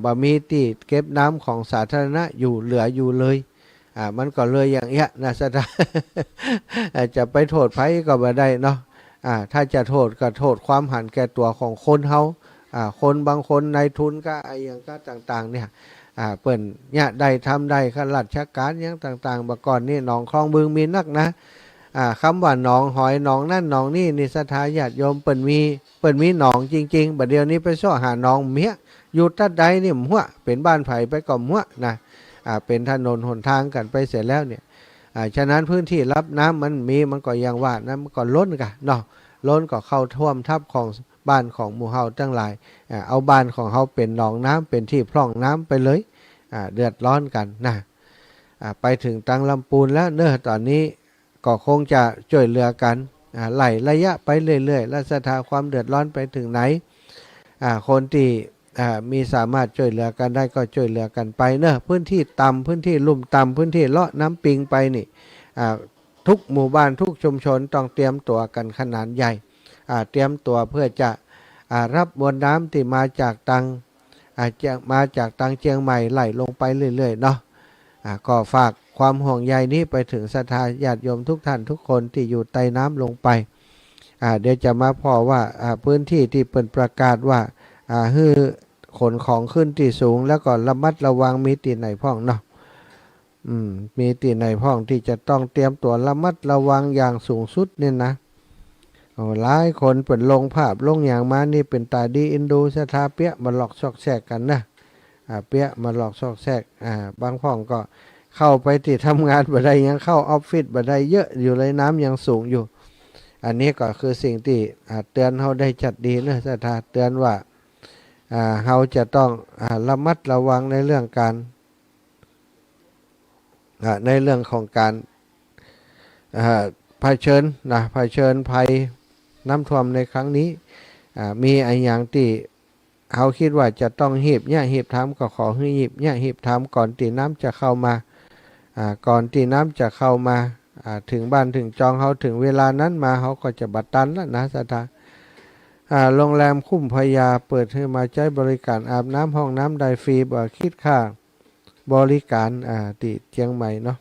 บ่มีที่เก็บน้ำของสาธารณะอยู่เหลืออยู่เลยมันก็เลยอย่างเงี้ยนะสถาน จะไปโทษไผก็บ่ได้เนาะถ้าจะโทษก็โทษความหันแก่ตัวของคนเฮาคนบางคนในทุนก็อย่างก็ต่างๆเนี่ยเปิ้นเนี่ยได้ทำได้ข้าราชการอย่างต่างๆบ่ก่อนนี่หนองคลองบึงมีนักนะคำว่าหนองหอยหนองนั่นหนองนี่นิสทาญาติโยมเปิ้นมีหนองจริงๆบัดเดี๋ยวนี้ไปซ่อหาหนองเมียอยู่ตัดใดนี่หัวเป็นบ้านไผ่ไปก็หัวนะเป็นถนนหนทางกันไปเสร็จแล้วเนี่ยฉะนั้นพื้นที่รับน้ำมันก็ยังว่านะมันก็ล้นกันเนาะล้นก็เข้าท่วมทับของบ้านของหมู่เฮาทั้งหลายเอาบ้านของเฮาเป็นหนองน้ำเป็นที่พร่องน้ำไปเลยเดือดร้อนกันนะไปถึงตังลำปูนแล้วเนอะตอนนี้ก็คงจะช่วยเหลือกันไล่ระยะไปเรื่อยๆและสถานความเดือดร้อนไปถึงไหนคนที่มีสามารถช่วยเหลือกันได้ก็ช่วยเหลือกันไปเนอะพื้นที่ต่ำพื้นที่ลุ่มต่ำพื้นที่เลาะน้ำปิงไปนี่ทุกหมู่บ้านทุกชุมชนต้องเตรียมตัวกันขนาดใหญ่เตรียมตัวเพื่อจะรับมวลน้ำที่มาจากตังเชียงใหม่ไหลลงไปเรื่อยๆเนาะก็ฝากความห่วงใยนี้ไปถึงศรัทธาญาติโยมทุกท่านทุกคนที่อยู่ใต้น้ำลงไปเดี๋ยวจะมาพอว่าพื้นที่ที่เปิดประกาศว่าให้ขนของขึ้นที่สูงแล้วก็ระมัดระวังมีที่ไหนพ้องเนาะมีที่ไหนพ้องที่จะต้องเตรียมตัวระมัดระวังอย่างสูงสุดเนี่ยนะหลายคนเปิดลงภาพลงอย่างมานี่เป็นตาดีอินดูศรัทธาเปียมาหลอกซอกแซกกันนะเปียมาหลอกซอกแซกบางพ้องก็เข้าไปที่ทำงานบ่ได้ยังเข้าออฟฟิศบ่ได้เยอะอยู่เลยน้ำยังสูงอยู่อันนี้ก็คือสิ่งที่เตือนเขาได้จัดดีนะศรัทธาเตือนว่าเขาจะต้องระมัดระวังในเรื่องการในเรื่องของการเผชิญภัยน้ำท่วมในครั้งนี้มีอะไรอย่างที่เขาคิดว่าจะต้องหีบทำก็ขอให้หีบทำก่อนที่น้ำจะเข้ามาก่อนที่น้ำจะเข้ามา ถึงบ้านถึงจองเขาถึงเวลานั้นมาเขาก็จะบัดตันแล้วนะสถานโรงแรมคุ้มพยาเปิดให้มาใช้บริการอาบน้ำห้องน้ำได้ฟรีบ่คิดค่าบริการที่เชียงใหม่เนาะ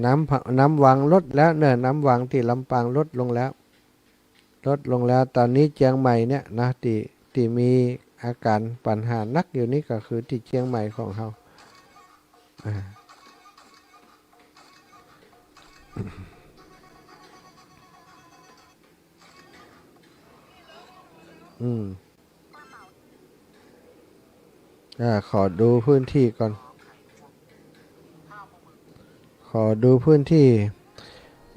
น้ำวังลดแล้วเนอะน้ำวังที่ลำปางลดลงแล้วตอนนี้เชียงใหม่เนี่ยนะที่มีอาการปัญหานักอยู่นี่ก็คือที่เชียงใหม่ของเราขอดูพื้นที่ก่อน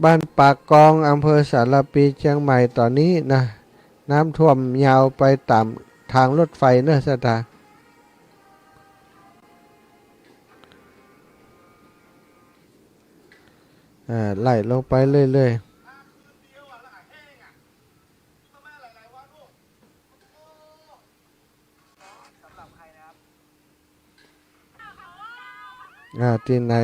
บ้านปากกองอำเภอสารปีเชียงใหม่ตอนนี้นะน้ำท่วมยาวไปตามทางรถไฟเนอะสตาไล่ลงไปเรื่อยๆที่ไหน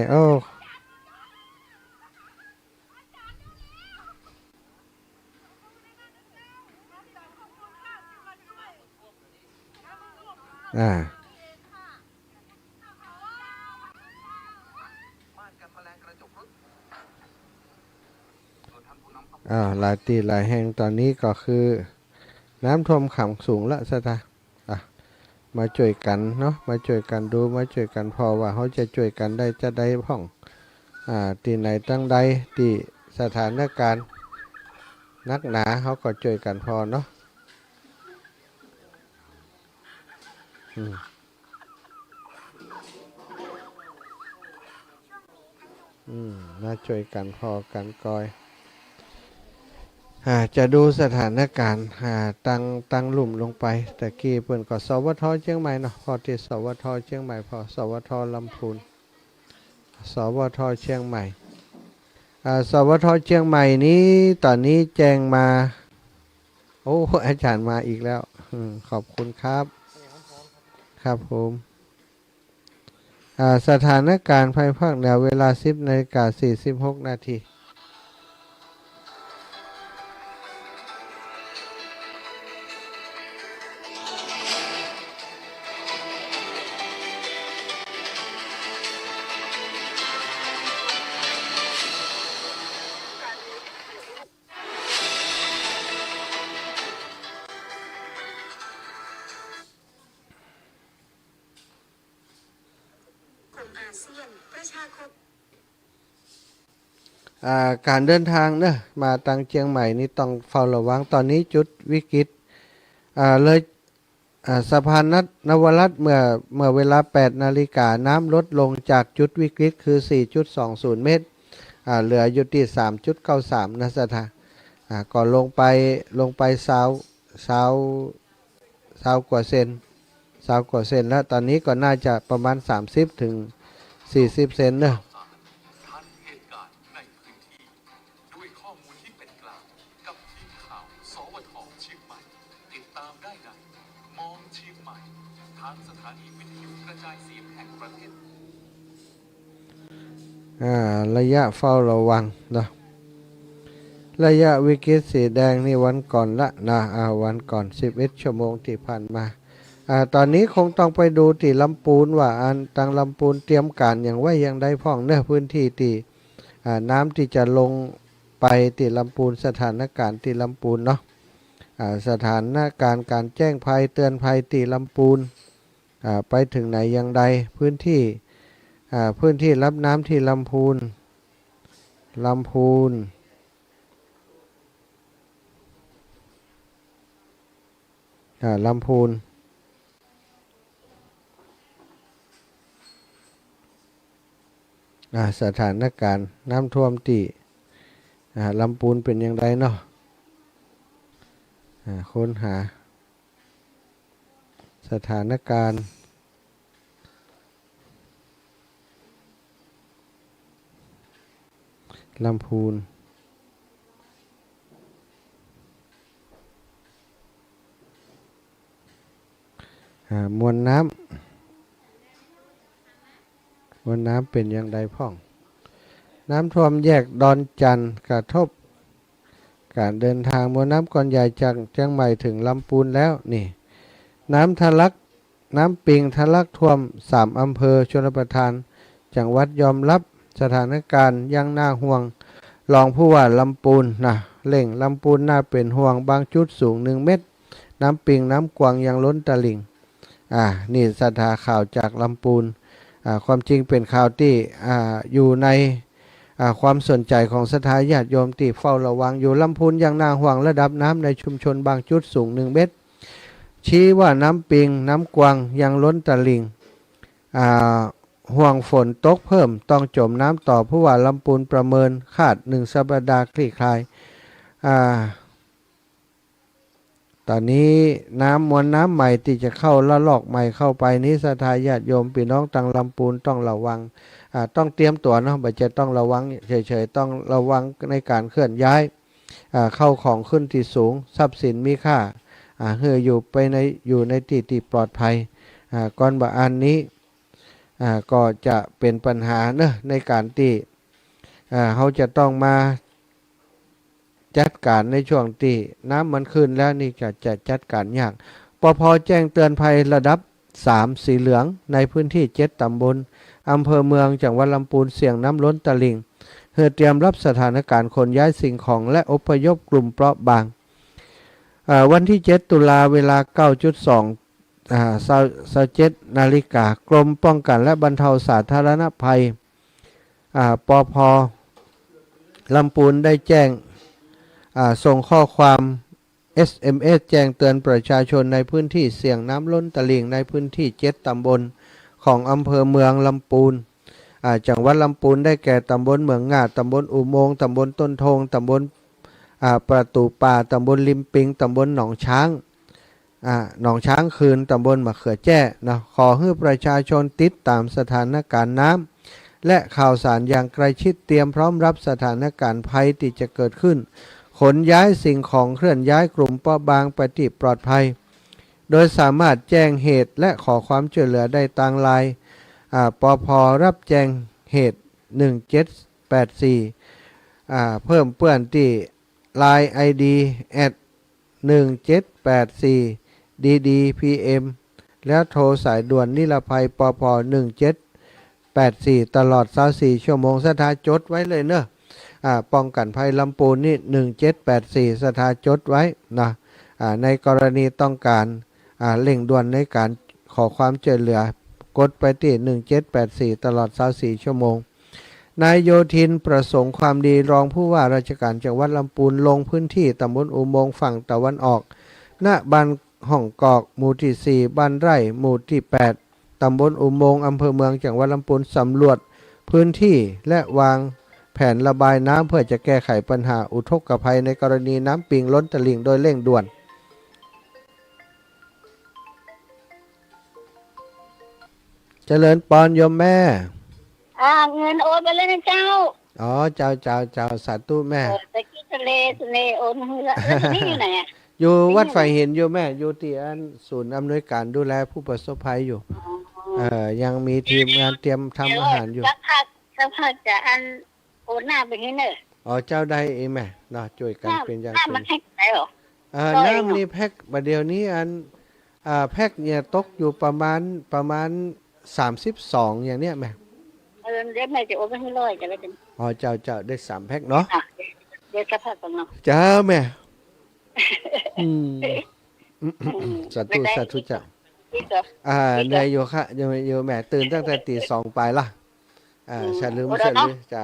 หลายที่หลายแห่งตอนนี้ก็คือน้ำท่วมขังสูงละสตามาช่วยกันเนาะมาช่วยกันดูมาช่วยกันพอว่าเขาจะช่วยกันได้จะได้พ่องที่ไหนตั้งใดที่สถานการณ์นักหนาเขาก็ช่วยกันพอเนาะมาช่วยกันพอกันกอยจะดูสถานการณ์ตั้งหลุมลงไปแต่กี้เปิ่นก็สวทเชียงใหม่เนาะพอที่สวทเชียงใหม่พอสวทลำพูนสวทเชียงใหม่สวทเชียงใหม่นี้ตอนนี้แจ้งมาโอ้อาจารย์มาอีกแล้วขอบคุณครับครับผมสถานการณ์ภัยภาคเหนือเวลา 10:46 นาทีการเดินทางเนอะมาตังเชียงใหม่นี่ต้องเฝ้าระวังตอนนี้จุดวิกฤตเลยสะพานนวรัตน์เมื่อเวลา 8 นาฬิกาน้ำลดลงจากจุดวิกฤตคือ 4.20 เมตรเหลืออยู่ที่ 3.93 นะสถานก่อนลงไปซาวกว่าเซนแล้วตอนนี้ก็น่าจะประมาณ 30 ถึง 40 เซนเนอะระยะเฝ้าระวังนะระยะวิกฤตสีแดงนี่วันก่อนละนะวันก่อน11 ชั่วโมงที่ผ่านมาตอนนี้คงต้องไปดูที่ลำพูนว่าทางลำพูนเตรียมการอย่างไว้อย่างใดพ่องเนื้อพื้นที่ที่น้ำที่จะลงไปที่ลำพูนสถานการณ์ที่ลำพูนเนาะสถานการณ์การแจ้งภัยเตือนภัยที่ลำพูนไปถึงไหนอย่างใดพื้นที่รับน้ำที่ลำพูนลำพูนสถานการณ์น้ำท่วมที่ลำพูนเป็นอย่างไรเนาะค้นหาสถานการณ์ลำพูนมวลน้ ว่าน้ำเป็นอย่างใดพ่อง น้ำท่วมแยกดอนจันทร์กระทบการเดินทางมวลน้ำก้อนใหญ่จากเชียงใหม่ถึงลำพูนแล้วนี่น้ำทะลักน้ำปิงทะลักท่วม3อำเภอชลประทานจังหวัดยอมรับสถานการณ์ยังน่าห่วงรองผู้ว่าลำพูนนะเร่งลำพูนน่าเป็นห่วงบางจุดสูง1 เมตรน้ำปิงน้ำกวางยังล้นตลิ่งนี่สถานข่าวจากลำพูนความจริงเป็นข่าวที่อยู่ในความสนใจของสถาญาติโยมที่เฝ้าระวังอยู่ลำพูนยังน่าห่วงระดับน้ำในชุมชนบางจุดสูง1 เมตรชี้ว่าน้ำปิงน้ำกวางยังล้นตลิ่งห่วงฝนตกเพิ่มต้องจมน้ำต่อผู้ว่าลำพูนประเมินคาด1 สัปดาห์คลี่คลายตอนนี้มวลน้ำใหม่ที่จะเข้าละลอกใหม่เข้าไปนี้สถาญาติโยมพี่น้องตังลำพูนต้องระวังต้องเตรียมตัวเนาะไม่ใช่ต้องระวังเฉยๆต้องระวังในการเคลื่อนย้ายเข้าของขึ้นที่สูงทรัพย์สินมีค่าเพื่ออยู่ในที่ปลอดภัยก่อนบ่อันนี้ก็จะเป็นปัญหาเนอะในการที่เขาจะต้องมาจัดการในช่วงที่น้ำมันขึ้นแล้วนี่จะจัดการยากปภ.แจ้งเตือนภัยระดับ3สีเหลืองในพื้นที่7 ตำบลอำเภอเมืองจังหวัดลำพูนเสี่ยงน้ำล้นตลิ่งเพื่อเตรียมรับสถานการณ์ขนย้ายสิ่งของและอพยพกลุ่มเปราะบางวันที่7 ตุลาเวลา 9:27 นาฬิกากรมป้องกันและบรรเทาสาธารณภัยปภ.ลำพูนได้แจ้งส่งข้อความ SMS แจ้งเตือนประชาชนในพื้นที่เสี่ยงน้ำล้นตลิ่งในพื้นที่7 ตำบลของอำเภอเมืองลำพูนจังหวัดลำพูนได้แก่ตำบลเมืองง่าตำบลอุโมงค์ตำบลต้นทงตำบลประตูป่าตำบลริมปิงตำบลหนองช้างหนองช้างคืนตำบลมะเขือแจ้นะขอให้ประชาชนติดตามสถานการณ์น้ำและข่าวสารอย่างใกล้ชิดเตรียมพร้อมรับสถานการณ์ภัยที่จะเกิดขึ้นขนย้ายสิ่งของเคลื่อนย้ายกลุ่มเปราะบางไปที่ปลอดภัยโดยสามารถแจ้งเหตุและขอความช่วยเหลือได้ทางไลน์ปภ.รับแจ้งเหตุ1784เพิ่มเปื้อนที่ Line ID @1784 DDPM แล้วโทรสายด่วนนิรภัยปภ1784ตลอด24 ชั่วโมงสถาจดไว้เลยเนอะป้องกันภัยลำพูนนี่1784สถาจดไว้นะในกรณีต้องการเร่งด่วนในการขอความช่วยเหลือกดไปที่1784ตลอด24 ชั่วโมงนายโยธินประสงค์ความดีรองผู้ว่าราชการจังหวัดลำพูนลงพื้นที่ตำบลอุโมงค์ฝั่งตะวันออกณบ้านห้องกอกหมู่ที่4บ้านไร่หมู่ที่8ตำบลอุโมงค์อำเภอเมืองจังหวัดลำพูนสำรวจพื้นที่และวางแผนระบายน้ำเพื่อจะแก้ไขปัญหาอุทกภัยในกรณีน้ำปิงล้นตลิ่งโดยเร่งด่วนเจริญปอนโยมแม่เงินโอนไปเลยนะเจ้าอ๋อเจ้าสาธุแม่ตะกี้ทะเลโอนเงินนี่อยู่ไหนอยู่วัดไฟเห็นอยู่แม่อยู่ที่ศูนย์อำนวยการดูแลผู้ประสบภัยอยู่ยังมีทีมงานเตรียมทำอาหารอยู่สักพักจะโอนหน้าไปให้เนอะอ๋อเจ้าได้เองแม่เนาะช่วยกันเป็นอย่างน้ำมันแพ็คไหนหรอน้ำนี่แพ็คประเดี๋ยวนี้แพ็คเนี่ยตกอยู่ประมาณ32อย่างเนี้ยแม่เดี๋ยวแม่จะโอนไปให้ร้อยจะได้เป็นอ๋อเจ้าได้3แพ็คเนาะเดี๋ยวจะพักก่อนเนาะจ้าแม่สาธุจ้าในโยคะโยแม่ตื่นตั้งแต่ตี 2ไปล่ะฉันลืมจ้า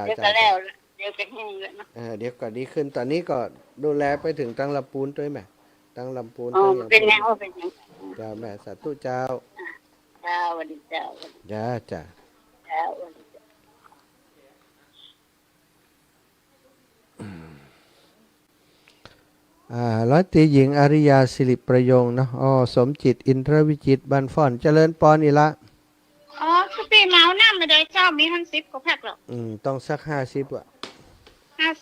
เดี๋ยวจะแห้งเลยเนาะเดี๋ยวก็ดีขึ้นตอนนี้ก็ดูแลไปถึงตั้งลำพูนด้วยแม่ตั้งลำพูนเป็นไงเป็นไงจ้าแม่สาธุเจ้าสวัสดีเจ้าจ้าร้อยตรีหญิงอริยาสิริประยงเนาะสมจิตอินทรวิจิตบันฟ่อนเจริญปอนอีละคือปีเมาหน้าไม่ได้เจ้ามี50ก็แพ็คหรอกต้องสัก50อ่ะ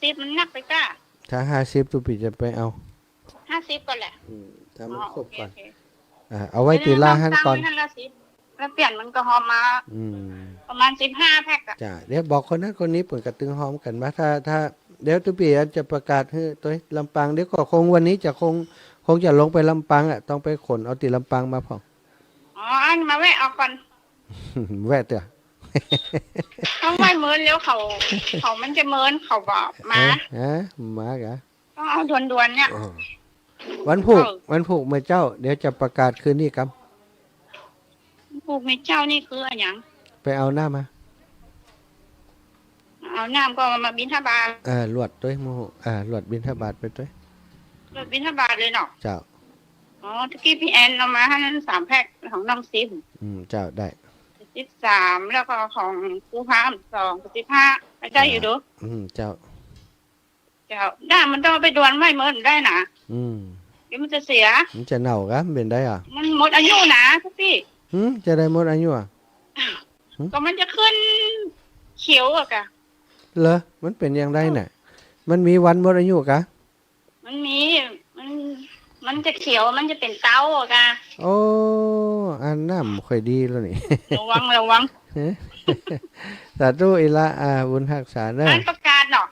50มันนักไปก้าถ้า50ตุปีจะไปเอา50ก็แหละถ้ามันครบก่อนเอาไว้ตีล่าหันก่อน แล้วเปลี่ยนมันก็หอมมา อืม ประมาณ15 แพ็คอะ จ้ะเดี๋ยวบอกคนนั้นคนนี้เปิดกระตึงหอมกันว่าถ้าเดี๋ยวตุปีจะประกาศให้ตัวลำปางเดี๋ยวก็คงวันนี้จะคงจะลงไปลำปางอ่ะต้องไปขนเอาติลำปางมาพอ อ๋ออันมาแวะเอาก่อน แวะเถอะ เขาไม่เมินแล้วเขามันจะเมินเขาบอกมา มากะ ต้องเอาด่วนๆเนี่ย วันผูกเมื่อเจ้า เดี๋ยวจะประกาศคืนนี้ครับ ปลูกในเจ้านี่คืออะไรอย่าง ไปเอาหน้ามา เอาน้ำก็มาบิณฑบาต ลวดด้วยโมลวดบินทบาทไปด้วย รถบิณฑบาตเลยเนาะ เจ้า อ๋อตะกี้พี่แอนเอามาให้นั้น3 แพ็คของน้องซิม เจ้าได้ 13แล้วก็ของกูพาม2 15ไปได้อยู่ดู เจ้า เจ้าด้ามมันต้องเอาไปด่วนไม่เมินได้นะ เดี๋ยวมันจะเสีย มันจะเน่าครับเป็นได้อ่ะ มันหมดอายุนะทุกพี่ จะได้หมดอายุอ่ะ ก็มันจะขึ้นเขียวอะกะ เหรอมันเป็นอย่างไรเนี่ยมันมีวันหมดอายุกะ มันมีมันจะเขียวมันจะเป็นเต้าอะกะ โอ้อันน้ำค่อยดีแล้วนี่ ระวัง สาธุอิละบุญรักษาเนอะ อันประกาศเนาะ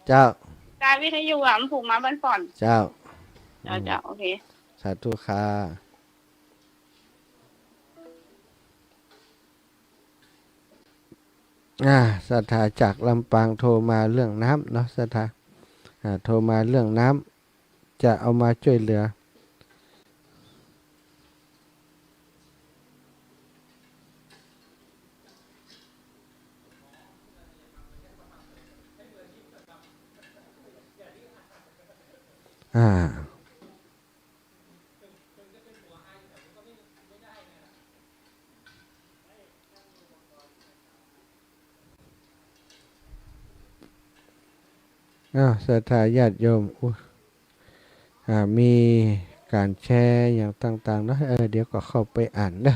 เจ้า การวิทยุอะมันผูกมาบ้านป่อน เจ้า เจ้าโอเค สาธุค่ะศรัทธาจากลำปางโทรมาเรื่องน้ำเนาะศรัทธาโทรมาเรื่องน้ำจะเอามาช่วยเหลือศรัทธาญาติโยมมีการแชร์อย่างต่างๆเนาะเดี๋ยวก็เข้าไปอ่านเด้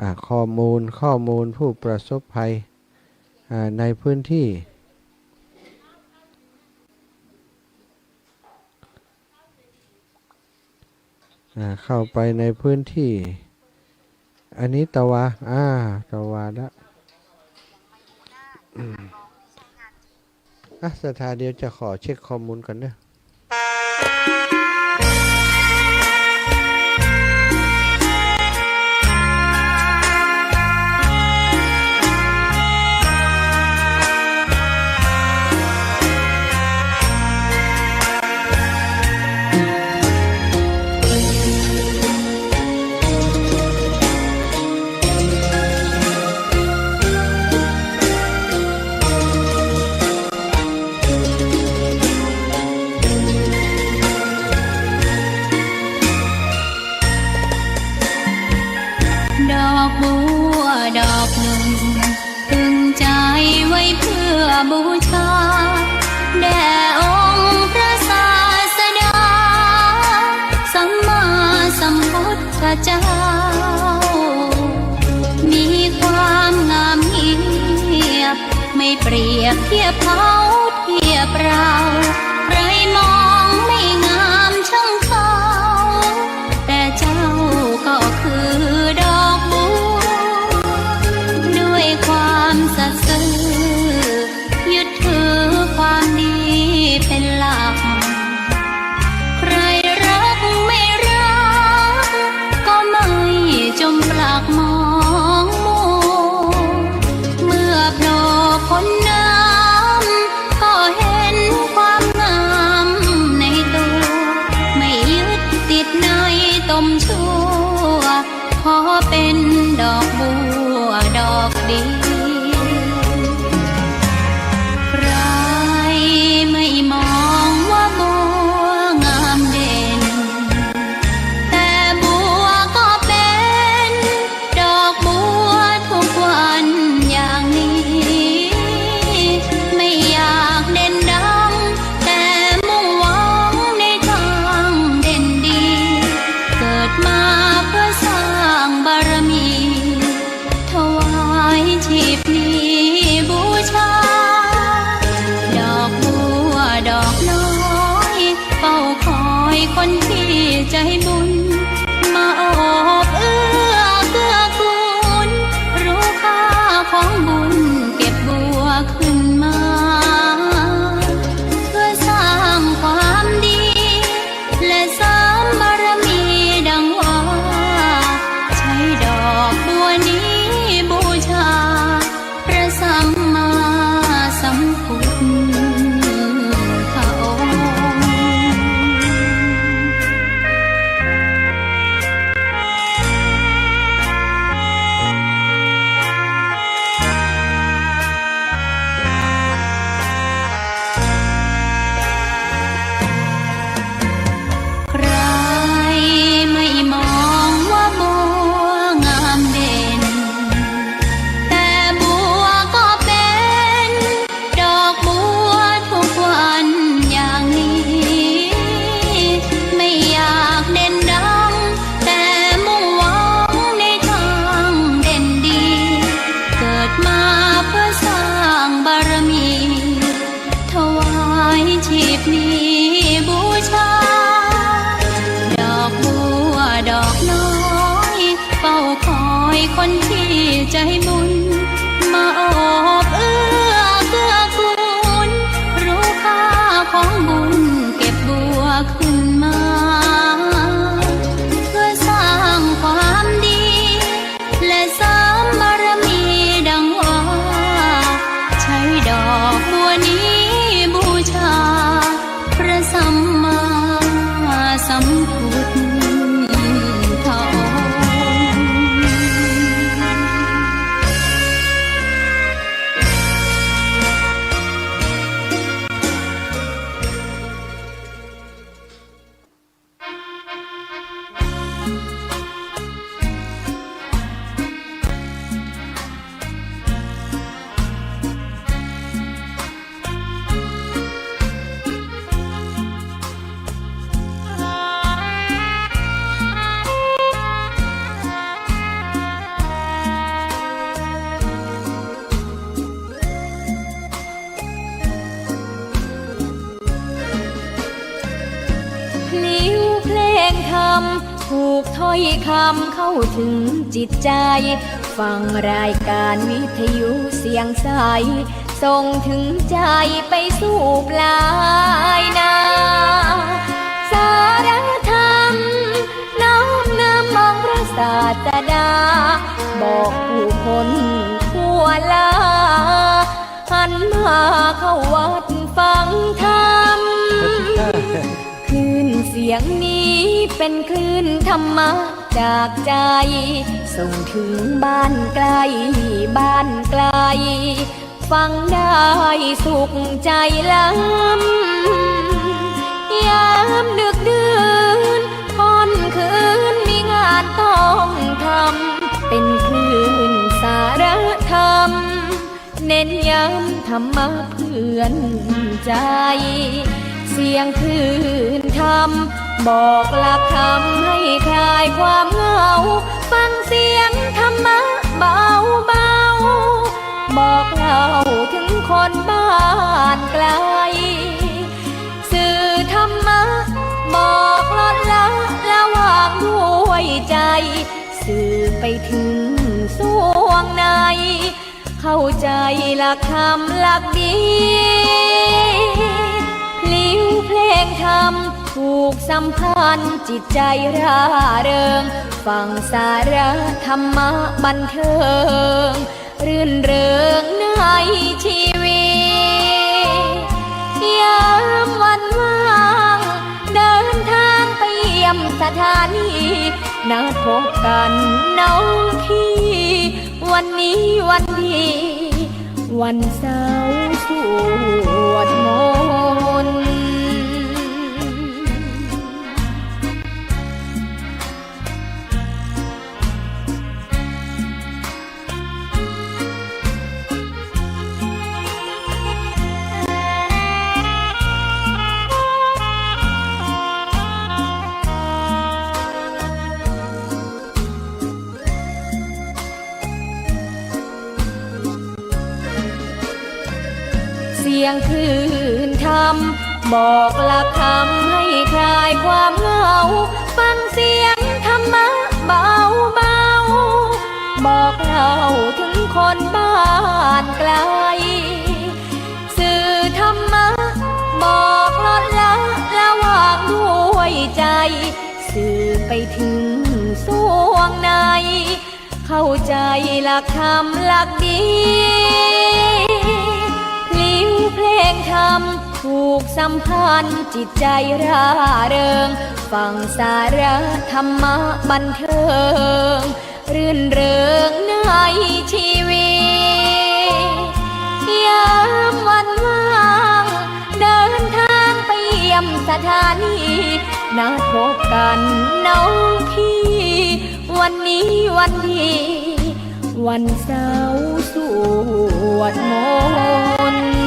อข้อมูลผู้ประสบภัยในพื้นที่เข้าไปในพื้นที่อันนี้ตะวาแล้วศรัทธาเดี๋ยวจะขอเช็คข้อมูลกันเด้อดอกบัวดอกหนึ่งพึงใจไว้เพื่อบูชาแด่องค์พระศาสดาสัมมาสัมพุทธเจ้ามีความงามเงียบไม่เปรียบเทียบเขาเทียบเราใครมองไม่งามช่างเขาแต่เจ้าก็คือดอกบัวด้วยความสัตย์ซื่อยึดถือความดีเป็นหลักใครรักไม่รักก็ไม่จมปลักมองมัวเมื่อโผล่พ้นน้ำก็เห็นความงามในตัวไม่ยึดติดในตมชั่วขอเป็นดอกบัวดอกดีใครไม่มองว่าบัวงามเด่นแต่บัวก็เป็นดอกบัวทุกวันอย่างนี้ พุทธพระองค์ ใครไม่มองว่าบัวงามเด่นแต่บัวก็เป็นดอกบัวทุกวันอย่างนี้ไม่อยากเด่นดังแต่มุ่งหวังในทางเด่นดีเกิดมาเพื่อสร้างบารมีถวายชีพนี้บูชาดอกบัวดอกน้อยเฝ้าคอยคนที่ใจบุญมาโอบเอื้อเกื้อกูลรู้ค่าของบุญเก็บบัวขึ้นมาเพื่อสร้างความดีและเสริมบารมีดังว่าใช้ดอกบัวนี้บูชาพระสัมมาสัมพุทธพระองค์ พลิ้วเพลงธรรมถูกถ้อยคำเข้าถึงจิตใจ ฟังรายการวิทยุเสียงใสส่งถึงใจไปสู่ปลายนา สารธรรมน้อมนำมองพระศาสดา บอกผู้คนทั่วลาหันมาเข้าวัดฟังธรรม คลื่นเสียงนี้เป็นคลื่นธรรมะจากใจ ส่งถึงบ้านไกลบ้านไกล ฟังได้สุขใจล้ำยามดึกดื่นค่ำคืนมีงานต้องทำเป็นคลื่นสารธรรม เน้นย้ำธรรมะเพื่อนใจ เสียงคลื่นธรรมบอกหลักธรรมให้คลายความเหงา ฟังเสียงธรรมะเบาเบาบอกเล่าถึงคนบ้านไกล สื่อธรรมะบอกลดละละวางด้วยใจ สื่อไปถึงสวงใน เข้าใจหลักธรรมหลักดีพลิ้วเพลงธรรมผูกสัมพันธ์จิตใจร่าเริง ฟังสาระธรรมะบันเทิง รื่นเริงในชีวิตยามวันว่างเดินทางไปเยี่ยมสถานีนัดพบกันน้องพี่วันนี้วันดีวันเสาร์สวดมนต์ เสียงคลื่นธรรมบอกหลักธรรมให้คลายความเหงา ฟังเสียงธรรมะเบาเบาบอกเล่าถึงคนบ้านไกล สื่อธรรมะบอกลดละละวางด้วยใจ สื่อไปถึงสวงใน เข้าใจหลักธรรมหลักดีพลิ้ว สัมพันธ์จิตใจร่าเริงฟังสาระธรรมะบันเทิงรื่นเริงในชีวิตยามวันว่างเดินทางไปเยี่ยมสถานีนัดพบกันน้องพี่วันนี้วันดีวันเสาร์สวดมนต์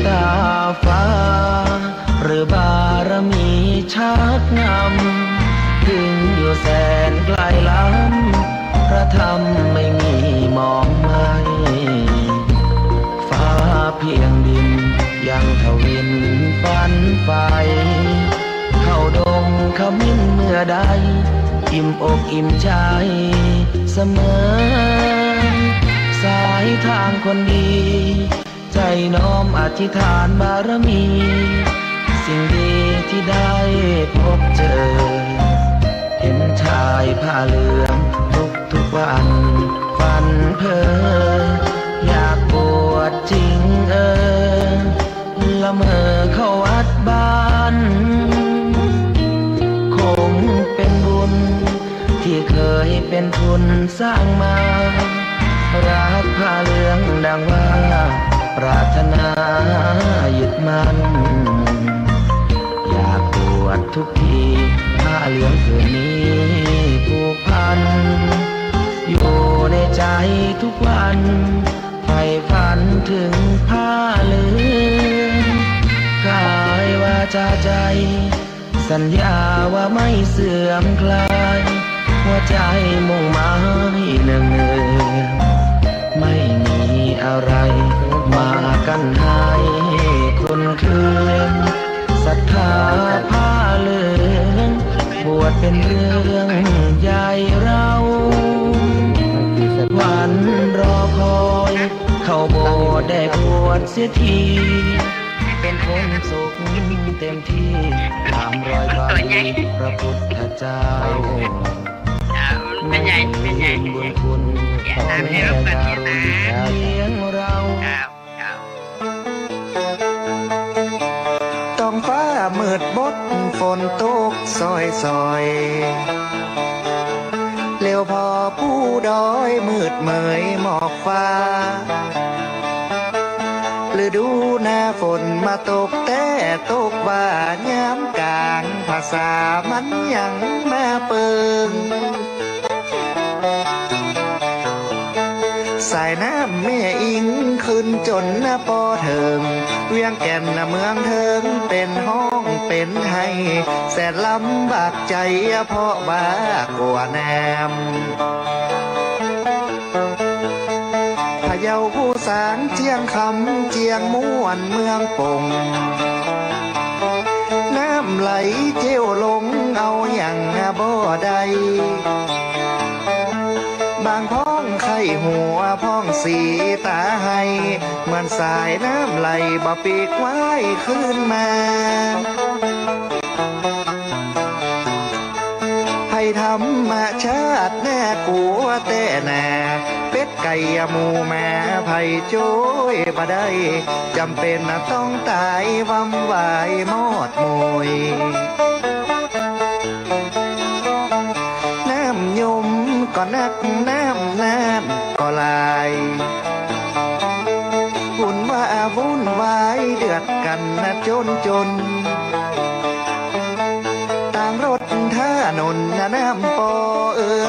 ตาฟ้าหรือบารมีชักนำถึงอยู่แสนไกลล้ำพระธรรมไม่มีมองไม่ฟ้าเพียงดินยังทวินฝันไฟเข้าดงขมิ้นเมื่อใดอิ่มอกอิ่มใจเสมอสายทางคนดีใจน้อมอธิษฐานบารมีสิ่งดีที่ได้พบเจอเห็นชายผ้าเหลืองทุกวันฝันเพ้ออยากบวชจริงละเมอเข้าวัดบ้านคงเป็นบุญที่เคยเป็นทุนสร้างมารักผ้าเหลืองดังว่าปรารถนายึดมั่นอยากบวชทุกทีผ้าเหลืองผืนนี้ผูกพันอยู่ในใจทุกวันใฝ่ฝันถึงผ้าเหลืองกายวาจาใจสัญญาว่าไม่เสื่อมคลายหัวใจมุ่งหมายเนืองไม่มีอะไรมากันให้คนคืนศรัทธาผ้าเหลืองบวชเป็นเรื่องใหญ่เราวันรอคอยเข้าโบสถ์ได้บวชเสียทีเป็นคนสุขเต็มที่ตามรอยบารมีพระพุทธเจ้าเป็นใหญ่บุญคุณของแม่ดาวเลี้ยงเราต้องฟ้ามืดบดฝนตกซอยเร็วพอผู้ดอยมืดเมยหมอกฟ้าฤดูหน้าฝนมาตกแต่ตกบ่ายามกลางภาษามันยังมาเปิงสายน้ำแม่อิงขึ้นจนหน้าปอเถิงเวียงแก่นเมืองเถิงเป็นห้องเป็นให้แสนลำบากใจเพราะบ้ากลัวแนมพะเยาผู้สางเจียงคำเจียงม่วนเมืองปงน้ำไหลเจียวลงเอาอย่างบ่ได้บางพ้องไข่หัวพ้องสีตาให้เหมือนสายน้ำไหลบ่ปีกไว้ขึ้นมาให้ธรรมชาติแน่กลัวแต่แน่เป็ดไก่หมูแม่ไผ่โจ้ยบ่ได้จำเป็นต้องตายวำวายมอดมวยน้ำยมก็นักน้ำก็ลายวุ่นว่าวุ่นวายเดือดกันจนต่างรถท่านนน้ำปอ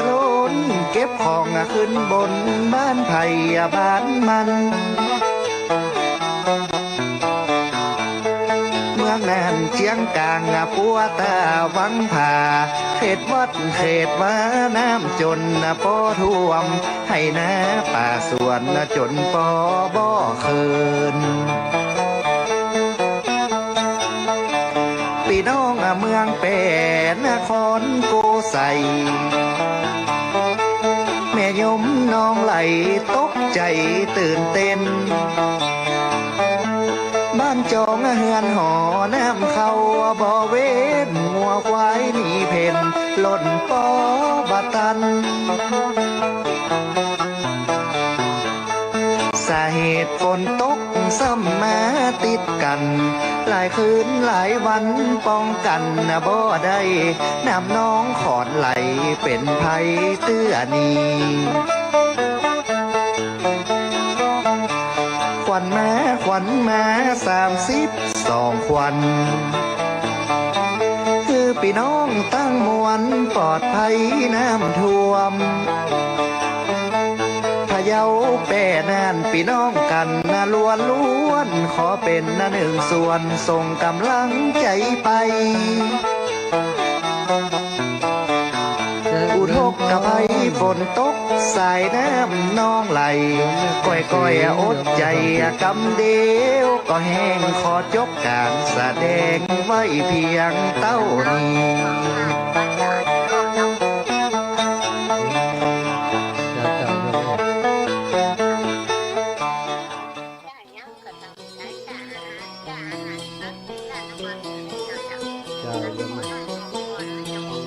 ล้นเก็บของขึ้นบนบ้านไผ่บ้านมันเมืองนา นเจียงกลางปัวตาวังผาเขตวัดเขตว่าน้ำจนปอท่วมให้นาป่าสวนจนปอบ่คืนพี่น้องเมืองเป็นนครโกใสแม่ยมน้องไหลตกใจตื่นเต้นบ้านจองเฮือนหอน้ำเข้าบ่เว้นงัวควายหนีเพ่นหล่นปอบะตันสาเหตุฝนตกซ้ำมาติดกันหลายคืนหลายวันป้องกันบ่ได้น้ำน้องขอนไหลเป็นภัยเตื้อนีควันมา32 ควันคือพี่น้องตั้งมวลปลอดภัยน้ำท่วมพะเยาแป่นานพี่น้องกันล้วนขอเป็นหนึ่งส่วนส่งกำลังใจไปอุทกกะไพฝนตกสายน้ำน้องไหลก้อยอดใจกำเดียวก็แห้งขอจบการแสดงไว้เพียงเต้านี้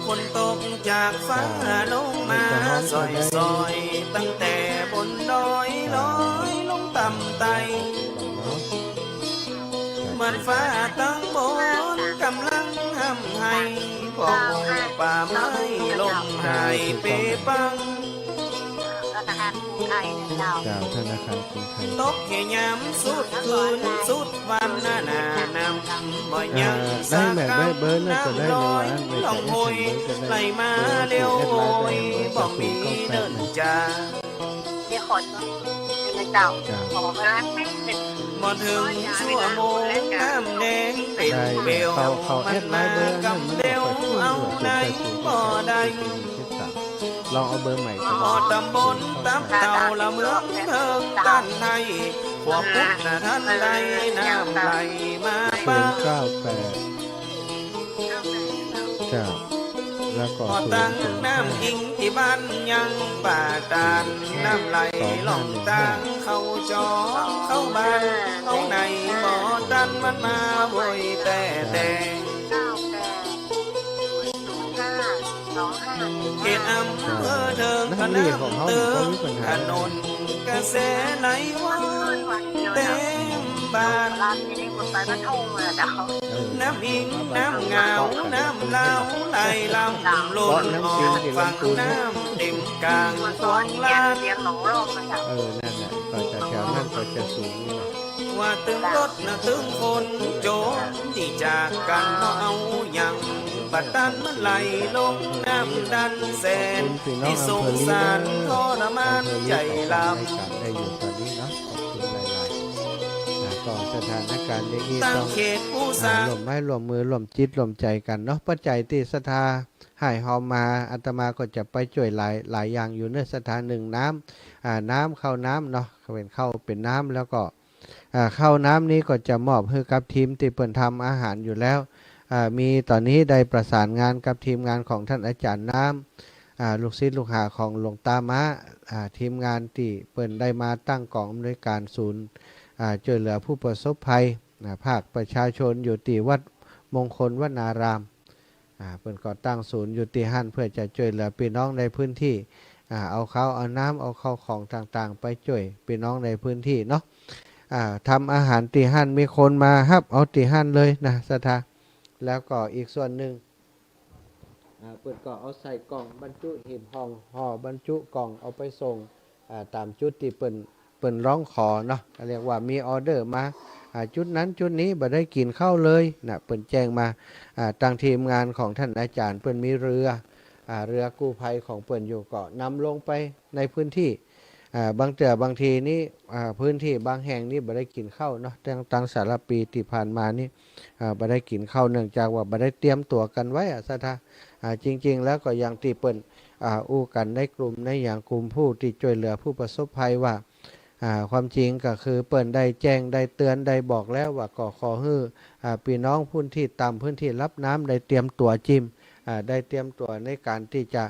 ฝนตกจากฟ้าลงมาซอยตั้งแต่บนดอยลอยลงต่ำไตเหมือนฟ้าตั้งบนกำลังห้ำให้พอป่าไม้ลมหายเปปังเจ้าธนาคารกรุงไทยตกแค่ยามสุดคืนสุดวันหน้านำบ่ยังสักคำน้ำลอยลองโอยไหลมาเร็วโอยบ่มีเดินจามีคนในเจ้าขอมาไม่เป็นบ่ถึงชั่วโมงน้ำแดงเต็มเบลมันมากำเดวเอาในบ่ได้ลองเอาเบอร์ใหม่ก็ได้ตำบลตับเต่าละเมืองเทิงตันในพวกพุทธท่านใดน้ำไหลมาบ้างเจ้าแล้วก็พอตั้งน้ำอิงที่บ้านยังป่าตานน้ำไหลล่องตังเข้าจอเข้าบ้านเข้าในบ่อตันมันมาโวยแต่เขตอำเภอเทิงพนมเติมถนนกระแสไหลวนเต็มบ้านน้ำอิงน้ำเงาน้ำเล่าไหลลำล้นออกฝั่งน้ำเต็มกลางคลองลานนั่นแหละก็จะแถวนั้นก็จะสูงนี่ว่าตึงรถตึงคนโจมที่จากกันเอาอย่างบัดดันมันไหลลงน้ำดันแสนที่สงสารทรมานใจลำได้อยู่ตอนนี้เนาะขอบคุณหลายๆก็สถานการณ์อย่างนี้ต้องรวมไม้รวมมือรวมจิตรวมใจกันเนาะปัจจัยที่ศรัทธาให้เฮามาอาตมาก็จะไปช่วยหลายอย่างอยู่ในสถานหนึ่งน้ำเข้าน้ำเนาะเข้าเป็นน้ำแล้วก็เข้าน้ำนี้ก็จะมอบให้กับทีมที่เปิ่นทำอาหารอยู่แล้วมีตอนนี้ได้ประสานงานกับทีมงานของท่านอาจารย์น้ำลูกศิษย์ลูกหาของหลวงตามะทีมงานที่เปิ่นได้มาตั้งกองอำนวยการศูนย์ช่วยเหลือผู้ประสบภัยภาคประชาชนอยู่ที่วัดมงคลวนารามเปิ่นก่อตั้งศูนย์อยู่ที่หั่นเพื่อจะช่วยเหลือพี่น้องในพื้นที่เอาข้าวเอาน้ำเอาข้าวของต่างๆไปช่วยพี่น้องในพื้นที่เนาะทำอาหารตีหั่นมีคนมาฮับเอาตีหั่นเลยนะสถาแล้วก็อีกส่วนหนึ่งเปิดก็เอาใส่กล่องบรรจุหีบห่อบรรจุกล่องเอาไปส่งตามจุดที่เปิ่นร้องขอเนาะเรียกว่ามีออเดอร์มาจุดนั้นจุดนี้บ่ได้กินข้าวเลยนะเปิ่นแจ้งมาทางทีมงานของท่านอาจารย์เปิ่นมีเรือกู้ภัยของเปิ่นอยู่ก็นำลงไปในพื้นที่ บางทีนี่พื้นที่บางแห่งนี่บ่ได้กินข้าวเนาะตั้งสารปีที่ผ่านมานี่บ่ได้กินข้าวเนื่องจากว่าบ่ได้เตรียมตัวกันไว้ซะท่าจริงๆแล้วก็อย่างที่เปิ้นอู้กันในกลุ่มในอย่างกลุ่มผู้ที่ช่วยเหลือผู้ประสบภัยว่าความจริงก็คือเปิ้นได้แจ้งได้เตือนได้บอกแล้วว่าก็ขอให้พี่น้องพื้นที่ต่ำพื้นที่รับน้ำได้เตรียมตัวจิ้มได้เตรียมตัวในการที่จะ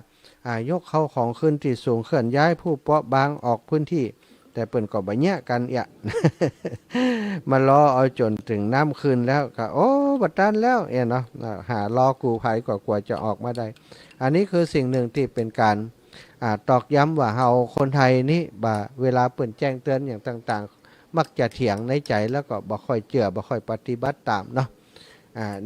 ยกเข้าของขึ้นที่สูงเคลื่อนย้ายผู้เปราะบางออกพื้นที่แต่เปิ้นก็บ่แยะกันมารอเอาจนถึงน้ำคืนแล้วก็โอ้บัดตันแล้วเนาะหารอกูภัยกว่าจะออกมาได้อันนี้คือสิ่งหนึ่งที่เป็นการตอกย้ำว่าเฮาคนไทยนี่เวลาเปิ้นแจ้งเตือนอย่างต่างๆมักจะเถียงในใจแล้วก็บ่ค่อยเชื่อบ่ค่อยปฏิบัติตามเนาะ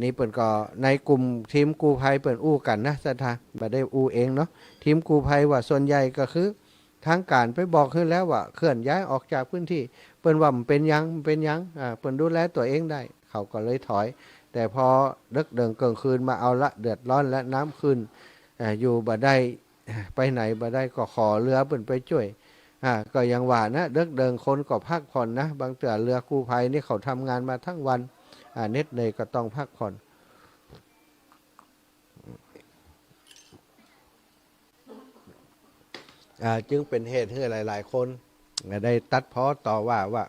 นี่เปิ้นก็ในกลุ่มทีมกู้ภัยเปิ้นอู้กันนะสถาบ่ได้อู้เองเนาะทีมกู้ภัยว่าส่วนใหญ่ก็คือทางการไปบอกขึ้นแล้วว่าเคลื่อนย้ายออกจากพื้นที่เปิ้นว่ามันเป็นหยังเปิ้นดูแลตัวเองได้เขาก็เลยถอยแต่พอดึกเดินกลางคืนมาเอาละเดือดร้อนและน้ำขึ้นอยู่บ่ได้ไปไหนบ่ได้ก็ขอเรือเปิ้นไปช่วยก็ยังว่านะดึกเดินคนก็พักผ่อนนะบางเตือเรือกู้ภัยนี่เขาทำงานมาทั้งวันเน็ดเลยก็ต้องพักผ่อนจึงเป็นเหตุให้หลายๆคนได้ตัดพ้อต่อว่า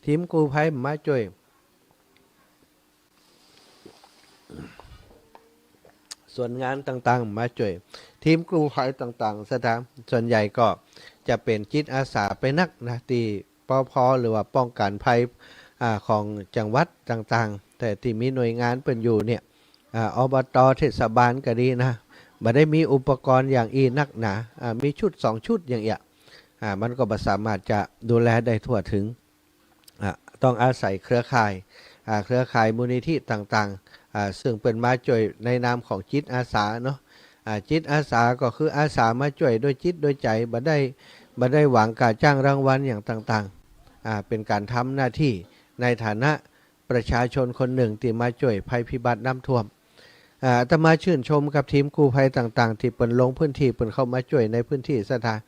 ทีมกู้ภัยมาช่วยส่วนงานต่างๆมาช่วยทีมกู้ภัยต่างๆสถานส่วนใหญ่ก็จะเป็นจิตอาสาไปนักนะที่ปภ.หรือว่าป้องกันภัยของจังหวัดต่างๆแต่ที่มีหน่วยงานเป็นอยู่เนี่ยอบต.เทศบาลก็ดีนะบ่ได้มีอุปกรณ์อย่างนักหนามีชุด2ชุดอย่างเงี้ยมันก็บ่สามารถจะดูแลได้ทั่วถึงต้องอาศัยเครือข่ายมูลนิธิต่างๆซึ่งเป็นมาช่วยในนามของจิตอาสาเนาะจิตอาสาก็คืออาสามาช่วยด้วยจิตด้วยใจบ่ได้หวังการจ้างรางวัลอย่างต่างๆเป็นการทำหน้าที่ในฐานะประชาชนคนหนึ่งที่มาช่วยภัยพิบัติน้ำท่วมอาตมาชื่นชมกับทีมกู้ภัยต่างๆที่เปิดลงพื้นที่เปิดเข้ามาช่วยในพื้นที่สถาน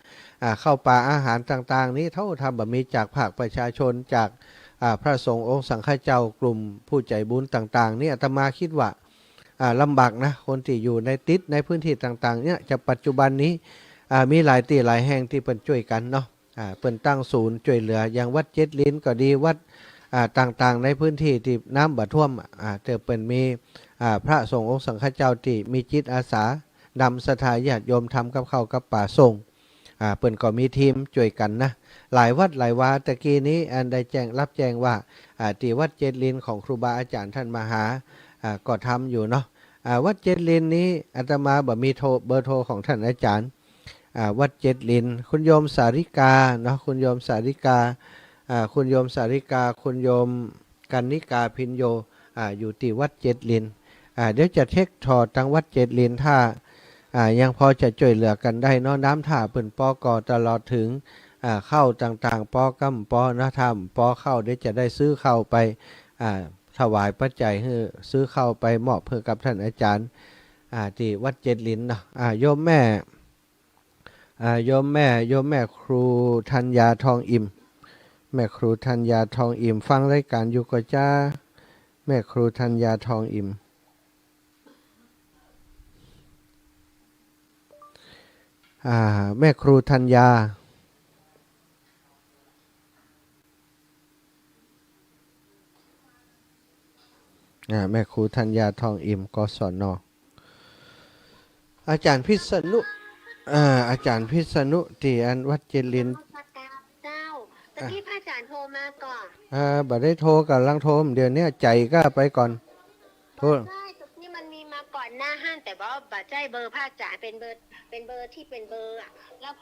เข้าป่าอาหารต่างๆนี้เท่าทำแบบมีจากภาคประชาชนจากพระสงฆ์องค์สังฆเจ้ากลุ่มผู้ใจบุญต่างๆนี่อาตมาคิดว่าลำบากนะคนที่อยู่ในพื้นที่ต่างๆเนี่ยจะปัจจุบันนี้มีหลายที่หลายแห่งที่เปิดช่วยกันเนาะเปิดตั้งศูนย์ช่วยเหลืออย่างวัดเจ็ดลิ้นก็ดีวัดต่างๆในพื้นที่ที่น้ำบ่ท่วมเจอเป็นมีพระสงฆ์องค์สังฆเจ้าที่มีจิตอาสานำศรัทธาญาติโยมทำกับข้าวกับป่าส่งเปิ่นก็มีทีมช่วยกันนะหลายวัดหลายวาตะกี้นี้ได้รับแจ้งว่าที่วัดเจ็ดลินของครูบาอาจารย์ท่านมหาก็ทำอยู่เนาะวัดเจ็ดลินนี้อาตมาบ่มีเบอร์โทรของท่านอาจารย์วัดเจ็ดลินคุณโยมสาริกาเนาะคุณโยมสาริกาคุณโยมสาริกาคุณโยมกันนิกาพินโยอยู่ที่วัดเจ็ดลินเดี๋ยวจะเช็คถอดทั้งวัดเจ็ดลินถ้ายังพอจะช่วยเหลือกันได้เนาะน้ำท่าเปิ่นปอกอตลอดถึงเข้าต่างๆปอกำปอนะธรรมปอเข้าเดี๋ยวจะได้ซื้อเข้าไปถวายปัจจัยให้ซื้อเข้าไปมอบเพื่อกับท่านอาจารย์ที่วัดเจ็ดลินเนาะโยมแม่ครูธัญญาทองอิ่มแม่ครูธัญญาทองอิ่มฟังรายการอยู่ก็จ้าแม่ครูธัญญาทองอิ่มแม่ครูธัญญาแม่ครูธัญญาทองอิ่มกศน.อาจารย์พิษณุอาจารย์พิษณุที่อันวัดเจริญเจ้าตะกี้พระอาจารย์โทรมาก่อนบ่ได้โทรกับลังโทรเดี๋ยวนี้ใจก็ไปก่อนโทรใช่ตะกี้มันมีมาก่อนหน้าห้านแต่ว่าบัตรใจเบอร์พระอาจารย์เป็นเบอร์ที่เป็นเบอร์แล้ว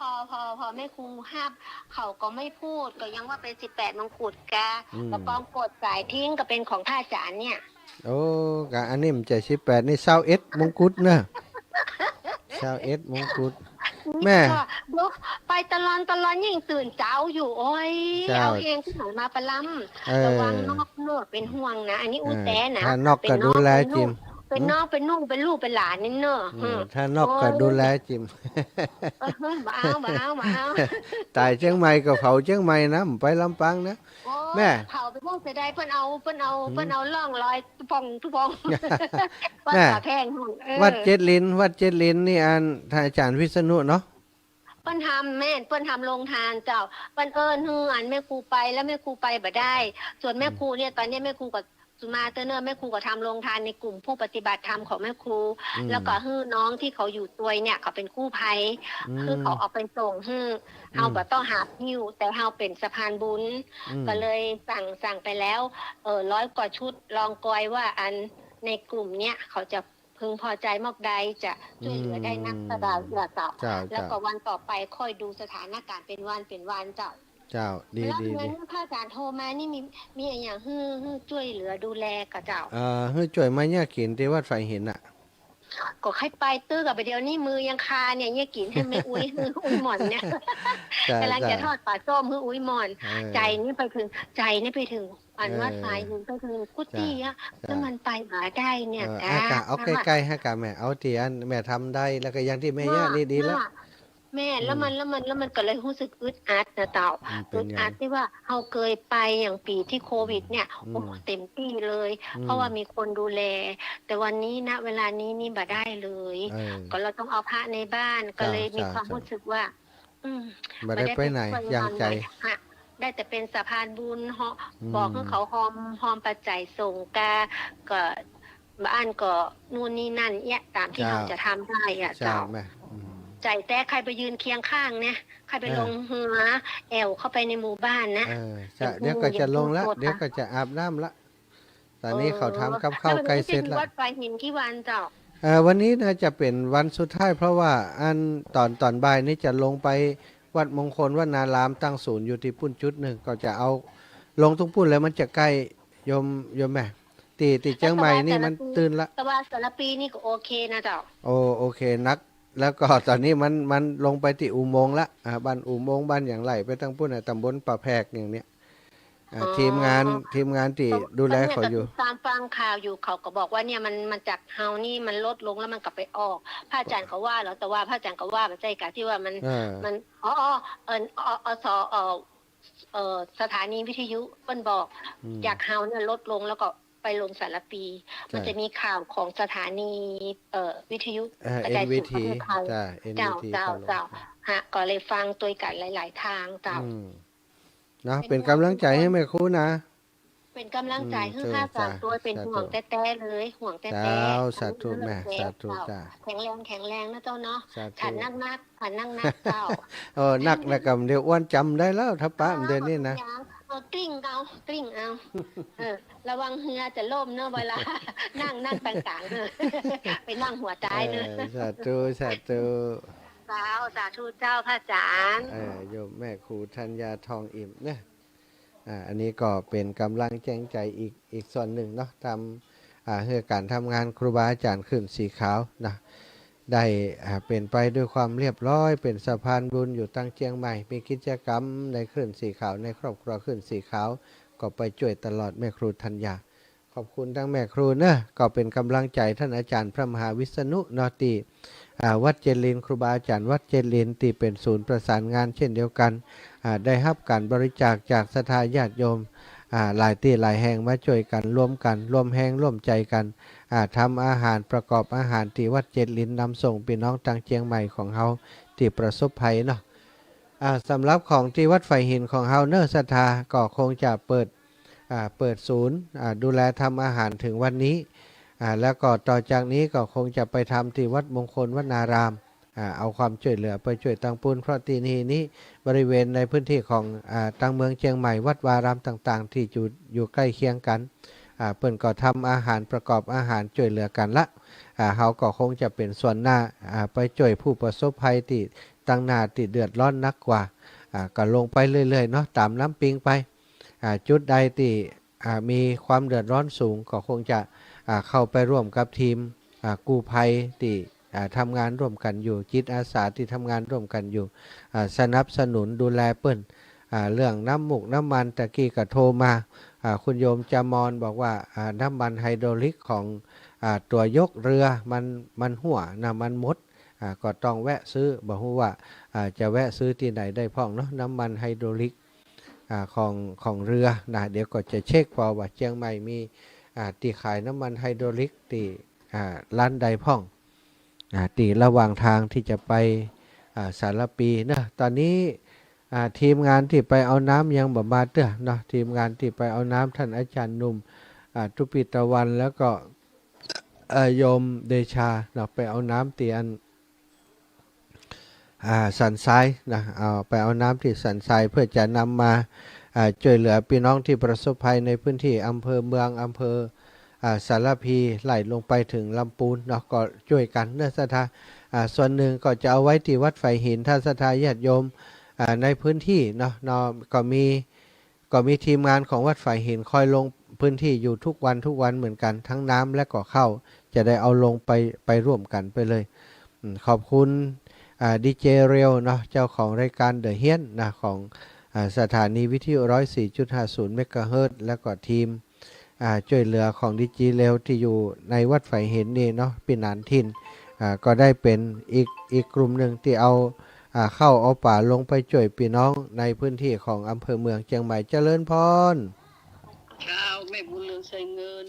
พอแม่ครูห้ามเขาก็ไม่พูดก็ยังว่าเป็น18มงกุฎกาแล้วก็กดสายทิ้งก็เป็นของพระอาจารย์เนี่ยโอ้กะอันนี้มันใจ18นี่21มงกุฎนะ21มงกุฎแม่ไปตลอนยิ่งตื่นเจ้าอยู่โอ้ยเอาเองที่ไหนมาประลำระวังนอกเป็นห่วงนะอันนี้อู้แต่นะถ้านอกก็ดูแลจิม เป็นน้องเป็นนุ่งเป็นลูกเป็นหลานนี่เนอะ ถ้านอกก็ดูแลจิม บ่เอา ตายเชียงใหม่ก็เผาเชียงใหม่นะไปลำปางนะ โอ้ย แม่ เผาไปพวกเสียดายเพิ่นเอาล่องลอยปองทุปองวัด แม่ ป่าแพงหุ่นวัดเจ็ดลิ้นนี่อันท่านอาจารย์วิษณุเนาะ เปิ้นทำแม่นเปิ้นทำโรงทานเจ้าเปิ้นเอิ้นฮืออันแม่ครูไปแล้วแม่ครูไปบ่ได้ ส่วนแม่ครูเนี่ยตอนนี้แม่ครูกับสุมาเตอร์เนอร์แม่ครูก็ทำโรงทานในกลุ่มผู้ปฏิบัติธรรมของแม่ครู แล้วก็ฮือน้องที่เขาอยู่ตัวยเนี่ยเขาเป็นกู้ภัย คือเขาเอาไปส่งฮือเฮาบ่ต้องหาหิ้วแต่เฮาเป็นสะพานบุญ ก็เลยสั่งไปแล้ว100 กว่าชุดลองกอยว่าอันในกลุ่มเนี้ยเขาจะพึงพอใจมากใดจะช่วยเหลือได้นักสดาเจ้า เจ้า แล้วก็วันต่อไปค่อยดูสถานการณ์เป็นวันเจ้า เจ้าดี แล้ว ดี เงิ ดี นพระอาจารย์โทรมานี่มีอะไรอย่างฮือช่วยเหลือดูแลกับเจ้า เฮ้ยจ่วยมาเนี่ยกินที่วัดไฟเห็นอ่ะ ก็ให้ไปตื้อกับไปเดียวนี่มือยังคาเนี่ยเนี่ยกินให้แม่อุ้ยฮืออุ้ยหมอนเนี่ย จ้ะ กำลังจะทอดปลาส้มฮืออุ้ยหมอน เออ ใจนี่ไปถึงอันวัดสายถึงไปถึงกุฏิอะ จ้ะ แล้วมันไปหาได้เนี่ย อากาเอาใกล้ๆให้กาแม่เอาที่อันแม่ทำได้แล้วก็อย่างที่แม่ย่านี่ดีแล้ว แม่แล้วมันก็เลยรู้สึกอึดอัดนะเต่า เป็ อึ น ด ไง อัดที่ว่าเราเคยไปอย่างปีที่โควิดเนี่ยโอ้เต็มที่เลย เพราะว่ามีคนดูแล แต่วันนี้นะเวลานี้นี่บ่ได้เลย ก็เราต้องเอาพระในบ้านก็เลยมีความรู้สึกว่า มาได้ไปไหนอย่างใจ ได้แต่เป็นสะพานบุญบอกให้เขาหอมปัจจัยส่งก็บ้านก็นู่นนี่นั่นเนี่ยตามที่เราจะทำได้อ่ะ เจ้า เจ้า แม่ ใจแต่ใครไปยืนเคียงข้างเนี่ยใครไปลงเหือแอวเข้าไปในหมู่บ้านนะ เดี๋ยวก็จะลงแล้วเดี๋ยวก็จะอาบน้ำละตอนนี้เขาทำกับข้าวใกล้เสร็จแล้ว วัดไฟหินกี่วันเจ้า วันนี้น่าจะเป็นวันสุดท้ายเพราะว่าอันตอนบ่ายนี้จะลงไปวัดมงคลวนารามตั้งศูนย์อยู่ที่ปุ่นจุดหนึ่งก็จะเอาลงทุกปุ่นแล้วมันจะใกล้โยมแม่ตีเชียงใหม่นี่มันตื่นละ แต่ว่าสารปีนี่ก็โอเคนะเจ้า โอเคนัก แล้วก็ตอนนี้มันลงไปที่อุโมงค์ละบ้านอุโมงค์บ้านอย่างไรไปตั้งปุ่นตำบลป่าแพรกอย่างเนี้ยทีมงานที่ดูแลเขาอยู่ ตามฟังข่าวอยู่เขาก็บอกว่าเนี่ยมันจากเฮานี่มันลดลงแล้วมันกลับไปออกพระอาจารย์ก็ว่าแล้วแต่ว่าพระอาจารย์ก็ว่ามันใจกะที่ว่ามันสถานีวิทยุเปิ้นบอกจากเฮาเนี่ยลดลงแล้วก็ไปลงสารปี มันจะมีข่าวของสถานีวิทยุกระจายเสียงประเทศไทยเจ้าฮะก็เลยฟังตัวกันหลายๆทางเจ้านะเป็นกำลังใจให้แม่ครูนะ เป็นกำลังใจให้ข้าสามตัวเป็นห่วงแต้ๆเลยห่วงแต้ๆ เจ้าสาธุแม่สาธุจ้า แข็งแรงนะเจ้าเนาะ สาธุ ขันนักเจ้า นักแล้วก็เดี๋ยวอ้วนจำได้แล้วถ้าป้าเดือนนี้นะ กลิ้งเอาระวังเหือจะล่มเนอะเวลา นั่งต่างๆเนอะไปนั่งหัวใจเนอะ สาธุ สาธุเจ้าพระอาจารย์ โยมแม่ครูธัญญาทองอิ่มเนี่ยอันนี้ก็เป็นกำลังแจ้งใจอีกส่วนหนึ่งเนาะทำเพื่อการทำงานครูบาอาจารย์ขึ้นสีขาวนะได้เป็นไปด้วยความเรียบร้อยเป็นสะพานบุญอยู่ตั้งเชียงใหม่มีกิจกรรมในขึ้นสีขาวในครอบครัวขึ้นสีขาวก็ไปช่วยตลอดแม่ครูธัญญาขอบคุณทั้งแม่ครูเนอะก็เป็นกำลังใจท่านอาจารย์พระมหาวิษณุนอตีวัดเจริญครูบาอาจารย์วัดเจริญที่เป็นศูนย์ประสานงานเช่นเดียวกันได้รับการบริจาคจากศรัทธาญาติโยมหลายที่หลายแห่งมาช่วยกันร่วมแห่งร่วมใจกันทำอาหารประกอบอาหารที่วัดเจริญนำส่งพี่น้องทางเชียงใหม่ของเฮาที่ประสบภัยเนาะสำหรับของที่วัดไฟหินของเฮาเนอศรัทธาก็คงจะเปิดศูนย์ดูแลทำอาหารถึงวันนี้แล้วก็ต่อจากนี้ก็คงจะไปทำที่วัดมงคลวนารามเอาความช่วยเหลือไปช่วยตังปูนเพราะที่นี้บริเวณในพื้นที่ของตังเมืองเชียงใหม่วัดวารามต่างๆที่อยู่ใกล้เคียงกันเปิ้นก็ทำอาหารประกอบอาหารช่วยเหลือกันละเฮาก็คงจะเป็นส่วนหน้าไปช่วยผู้ประสบภัยที่ตั้งหน้าที่เดือดร้อนนักกว่าก็ลงไปเรื่อยๆเนาะตามน้ำปิงไปจุดใดที่มีความเดือดร้อนสูงก็คงจะเข้าไปร่วมกับทีมกู้ภัยที่ทำงานร่วมกันอยู่จิตอาสาที่ทำงานร่วมกันอยู่สนับสนุนดูแลเปิ้นเรื่องน้ำมูกน้ำมันตะกี้ก็โทรมาคุณโยมจามอนบอกว่าน้ำมันไฮโดรลิกของ ตัวยกเรือมันหัวนะมันมดก็ต้องแวะซื้อบอกว่าจะแวะซื้อที่ไหนได้พ้องเนาะน้ำมันไฮโดรลิกของเรือนะเดี๋ยวก็จะเช็คพอว่าเชียงใหม่มีตีขายน้ำมันไฮโดรลิกตีร้านใดพ้องตีระหว่างทางที่จะไปสารปีนะตอนนี้ทีมงานที่ไปเอาน้ำยังบ่มาเด้อเนาะทีมงานที่ไปเอาน้ำท่านอาจารย์หนุ่มทุปิตะวันแล้วก็โยมเดชาเนาะไปเอาน้ำเตียนสันทรายนะเอาไปเอาน้ำที่สันทรายเพื่อจะนำมาช่วยเหลือพี่น้องที่ประสบภัยในพื้นที่อำเภอเมืองอำเภอสารพีไหลลงไปถึงลำปูนเนาะก็ช่วยกันเนื้อสัทธาส่วนหนึ่งก็จะเอาไว้ที่วัดไฟหินท่านสัทธาญาติโยมในพื้นที่เนาะก็มีทีมงานของวัดไฟหินคอยลงพื้นที่อยู่ทุกวันเหมือนกันทั้งน้ำและก็เข้าจะได้เอาลงไปร่วมกันไปเลยขอบคุณดีเจเรียวเนาะเจ้าของรายการเดอะเฮียนนะของสถานีวิทยุ 104.50 เมกะเฮิรตซ์แล้วก็ทีมช่วยเหลือของดีเจเรียวที่อยู่ในวัดไฟเห็นนี่เนาะปีนานทินก็ได้เป็นอีกกลุ่มหนึ่งที่เอาเข้าเอาป่าลงไปช่วยพี่น้องในพื้นที่ของอำเภอเมืองเชียงใหม่เจริญพรเช้าแม่บุญเรืองใช้เงิน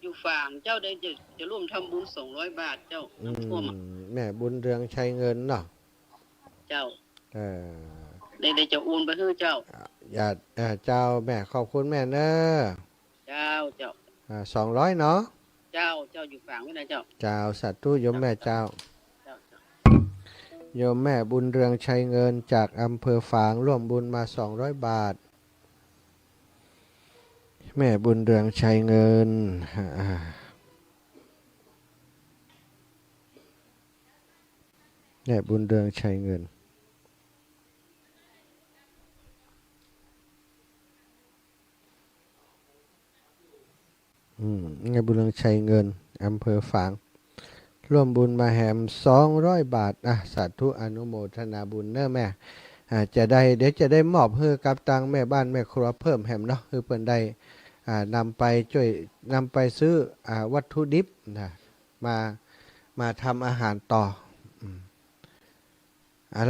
อยู่ฝั่งเจ้าได้จะร่วมทำบุญ200 บาทเจ้าน้ำท่วมแม่บุญเรืองใช้เงินเนาะเจ้าได้จะโอนไปให้เจ้าอย่าเจ้าแม่ขอบคุณแม่เนอะเจ้า200เนาะเจ้าอยู่ฝั่งไม่ได้เจ้าสาธุโยมแม่เจ้าโยมแม่บุญเรืองชัยเงินจากอำเภอฝางร่วมบุญมา200 บาทแม่บุญเรืองชัยเงินแม่บุญเรืองชัยเงินแม่บุญเรืองชัยเงินอำเภอฝางร่วมบุญมาแหม200 บาทสาธุอนุโมทนาบุญเนอะแม่เดี๋ยวจะได้มอบเพื่อกับตังแม่บ้านแม่ครัวเพิ่มแหมเนาะคือเพิ่นได้นำไปซื้อวัตถุดิบนะมาทำอาหารต่อ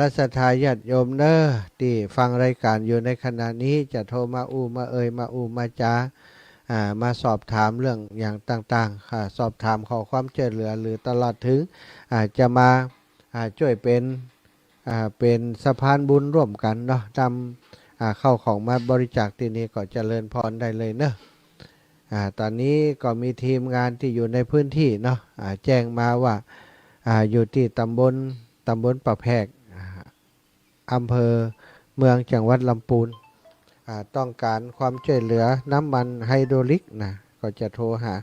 รัศทายาติโยมเนอะที่ฟังรายการอยู่ในขณะนี้จะโทรมามาจามาสอบถามเรื่องอย่างต่างๆสอบถามขอความช่วยเหลือหรือตลอดถึงจะมาช่วยเป็นสะพานบุญร่วมกันเนาะนำเข้าของมาบริจาคที่นี่ก็เจริญพรได้เลยเนอะตอนนี้ก็มีทีมงานที่อยู่ในพื้นที่เนาะแจ้งมาว่าอยู่ที่ตำบลปะแพกอำเภอเมืองจังหวัดลำพูนต้องการความช่วยเหลือน้ำมันไฮโดรลิกนะก็จะโทรหา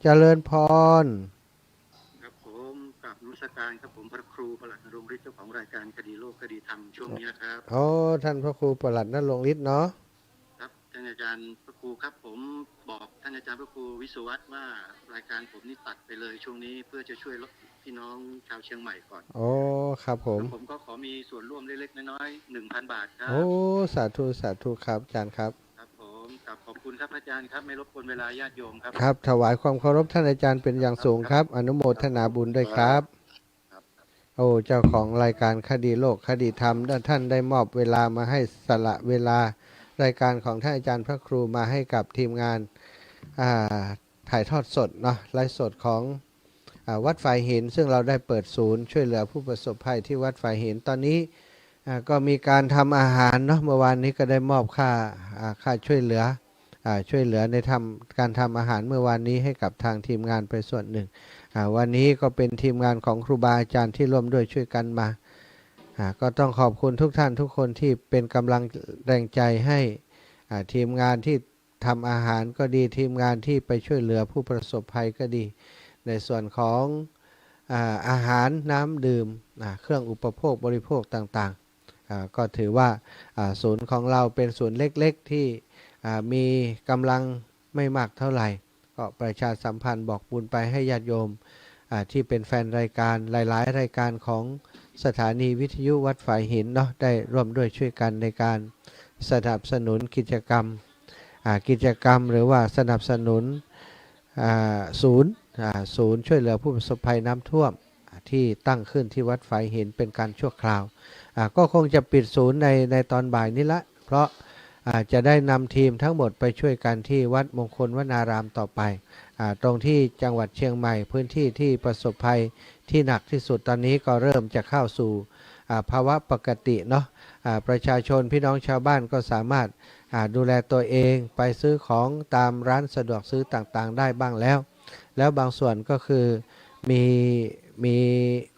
เจริญพรครับผมกราบนมัสการครับผมพระครูประหลัดณรงค์ฤทธิ์เจ้าของรายการคดีโลกคดีธรรมช่วงนี้นะครับท่านพระครูประหลัดณรงค์ฤทธิ์เนาะครับท่านอาจารย์พระครูครับผมบอกท่านอาจารย์พระครูวิศวัตว่ารายการผมนี่ตัดไปเลยช่วงนี้เพื่อจะช่วยพี่น้องชาวเชียงใหม่ก่อนครับผมก็ขอมีส่วนร่วมเล็กๆน้อยๆ 1,000 บาทครับสาธุครับอาจารย์ครับครับผมขอบคุณครับอาจารย์ครับไม่รบกวนเวลาญาติโยมครับถวายความเคารพท่านอาจารย์เป็นอย่างสูงครับอนุโมทนาบุญด้วยครับเจ้าของรายการคดีโลกคดีธรรมท่านได้มอบเวลามาให้สละเวลารายการของท่านอาจารย์พระครูมาให้กับทีมงานถ่ายทอดสดเนาะไลฟ์สดของวัดฝ่ายหินซึ่งเราได้เปิดศูนย์ช่วยเหลือผู้ประสบภัยที่วัดฝ่ายหินตอนนี้ก็มีการทำอาหารเนาะเมื่อวานนี้ก็ได้มอบค่าช่วยเหลือในการทำอาหารเมื่อวานนี้ให้กับทางทีมงานไปส่วนหนึ่งวันนี้ก็เป็นทีมงานของครูบาอาจารย์ที่ร่วมด้วยช่วยกันมาก็ต้องขอบคุณทุกท่านทุกคนที่เป็นกำลังแรงใจให้ทีมงานที่ทำอาหารก็ดีทีมงานที่ไปช่วยเหลือผู้ประสบภัยก็ดีในส่วนของอาหารน้ำดื่มเครื่องอุปโภคบริโภคต่างๆก็ถือว่าศูนย์ของเราเป็นศูนย์เล็กๆที่มีกำลังไม่มากเท่าไหร่ก็ประชาสัมพันธ์บอกบุญไปให้ญาติโยมที่เป็นแฟนรายการหลายๆรายการของสถานีวิทยุวัดฝ่ายหินเนาะได้ร่วมด้วยช่วยกันในการสนับสนุนกิจกรรมหรือว่าสนับสนุนศูนย์ ศูนย์ช่วยเหลือผู้ประสบภัยน้ำท่วมที่ตั้งขึ้นที่วัดฝายหินเป็นการชั่วคราวก็คงจะปิดศูนย์ในตอนบ่ายนี้ละเพราะจะได้นำทีมทั้งหมดไปช่วยกันที่วัดมงคลวนารามต่อไปตรงที่จังหวัดเชียงใหม่พื้นที่ที่ประสบภัยที่หนักที่สุดตอนนี้ก็เริ่มจะเข้าสู่ภาวะปกติเนาะประชาชนพี่น้องชาวบ้านก็สามารถดูแลตัวเองไปซื้อของตามร้านสะดวกซื้อต่างๆได้บ้างแล้วบางส่วนก็คือมี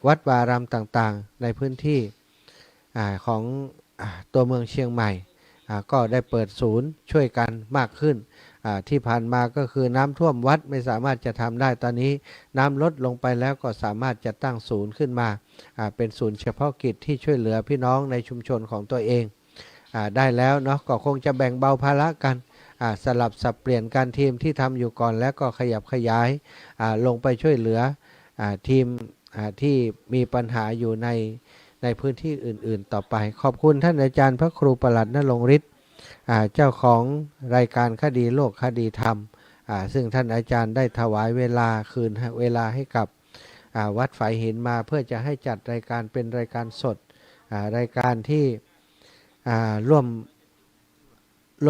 วัดวารามต่างๆในพื้นที่ของตัวเมืองเชียงใหม่ก็ได้เปิดศูนย์ช่วยกันมากขึ้นที่ผ่านมาก็คือน้ำท่วมวัดไม่สามารถจะทำได้ตอนนี้น้ำลดลงไปแล้วก็สามารถจะตั้งศูนย์ขึ้นมาเป็นศูนย์เฉพาะกิจที่ช่วยเหลือพี่น้องในชุมชนของตัวเองได้แล้วเนาะก็คงจะแบ่งเบาภาระกันสลับสับเปลี่ยนการทีมที่ทำอยู่ก่อนแล้วก็ขยับขยายลงไปช่วยเหลือทีมที่มีปัญหาอยู่ในพื้นที่อื่นๆต่อไปขอบคุณท่านอาจารย์พระครูประหลัดณรงค์ฤทธิ์เจ้าของรายการคดีโลกคดีธรรมซึ่งท่านอาจารย์ได้ถวายเวลาคืนเวลาให้กับวัดฝายหินมาเพื่อจะให้จัดรายการเป็นรายการสดรายการที่ร่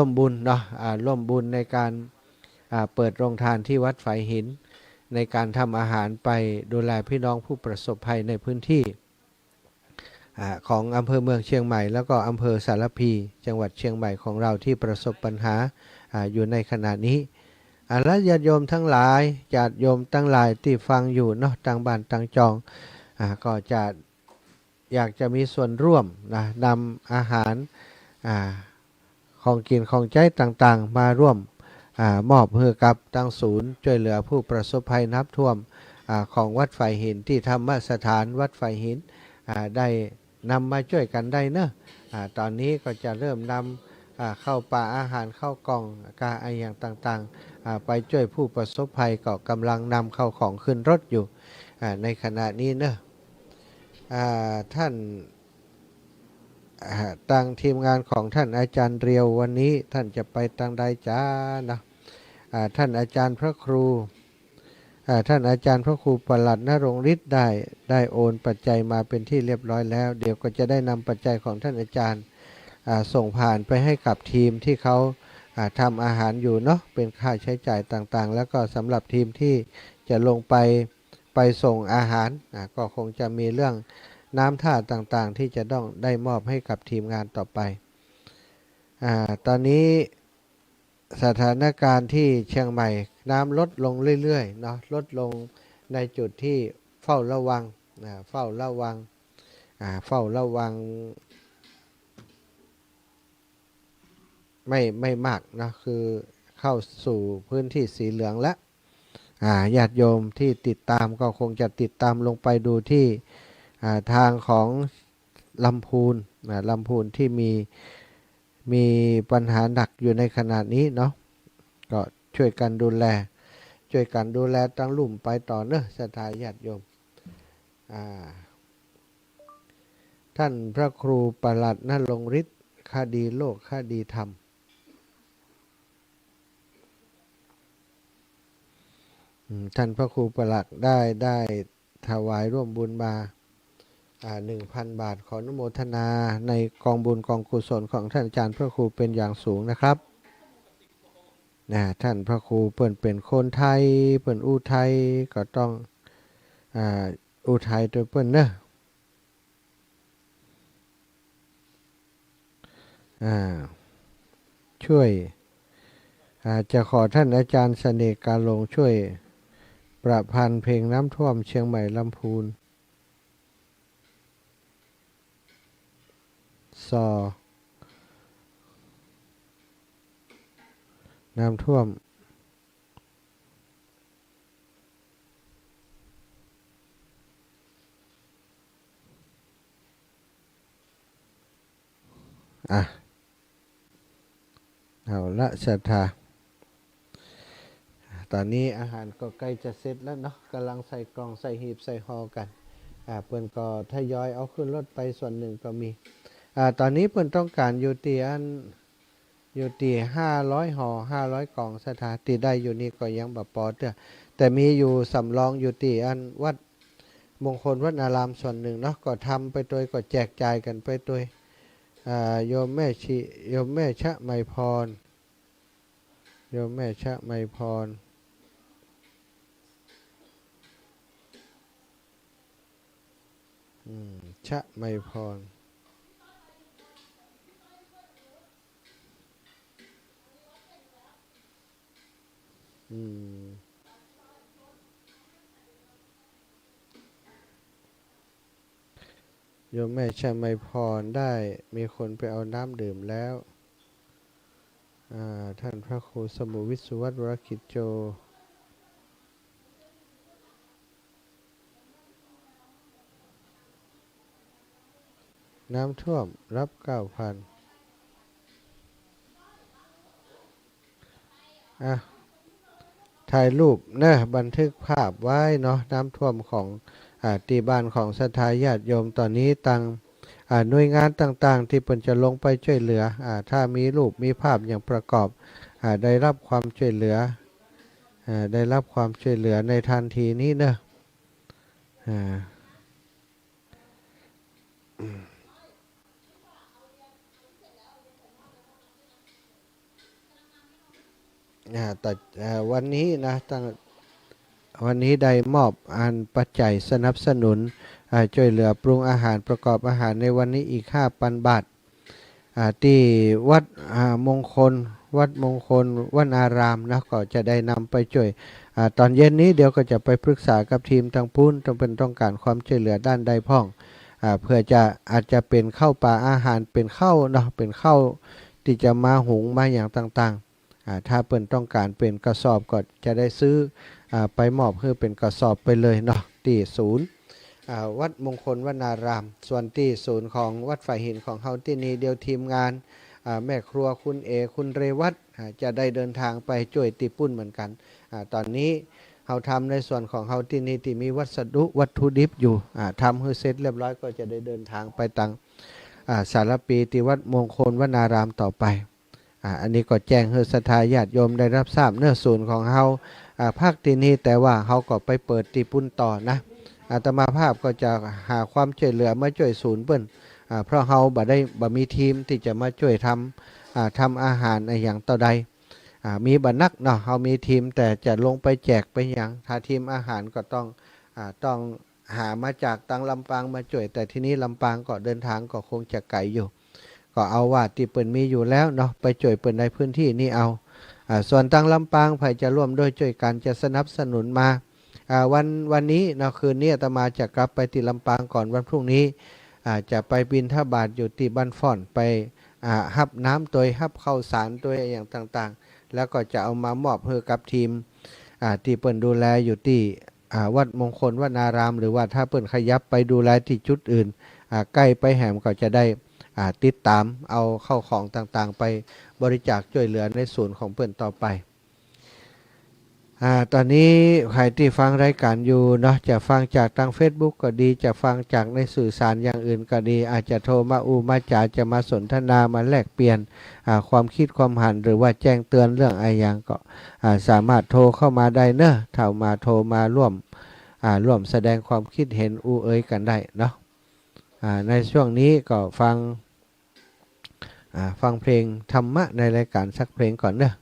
วมบุญเนาะร่วมบุญในการเปิดโรงทานที่วัดฝายหินในการทำอาหารไปดูแลพี่น้องผู้ประสบภัยในพื้นที่ของอำเภอเมืองเชียงใหม่แล้วก็อำเภอสารพีจังหวัดเชียงใหม่ของเราที่ประสบปัญหาอยู่ในขณะนี้และญาติโยมทั้งหลายญาติโยมทั้งหลายที่ฟังอยู่เนาะต่างบ้านต่างจองก็จะอยากจะมีส่วนร่วมนำอาหารของกินของใช้ต่างๆมาร่วมมอบให้กับตั้งศูนย์ช่วยเหลือผู้ประสบภัยน้ำท่วมของวัดฝายหินที่ธรรมสถานวัดฝายหินได้นำมาช่วยกันได้เนอะตอนนี้ก็จะเริ่มนำเข้าป่าอาหารเข้ากล่องกาอะไรอย่างต่างๆไปช่วยผู้ประสบภัยก็กำลังนำเข้าของขึ้นรถอยู่ในขณะนี้เนอะท่านตั้งทีมงานของท่านอาจารย์เรียววันนี้ท่านจะไปตั้งใดจ้านะท่านอาจารย์พระครูท่านอาจารย์พระครูประหลัดณรงค์ฤทธิ์ได้โอนปัจจัยมาเป็นที่เรียบร้อยแล้วเดี๋ยวก็จะได้นำปัจจัยของท่านอาจารย์ส่งผ่านไปให้กับทีมที่เขาทำอาหารอยู่เนาะเป็นค่าใช้จ่ายต่างๆแล้วก็สำหรับทีมที่จะลงไปส่งอาหารก็คงจะมีเรื่องน้ำท่าต่างๆที่จะต้องได้มอบให้กับทีมงานต่อไปตอนนี้สถานการณ์ที่เชียงใหม่น้ำลดลงเรื่อยๆเนาะลดลงในจุดที่เฝ้าระวังไม่มากนะคือเข้าสู่พื้นที่สีเหลืองแล้วญาติโยมที่ติดตามก็คงจะติดตามลงไปดูที่ทางของลำพูนที่มีปัญหาหนักอยู่ในขณะนี้เนาะก็ช่วยกันดูแลตั้งลุ่มไปต่อเนอะศรัทธาญาติโยมท่านพระครูประหลัดณรงค์ฤทธิ์คดีโลกคดีธรรมท่านพระครูประหลัดได้ถวายร่วมบุญมา1,000 บาทขออนุโมทนาในกองบุญกองกุศลของท่านอาจารย์พระครูเป็นอย่างสูงนะครับท่านพระครูเปิ่นเป็นคนไทยเปิ่นอู้ไทยก็ต้องอู้ไทยโดยเปิ่นเนอะช่วยจะขอท่านอาจารย์เสน่ห์กาลงช่วยประพันธ์เพลงน้ำท่วมเชียงใหม่ลำพูนน้ำท่วมเอาละศรัทธาตอนนี้อาหารก็ใกล้จะเสร็จแล้วเนาะกำลังใส่กล่องใส่หีบใส่ห่อกันเพื่อนก็ทยอยเอาขึ้นรถไปส่วนหนึ่งก็มีตอนนี้เพื่อนต้องการอยู่ที่500 ห่อ500 กล่องสถาติได้อยู่นี่ก็ยังแบบปอเตอ แต่มีอยู่สำรองอยู่ที่อันวัดมงคลวัดอารามส่วนหนึ่งเนาะก็ทำไปโดยก็แจกจ่ายกันไปโดยโยมแม่ชะไมพรโยมแม่ชะไมพรชะไมพรโยมแม่ชะไมพรได้มีคนไปเอาน้ำดื่มแล้วท่านพระครูสมุวิสุวัตวรกิจโจน้ำท่วมรับ 9,000 ถ่ายรูปนะบันทึกภาพไว้เนาะน้ำท่วมของที่บ้านของศรัทธาญาติโยมตอนนี้ตั้งหน่วยงานต่างๆที่เพิ่นจะลงไปช่วยเหลือถ้ามีรูปมีภาพอย่างประกอบได้รับความช่วยเหลือได้รับความช่วยเหลือในทันทีนี้เนอะแต่วันนี้นะวันนี้ได้มอบอันปัจจัยสนับสนุนช่วยเหลือปรุงอาหารประกอบอาหารในวันนี้อีก 5,000 บาทที่วัดมงคลวนอารามนะก็จะได้นำไปช่วยตอนเย็นนี้เดี๋ยวก็จะไปปรึกษากับทีมทางพุ้นต้องการความช่วยเหลือด้านใดพ้องเพื่อจะอาจจะเป็นข้าวปลาอาหารเป็นข้าวเนาะเป็นข้าวที่จะมาหุงมาอย่างต่างๆถ้าเปิ้นต้องการเป็นกระสอบก็จะได้ซื้อไปมอบเพื่อเป็นกระสอบไปเลยเนาะที่ศูนย์วัดมงคลวนารามส่วนที่ศูนย์ของวัดฝ่ายหินของเฮาที่นี่เดียวทีมงานแม่ครัวคุณคุณเรวัตจะได้เดินทางไปช่วยติปุ้นเหมือนกันตอนนี้เฮาทำในส่วนของเฮาที่นี่ที่มีวัตถุดิบอยู่ทำให้เสร็จเรียบร้อยก็จะได้เดินทางไปตังสารปีที่วัดมงคลวนารามต่อไปอันนี้ก็แจ้งให้ศรัทธาญาติโยมได้รับทราบเนื้อศูนย์ของเฮาภาคที่นี่แต่ว่าเฮาก็ไปเปิดติปุ้นต่อนะอาตมาภาพก็จะหาความช่วยเหลือมาช่วยศูนย์เปิ้นเพราะเฮาบ่มีทีมที่จะมาช่วยทำอาหารอย่างต่อใดมีบันักเนาะเฮามีทีมแต่จะลงไปแจกไปอย่างถ้าทีมอาหารก็ต้องหามาจากตังลำปางมาช่วยแต่ที่นี้ลำปางก็เดินทางก็คงจะไกลอยู่ก็เอาว่าที่เปิ้นมีอยู่แล้วเนาะไปช่วยเปิ้นในพื้นที่นี้เอาส่วนตังลำปางใครจะร่วมด้วยช่วยกันจะสนับสนุนมาวันนี้เนาะคืนนี้อาตมาจะกลับไปที่ลำปางก่อนวันพรุ่งนี้จะไปบิณฑบาตอยู่ที่บ้านฟ่อนไปฮับน้ำตัวฮับข้าวสารตัวอย่างต่างๆแล้วก็จะเอามามอบให้กับทีมที่เปิ้นดูแลอยู่ที่วัดมงคลวนารามหรือว่าถ้าเปิ้นขยับไปดูแลที่จุดอื่นใกล้ไปแหมก็จะได้ติดตามเอาเข้าของต่างๆไปบริจาคช่วยเหลือในศูนย์ของเปิ้นต่อไปตอนนี้ใครที่ฟังรายการอยู่เนาะจะฟังจากทาง Facebook ก็ดีจะฟังจากในสื่อสารอย่างอื่นก็ดีอาจจะโทรมามาจาจะมาสนทนามาแลกเปลี่ยนความคิดความเห็นหรือว่าแจ้งเตือนเรื่องอะไรอย่างก็สามารถโทรเข้ามาได้เนอะถ้ามาโทรมาร่วมแสดงความคิดเห็นเอ่ยกันได้เนาะในช่วงนี้ก็ฟังเพลงธรรมะในรายการสักเพลงก่อนเนอะ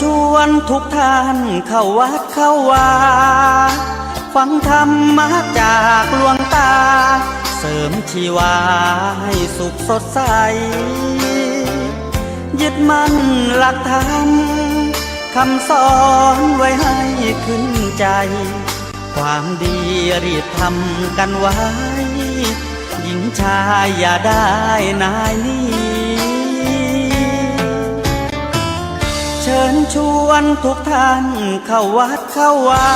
ชวนทุกท่านเข้าวัดเข้าวาฟังธรรมะจากหลวงตาเสริมชีวาให้สุขสดใสยึดมั่นหลักธรรมคำสอนไว้ให้ขึ้นใจความดีรีบทำกันไว้หญิงชายอย่าได้นายนี้เ ชิญชวนทุกท่านเข้าวัดเข้าวา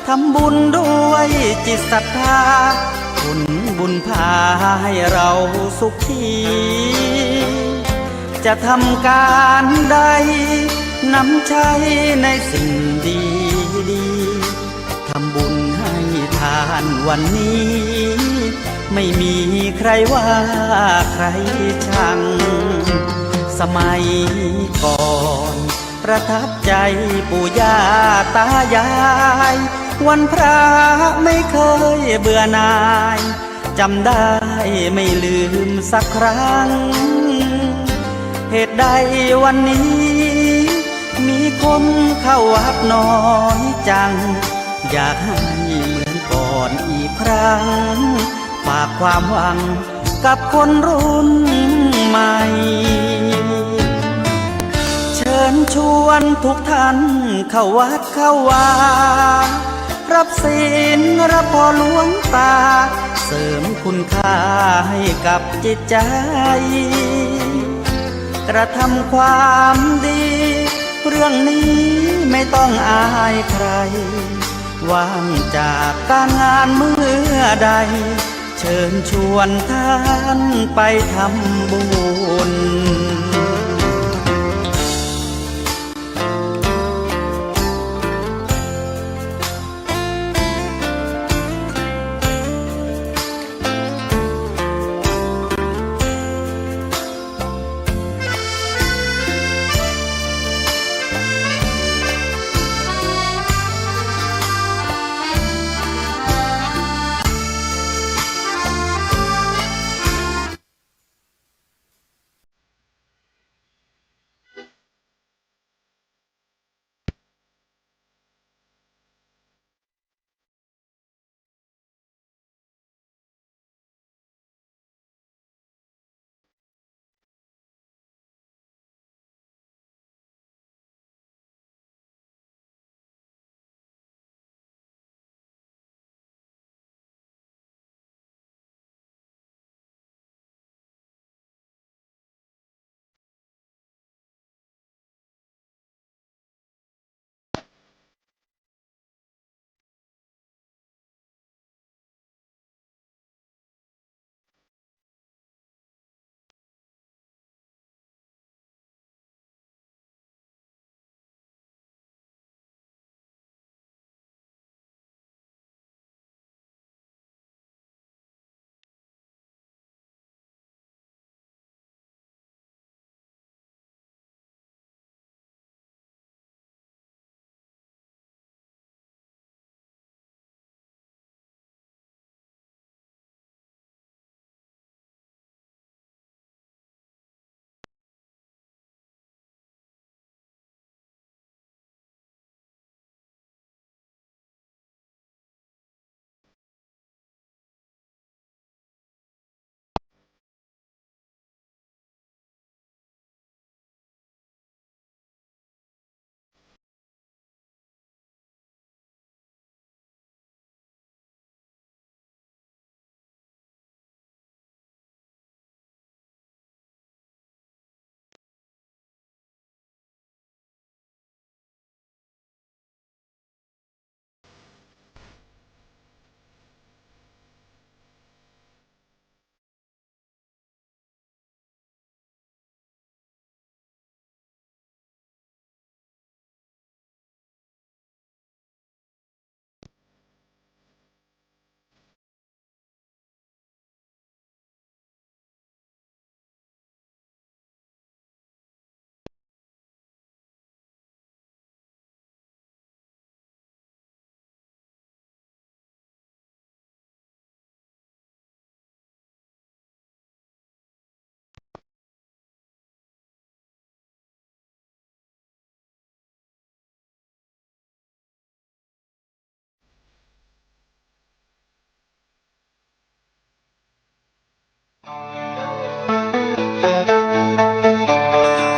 ทำบุญด้วยจิตศรัทธาผลบุญพาให้เราสุขีจะทำการใดนำใช้ในสิ่งดีดีทำบุญให้ทานวันนี้ ไม่มีใครว่าใครชังสมัยก่อนประทับใจปู่ย่าตายายวันพระไม่เคยเบื่อหน่ายจำได้ไม่ลืมสักครั้งเหตุใดวันนี้มีคนเข้าวัดน้อยจังอยากให้เหมือนก่อนอีกครั้งฝากความหวังกับคนรุ่นใหม่เชิญชวนทุกท่านเข้าวัดเข้าวารับศีลรับพรหลวงตาเสริมคุณค่าให้กับจิตใจกระทำความดีเรื่องนี้ไม่ต้องอายใครว่างจากการงานเมื่อใดเชิญชวนท่านไปทำบุญ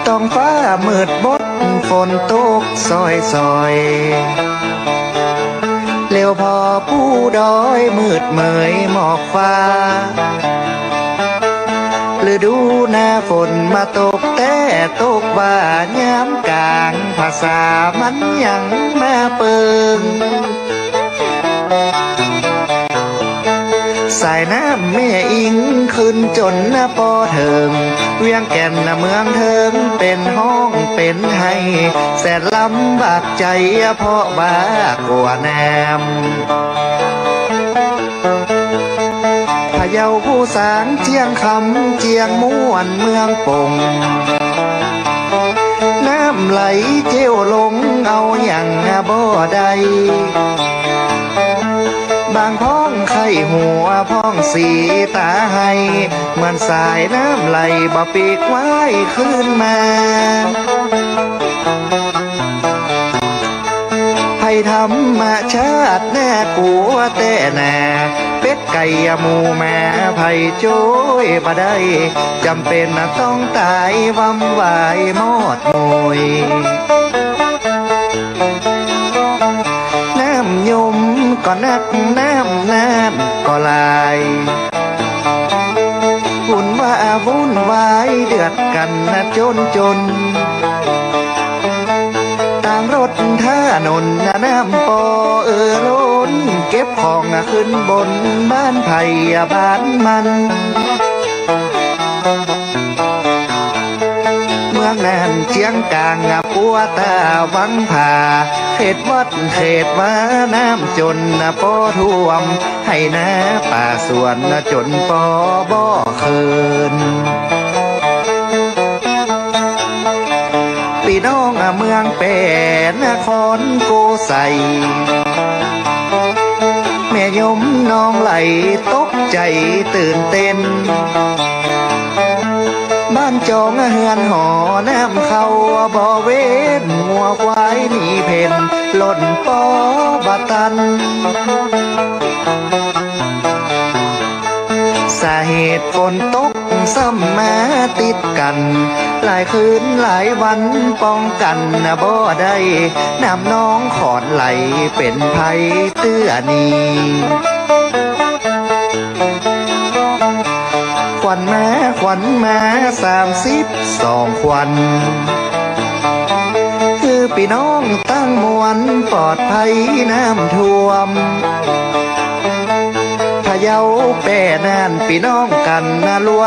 ท้องฟ้ามืดบดฝนตกซอยซอยเลี้ยวพอผู้ดอยมืดเมยหมอกฟ้า ฤดูหน้าฝนมาตกแต่ตกว่ายามกลางภาษามันยังมาเปิงสายน้ำแม่อิงขึ้นจนหน้าปอเถิงเวียงแก่นเมืองเถิงเป็นห้องเป็นไห้แสนลำบากใจเพราะบ้ากลัวแนมพะเยาผู้สางเจียงคำเจียงม่วนเมืองปงน้ำไหลเจียวลงเอาอย่างบ่ได้บางพ้องไข่หัวพ้องสีตาให้เหมือนสายน้ำไหลบ่ปีกไว้ขึ้นมาให้ธรรมชาติแน่กัวแต่แน่เป็ดไก่หมูแม่ไผ่โจ้ยบ่ได้จำเป็นต้องตายวำวายมอดมวยน้ำยมก็นักน้ำก็ลายวุ่นว่าวุ่นวายเดือดกันจนต่างรถท่านนน้ำปอล้นเก็บของขึ้นบนบ้านไผ่บ้านมันเมืองแน่นเชียงกลางปัวตาวังผ่าเขตวัดเขตว่าน้ำจนปอท่วมให้นาป่าสวนจนปอบ่อคืนพี่น้องเมืองเป็นนครโกไสแม่ยมน้องไหลตกใจตื่นเต้นบ้านจองเฮือนหอน้ำเข้าบ่เว้นงัวควายหนีเพ่นหล่นปอบตันสาเหตุฝนตกซ้ำมาติดกันหลายคืนหลายวันป้องกันบ่ได้น้ำน้องขอนไหลเป็นภัยเตื้อนีควันมา32 ควันคือพี่น้องตั้งมวลปลอดภัยน้ำท่วมพะเยาแป่นานพี่น้องกันล้ว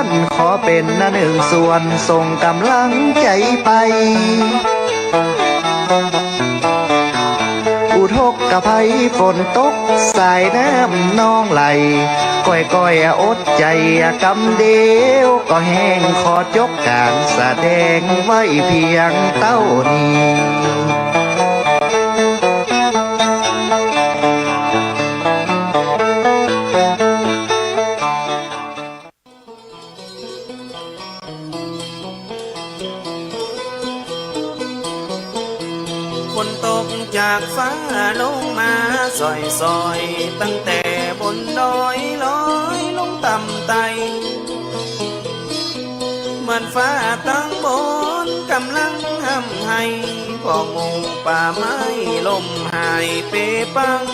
นขอเป็นหนึ่งส่วนส่งกำลังใจไปอุทกกะภัยฝนตกสายน้ำน้องไหลก้อยอดใจกำเดียวก็แห้งขอจบการแสดงไว้เพียงเต้านี้ฝนตกจากฟ้าลงมาซอยตั้งแต่บนดอยลอยลงต่ำไตเหมือนฟ้าตั้งบนกำลังห้ำให้พอหมู่ป่าไม้ลมหายเปปัง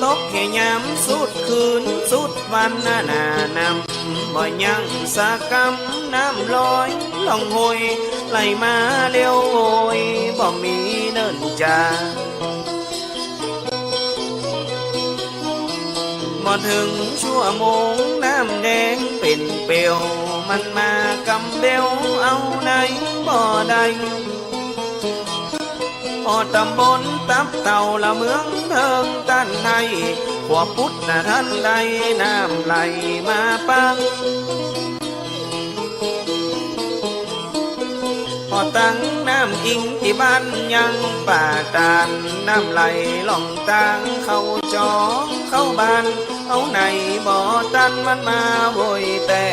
ตกแค่ยามสุดคืนสุดวันนานำบ่ยังสากำน้ำลอยล่องหอยไหลมาเลี้ยวโอยบ่มีเนินจาบ่ถึงชั่วโมงน้ำแดงเป็นเปลวมันมากำเบลเอาไหนบ่ได้พอตำบลตับเต่าละเมืองเทิงด้านในหัวพุทธท่านใดน้ำไหลมาปังพอตั้งน้ำอิงที่บ้านยังป่าตานน้ำไหลล่องตางเข้าจอเข้าบ้านเอาไหนบ่อตันมันมาโวยแต่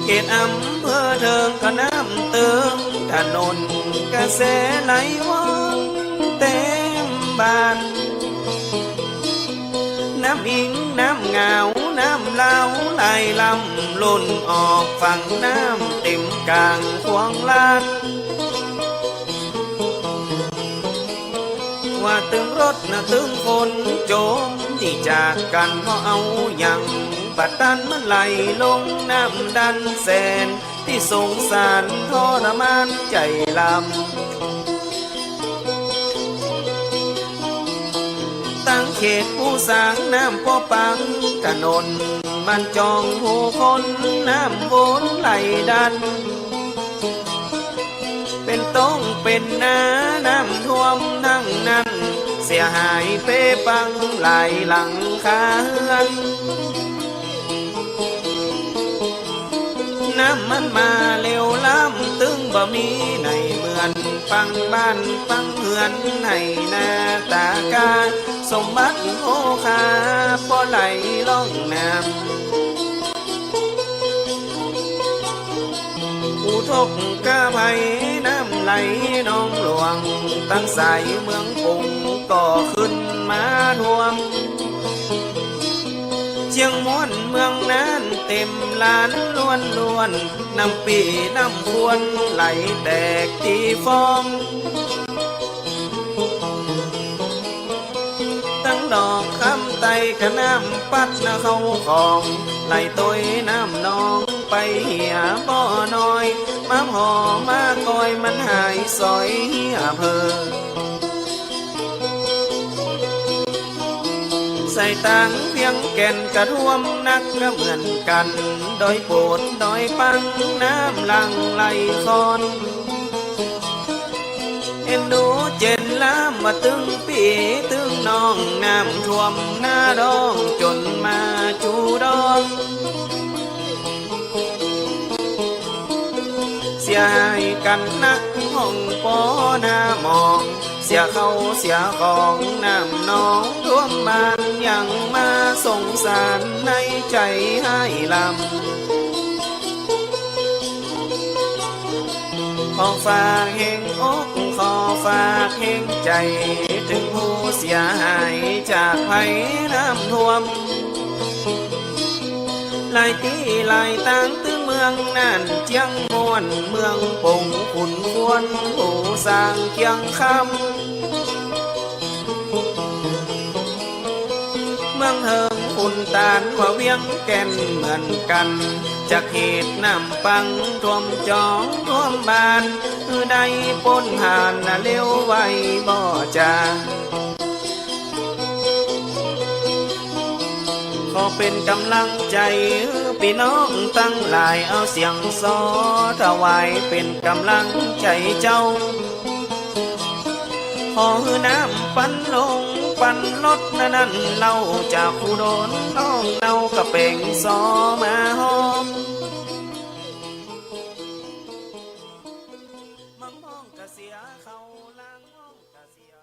เขตอำเภอเทิงก็น้ำเติมถนนกระแสไหลว่อนเต็มบ้านน้ำอิงน้ำเงาน้ำเล่าไหลลำล้นออกฝั่งน้ำเต็มกลางขวางลานว ว่าตึงรถนะตึงคนโจมที่จากกันเพราะเอาอย่างบัดดันมันไหลลงน้ำดันแสนที่สงสารทรมานใจลำตั้งเขตผู้สร้างน้ำพ่อปังถนนมันจองหูคนน้ำวนไหลดันเป็นต้องเป็นนาน้ำท่วมนั่งนั้นเสียหายเปปังหลายหลังคาเรือนน้ำมันมาเร็วล้ำตึงบ่มีในเมือนปังบ้านปังเฮือนให้นาตากาสมบัติโอคาพอไหลล่องน้ำอุทกกะไผน้ำไหลนองหลวงตั้งสายเมืองปุงก็ขึ้นมาท่วมเชียงม้วนเมืองนั้นเต็มลานล้วนล้วนน้ำปีน้ำควรไหลแตกที่ฟองตั้งดอกคำไตขน้ำปัดนะเข้าของไหลตัวน้ำนองไปเหี่ยบ่อน้อยมาหอมาคอยมันหายซอยเหี่ยเพอใส่ตังเพียงแก่นกระท่วมนักก็เหมือนกันดอยโปดดอยปังน้ำหลังไหลคอนเอ็นดูเจนล้ำมาตึงปีตึงน้องน้ำท่วมหน้าดองจนมาจูดองเสียหายกันนักห้องปอหน้ามองเสียเขาเสียของน้ำนองร่วมบ้านยังมาสงสารในใจให้ลำขอฝากแห่งอกขอฝากแห่งใจถึงผู้เสียหายจากภัยน้ำท่วมหลายที่หลายต่างตึงเมืองนั่นเจียงม่วนเมืองปงขุนควรผู้สร้างเคียงคำเมืองเฮิงขุนตานว่าเวียงแก่นเหมือนกันจากเหตุน้ำปังท่วมจองท่วมบ้านคือใดปนหานน่ะเลี้ยวไว้บ่จาขอเป็นกำลังใจพี่น้องตั้งหลายเอาเสียงซอถวายเป็นกำลังใจเจ้าขอให้น้ำปันลงปันลดนั่นเล่าจากผู้โดนน้องเน่ากระเป่งซอมาหอมมังมองกะเสียเขาล้างมองกะเสีย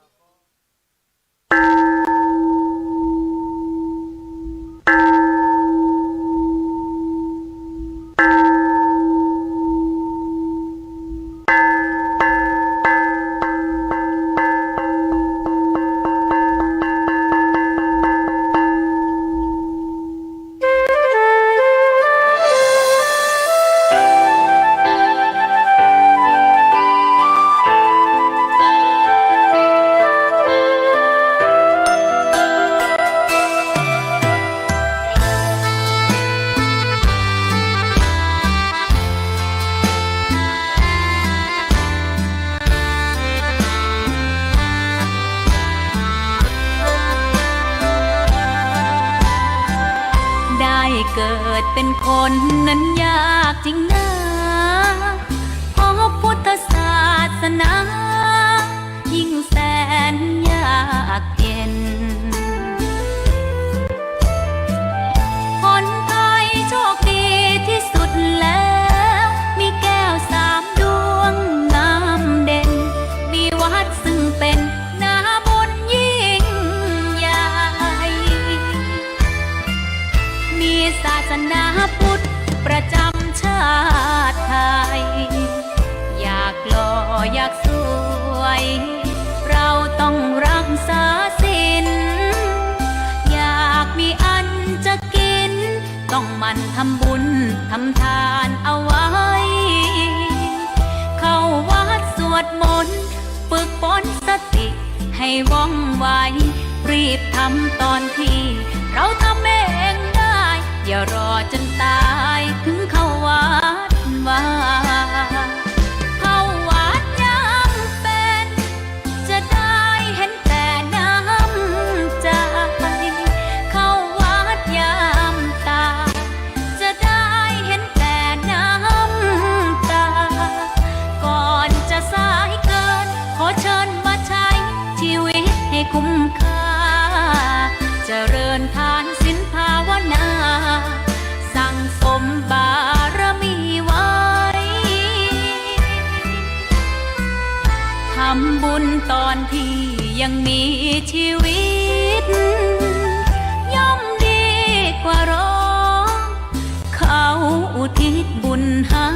เกิดเป็นคนนั้นยากจริงนะเพราะพุทธศาสนายิ่งแสนยากเย็นคนไทยโชคดีที่สุดแล้วมีแก้ว3 ดวงงามเด่นมีวัดซึ่งเป็นนาบุญยิ่งใหญ่มีศาสนาพุทธประจำชาติไทยอยากหล่ออยากสวยเราต้องรักษาศีลอยากมีอันจะกินต้องหมั่นทำบุญทำทานเอาไว้เข้าวัดสวดมนต์ฝึกฝนสติ ให้ว่องไวรีบทำตอนที่เราทำเองได้อย่ารอจนตายถึงเข้าวัดว่าเข้าวัดยังเป็นจะได้เห็นแต่น้ำใจเข้าวัดยามตาจะได้เห็นแต่น้ำตาก่อนจะสายเกินขอเชิญมาใช้ชีวิตให้คุ้มค่าเจริญทานศีลภาวนาสั่งสมบารมีไว้ทำบุญตอนที่ยังมีชีวิตย่อมดีกว่ารอเขาอุทิศบุญให้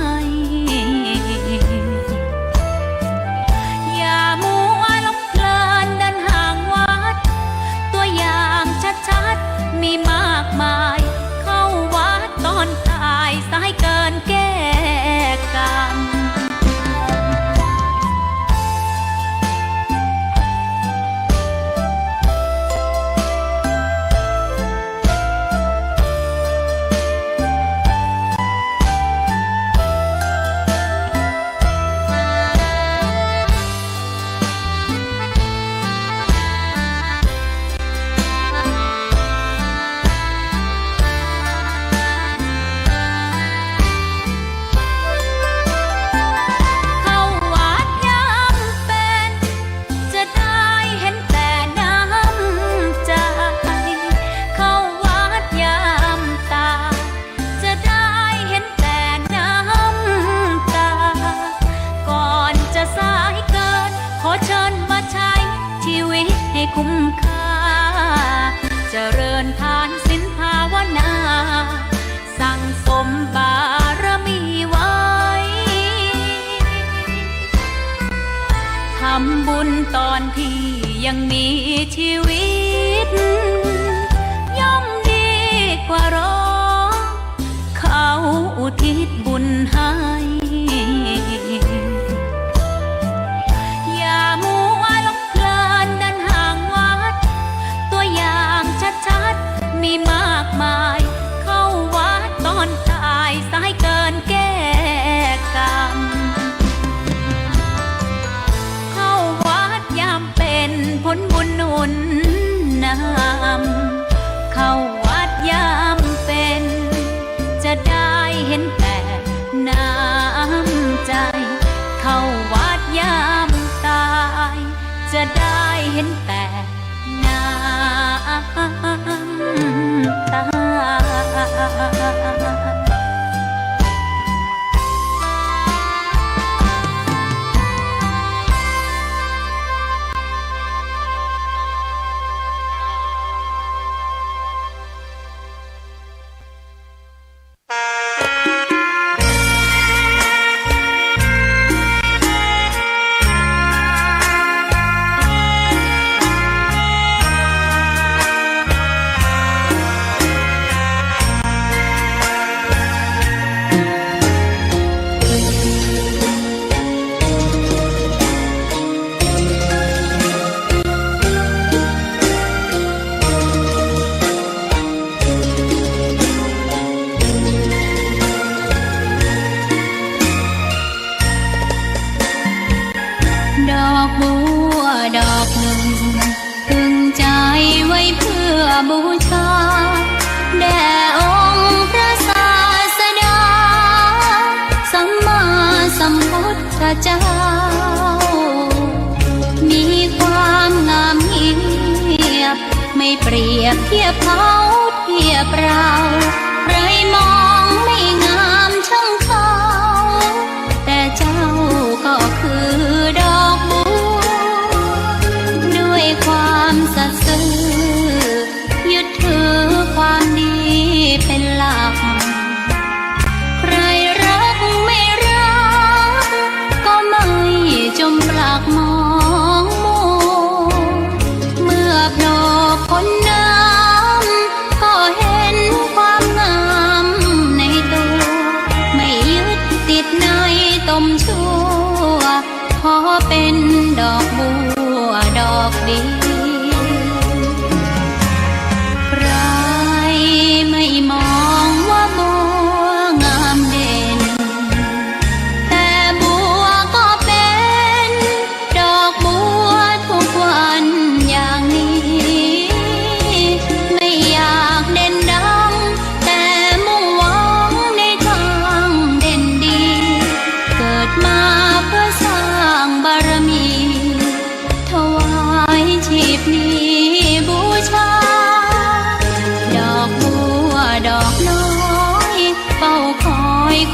อย่ามัวหลงเพลินเดินห่างวัดตัวอย่างชัดๆมีมากมายเข้าวัดตอนตายสายเกินแก้กรรมคุ้มค่าเจริญทานศีลภาวนาสั่งสมบารมีไว้ทำบุญตอนที่ยังมีชีวิตย่อมดีกว่ารอเขาอุทิศบุญให้อย่ามัวหลงเพลินเดินห่างวัดตัวอย่างชัดๆมีมากมายเข้าวัดตอนตายสายเกินแก้กรรมเข้าวัดยามเป็นผลบุญหนุนนำเข้าวัดยามเป็นจะได้เห็นแต่น้ำใจเข้าวัดยามตายจะได้เห็นแต่น้ำตา บูชาแด่องค์พระศาสดาสัมมาสัมพุทธเจ้ามีความงามเงียบไม่เปรียบเทียบเขาเทียบเราใครมองไม่งามช่างเขาแต่เจ้าก็คือดอกบัวด้วยความสัตย์ซื่อยึดถือความดีเป็นหลักใครรักไม่รักก็ไม่จมปลักมองมัวเมื่อโผล่พ้นน้ำก็เห็นความ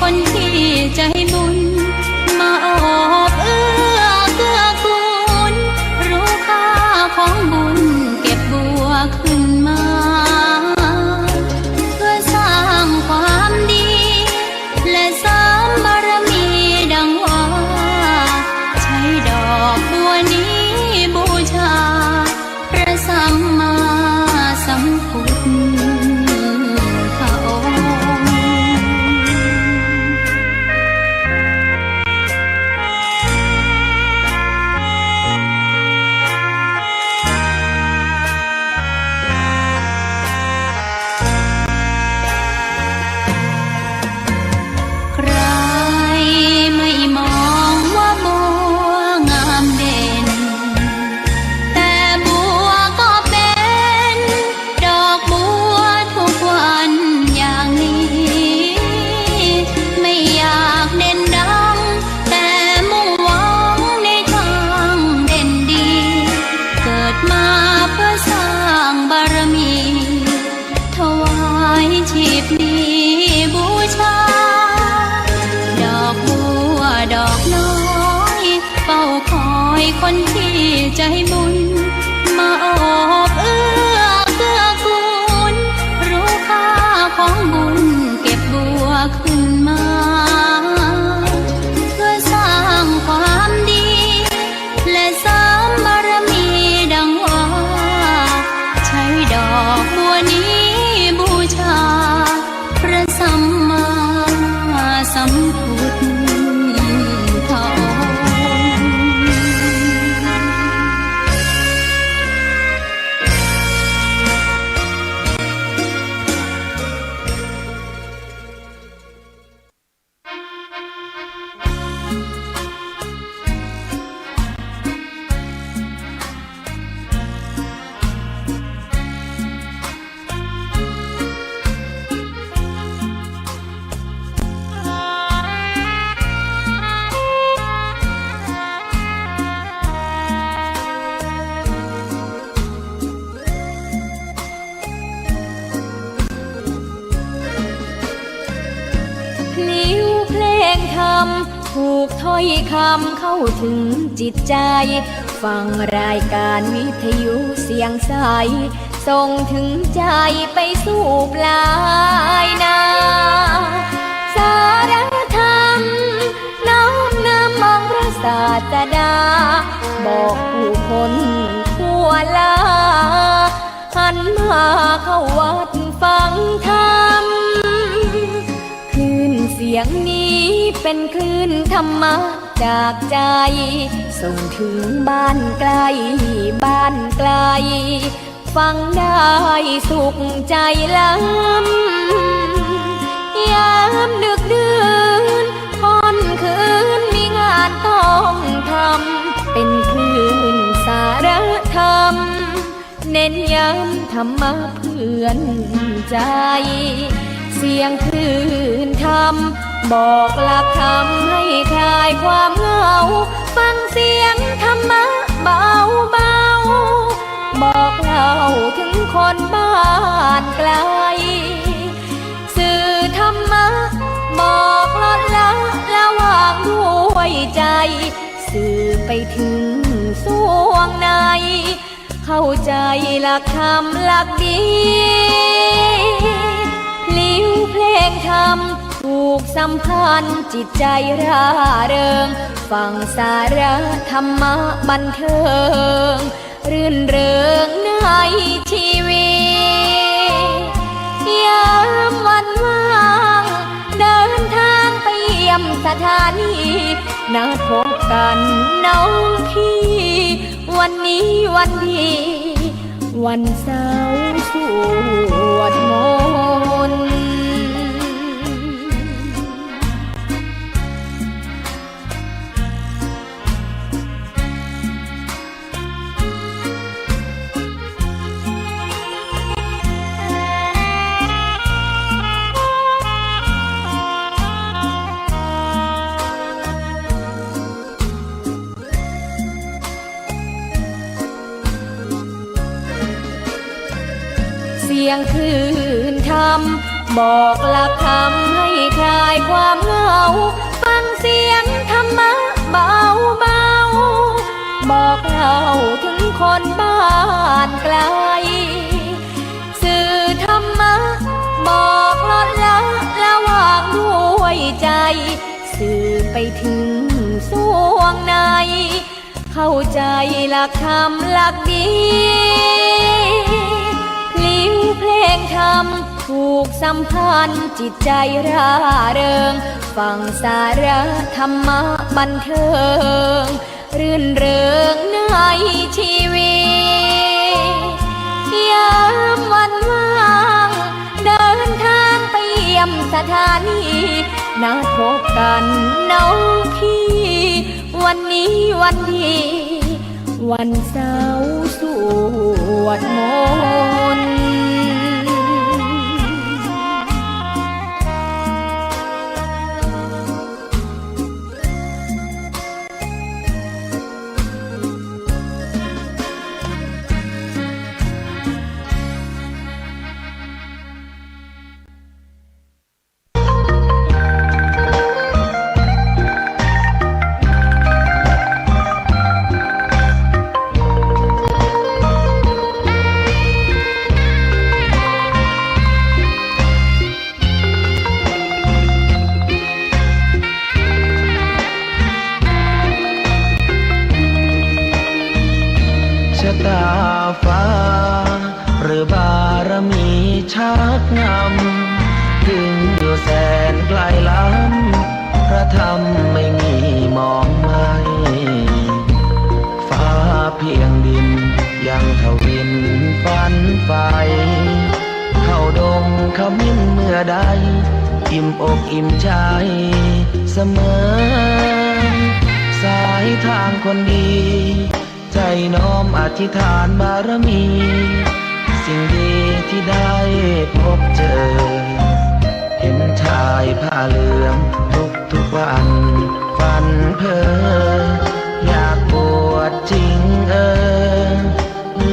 คนที่ใจบุญมาโอบเอื้อเกื้อกูลรู้ค่าของบุญเก็บบัวขึ้นมาเพื่อสร้างความดีและเสริมบารมีดังว่าใช้ดอกบัวนี้บูชาพระสัมมาสัมพุทธพระองค์ ใครไม่มองว่าบัวงามเด่นแต่บัวก็เป็นดอกบัวทุกวันอย่างนี้ไม่อยากเด่นดังแต่มุ่งหวังในทางเด่นดีเกิดมาเพื่อสร้างบารมีถวายชีพนี้บูชา ดอกบัวดอกน้อยเฝ้าคอยคนที่ใจบุญมาโอบเอื้อเกื้อกูลรู้ค่าของบุญเก็บบัวขึ้นมาเพื่อสร้างความดีและเสริมบารมีดังว่าใช้ดอกบัวนี้บูชาพระสัมมาสัมพุทธพระองค์ พลิ้วเพลงธรรมถูกถ้อยคำเข้าถึงจิตใจ ฟังรายการวิทยุเสียงใสส่งถึงใจไปสู่ปลายนาสารธรรมน้อมนำมองพระศาสดาบอกผู้คนทั่วลาหันมาเข้าวัดฟังธรรมคลื่นเสียงนี้เป็นคลื่นธรรมะจากใจส่งถึงบ้านไกลบ้านไกลฟังได้สุขใจล้ำยามดึกดื่นค่ำคืนมีงานต้องทำเป็นคลื่นสารธรรมเน้นย้ำธรรมะเพื่อนใจเสียงคลื่นธรรมบอกหลักธรรมให้คลายความเหงาฟังเสียงธรรมะเบาเบาบอกเล่าถึงคนบ้านไกลสื่อธรรมะบอกลดละระหว่างด้วยใจสื่อไปถึงสวงในเข้าใจหลักธรรมหลักดีลิ้วเพลงธรรมถูกสัมพันธ์จิตใจร่าเริงฟังสาระธรรมะบันเทิงรื่นเริงในชีวิตยามวันว่างเดินทางไปเยี่ยมสถานีนัดพบกันน้องพี่วันนี้วันดีวันเสาร์สวดมนต์ เสียงคลื่นธรรมบอกหลักธรรมให้คลายความเหง านไกลสื่อธรรมะบอกลดละละวางด้วยใจสื่อไปถึงสวงในเข้าใจหลักธรรมหลักดีพลิ้วเพลงธรรมถูกสัมพันธ์จิตใจร่าเริงฟังสาระธรรมะบันเทิงรื่นเริงในชีวิตยามวันว่างเดินทางไปเยี่ยมสถานีนัดพบกันน้องพี่วันนี้วันดีวันเสาร์สวดมนต์ตาฟ้าหรือบารมีชักนำถึงอยู่แสนไกลล้ำพระธรรมไม่มีมองไม่ฟ้าเพียงดินยังทวินฝันไฟเข้าดงขมิ้นเมื่อใดอิ่มอกอิ่มใจเสมอสายทางคนดีใจน้อมอธิษฐานบารมีสิ่งดีที่ได้พบเจอเห็นชายผ้าเหลืองทุกวันฝันเพ้ออยากบวชจริง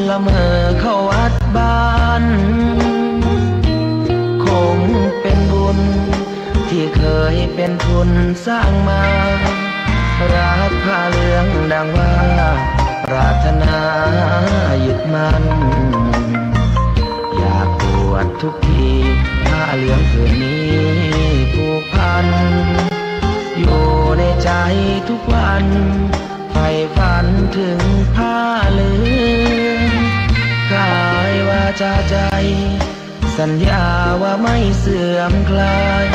ละเมอเข้าวัดบ้านคงเป็นบุญที่เคยเป็นทุนสร้างมารักผ้าเหลืองดังว่าปรารถนายึดมั่นอยากบวชทุกทีผ้าเหลืองผืนนี้ผูกพันอยู่ในใจทุกวันใฝ่ฝันถึงผ้าเหลืองกายวาจาใจสัญญาว่าไม่เสื่อมคลาย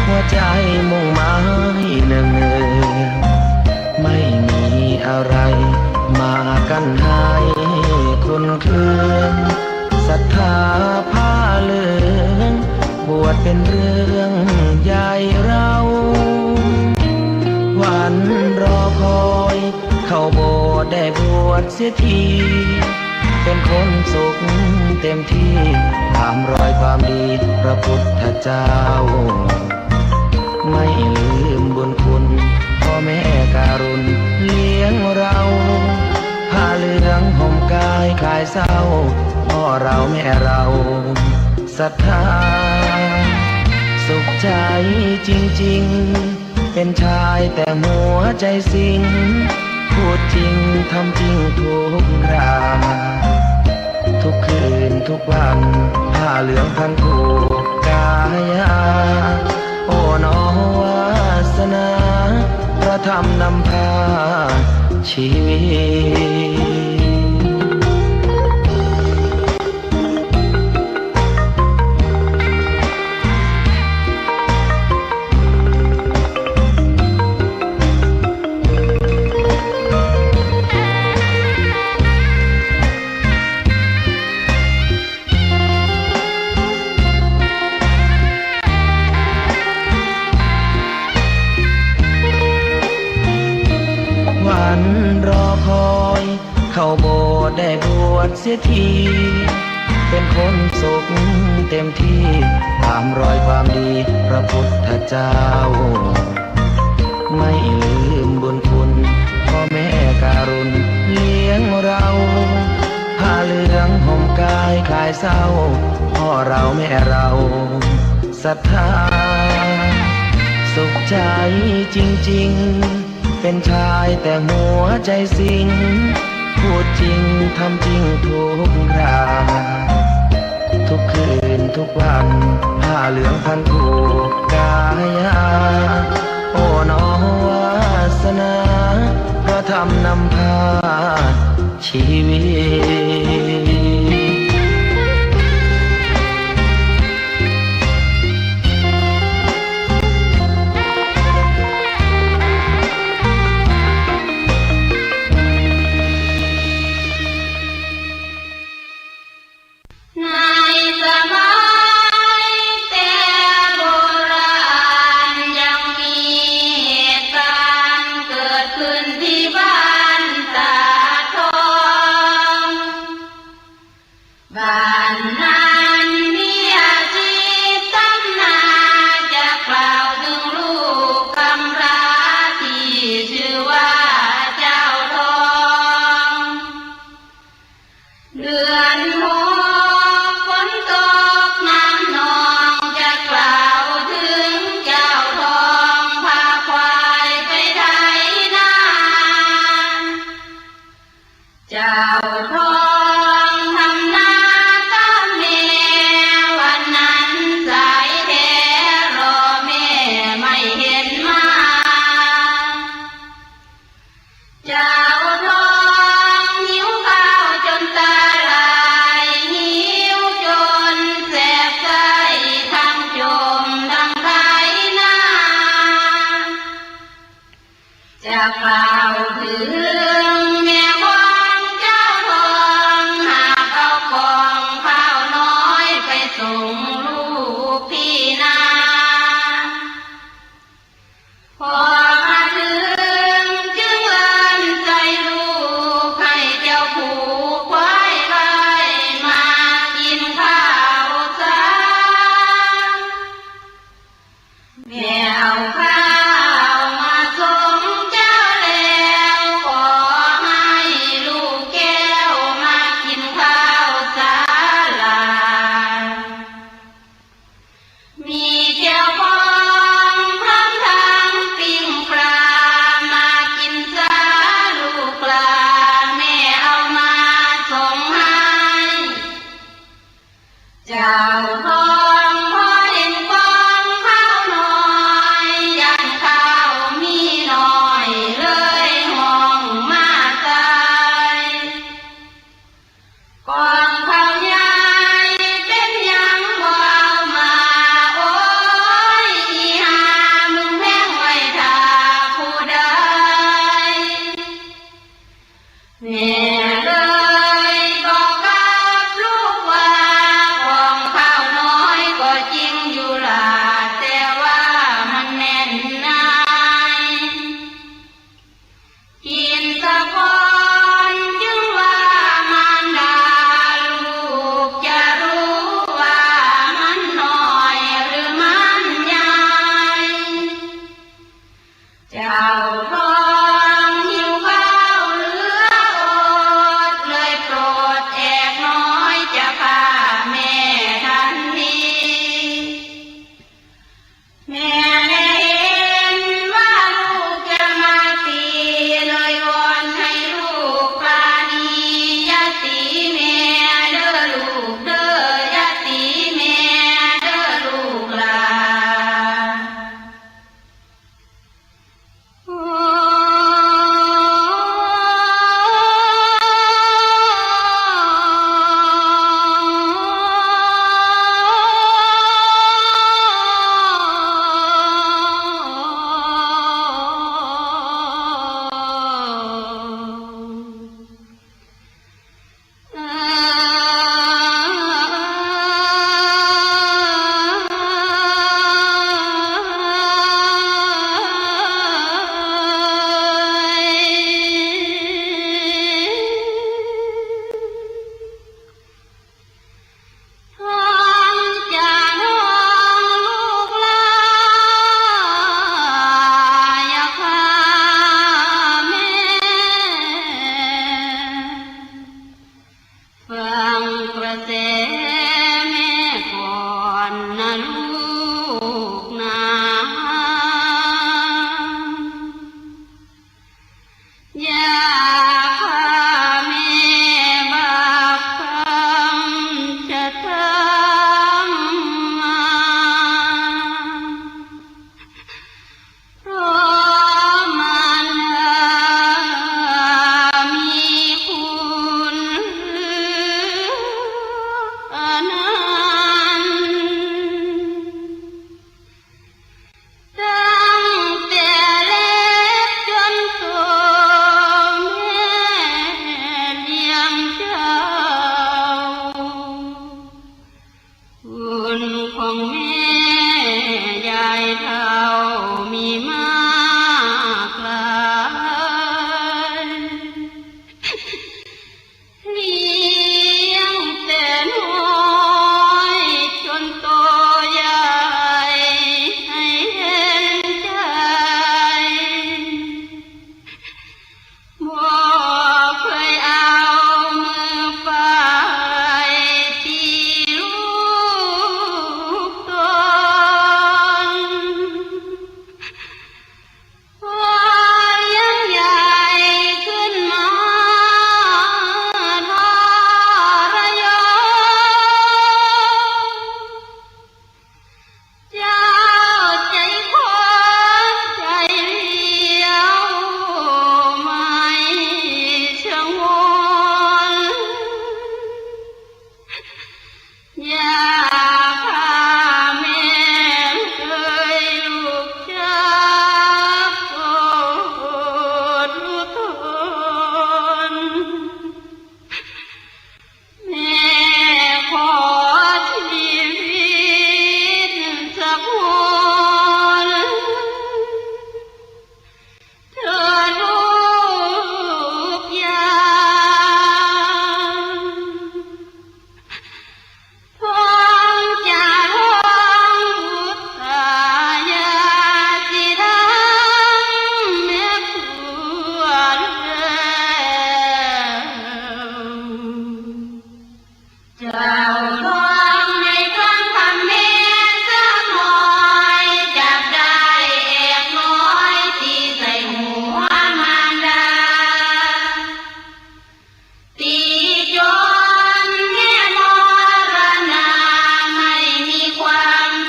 หัวใจมุ่งหมายเนืองไม่มีอะไรมากันให้คุณคืนศรัทธาผ้าเหลืองบวชเป็นเรื่องใหญ่เราวันรอคอยเข้าโบสถ์ได้บวชเสียทีเป็นคนสุขเต็มที่ตามรอยความดีพระพุทธเจ้าไม่ลืมบุญคุณพ่อแม่การุณเลี้ยงเราผ้าเหลืองห่มกายคลายเศร้าพ่อเราแม่เราศรัทธาสุขใจจริงๆเป็นชายแต่หัวใจสิงพูดจริงทำจริงทุกคราทุกคืนทุกวันผ้าเหลืองพันผูกกายาโอ้น้อวาสนาพระธรรมนำพาชีวิต เข้าโบสถ์ได้บวชเสียทีเป็นคนสุขเต็มที่ตามรอยความดีพระพุทธเจ้าไม่ลืมบุญคุณพ่อแม่การุณเลี้ยงเราผ้าเหลืองห่มกายคลายเศร้าพ่อเราแม่เราศรัทธาสุขใจจริงๆเป็นชายแต่หัวใจสิง พูดจริงทำจริงทุกคราทุกคืนทุกวันผ้าเหลืองพันผูกกายาโอ้น้องวาสนาเพราะทำนำพาชีวิตในสมัยแต่โบราณยังมีเหตุการณ์เกิดขึ้นที่บ้านตาทองบ้านนั้นมีอาชีพทำนาจะกล่าวถึงลูกกำพร้าที่ชื่อว่าเจ้าทองเดือนหกฝนตกน้ำนองจะกล่าวถึงเจ้าทองพาควายไปไถนาเจ้าทองทำนากับแม่วันนั้นสายแท้รอแม่ไม่เห็นมาเจ้าทองหิวข้าวจนตาลายหิวจนแสบไส้ทั้งจมทั้งไถนาจะกล่าวถึงแม่ของเจ้าทองหากเอากองข้าวน้อยไปส่งลูกที่นาพอมาถึงจึงเอิ้นใจลูกให้เจ้าผูกไว้ไว้มากินข้าวซะแม่เอาข้า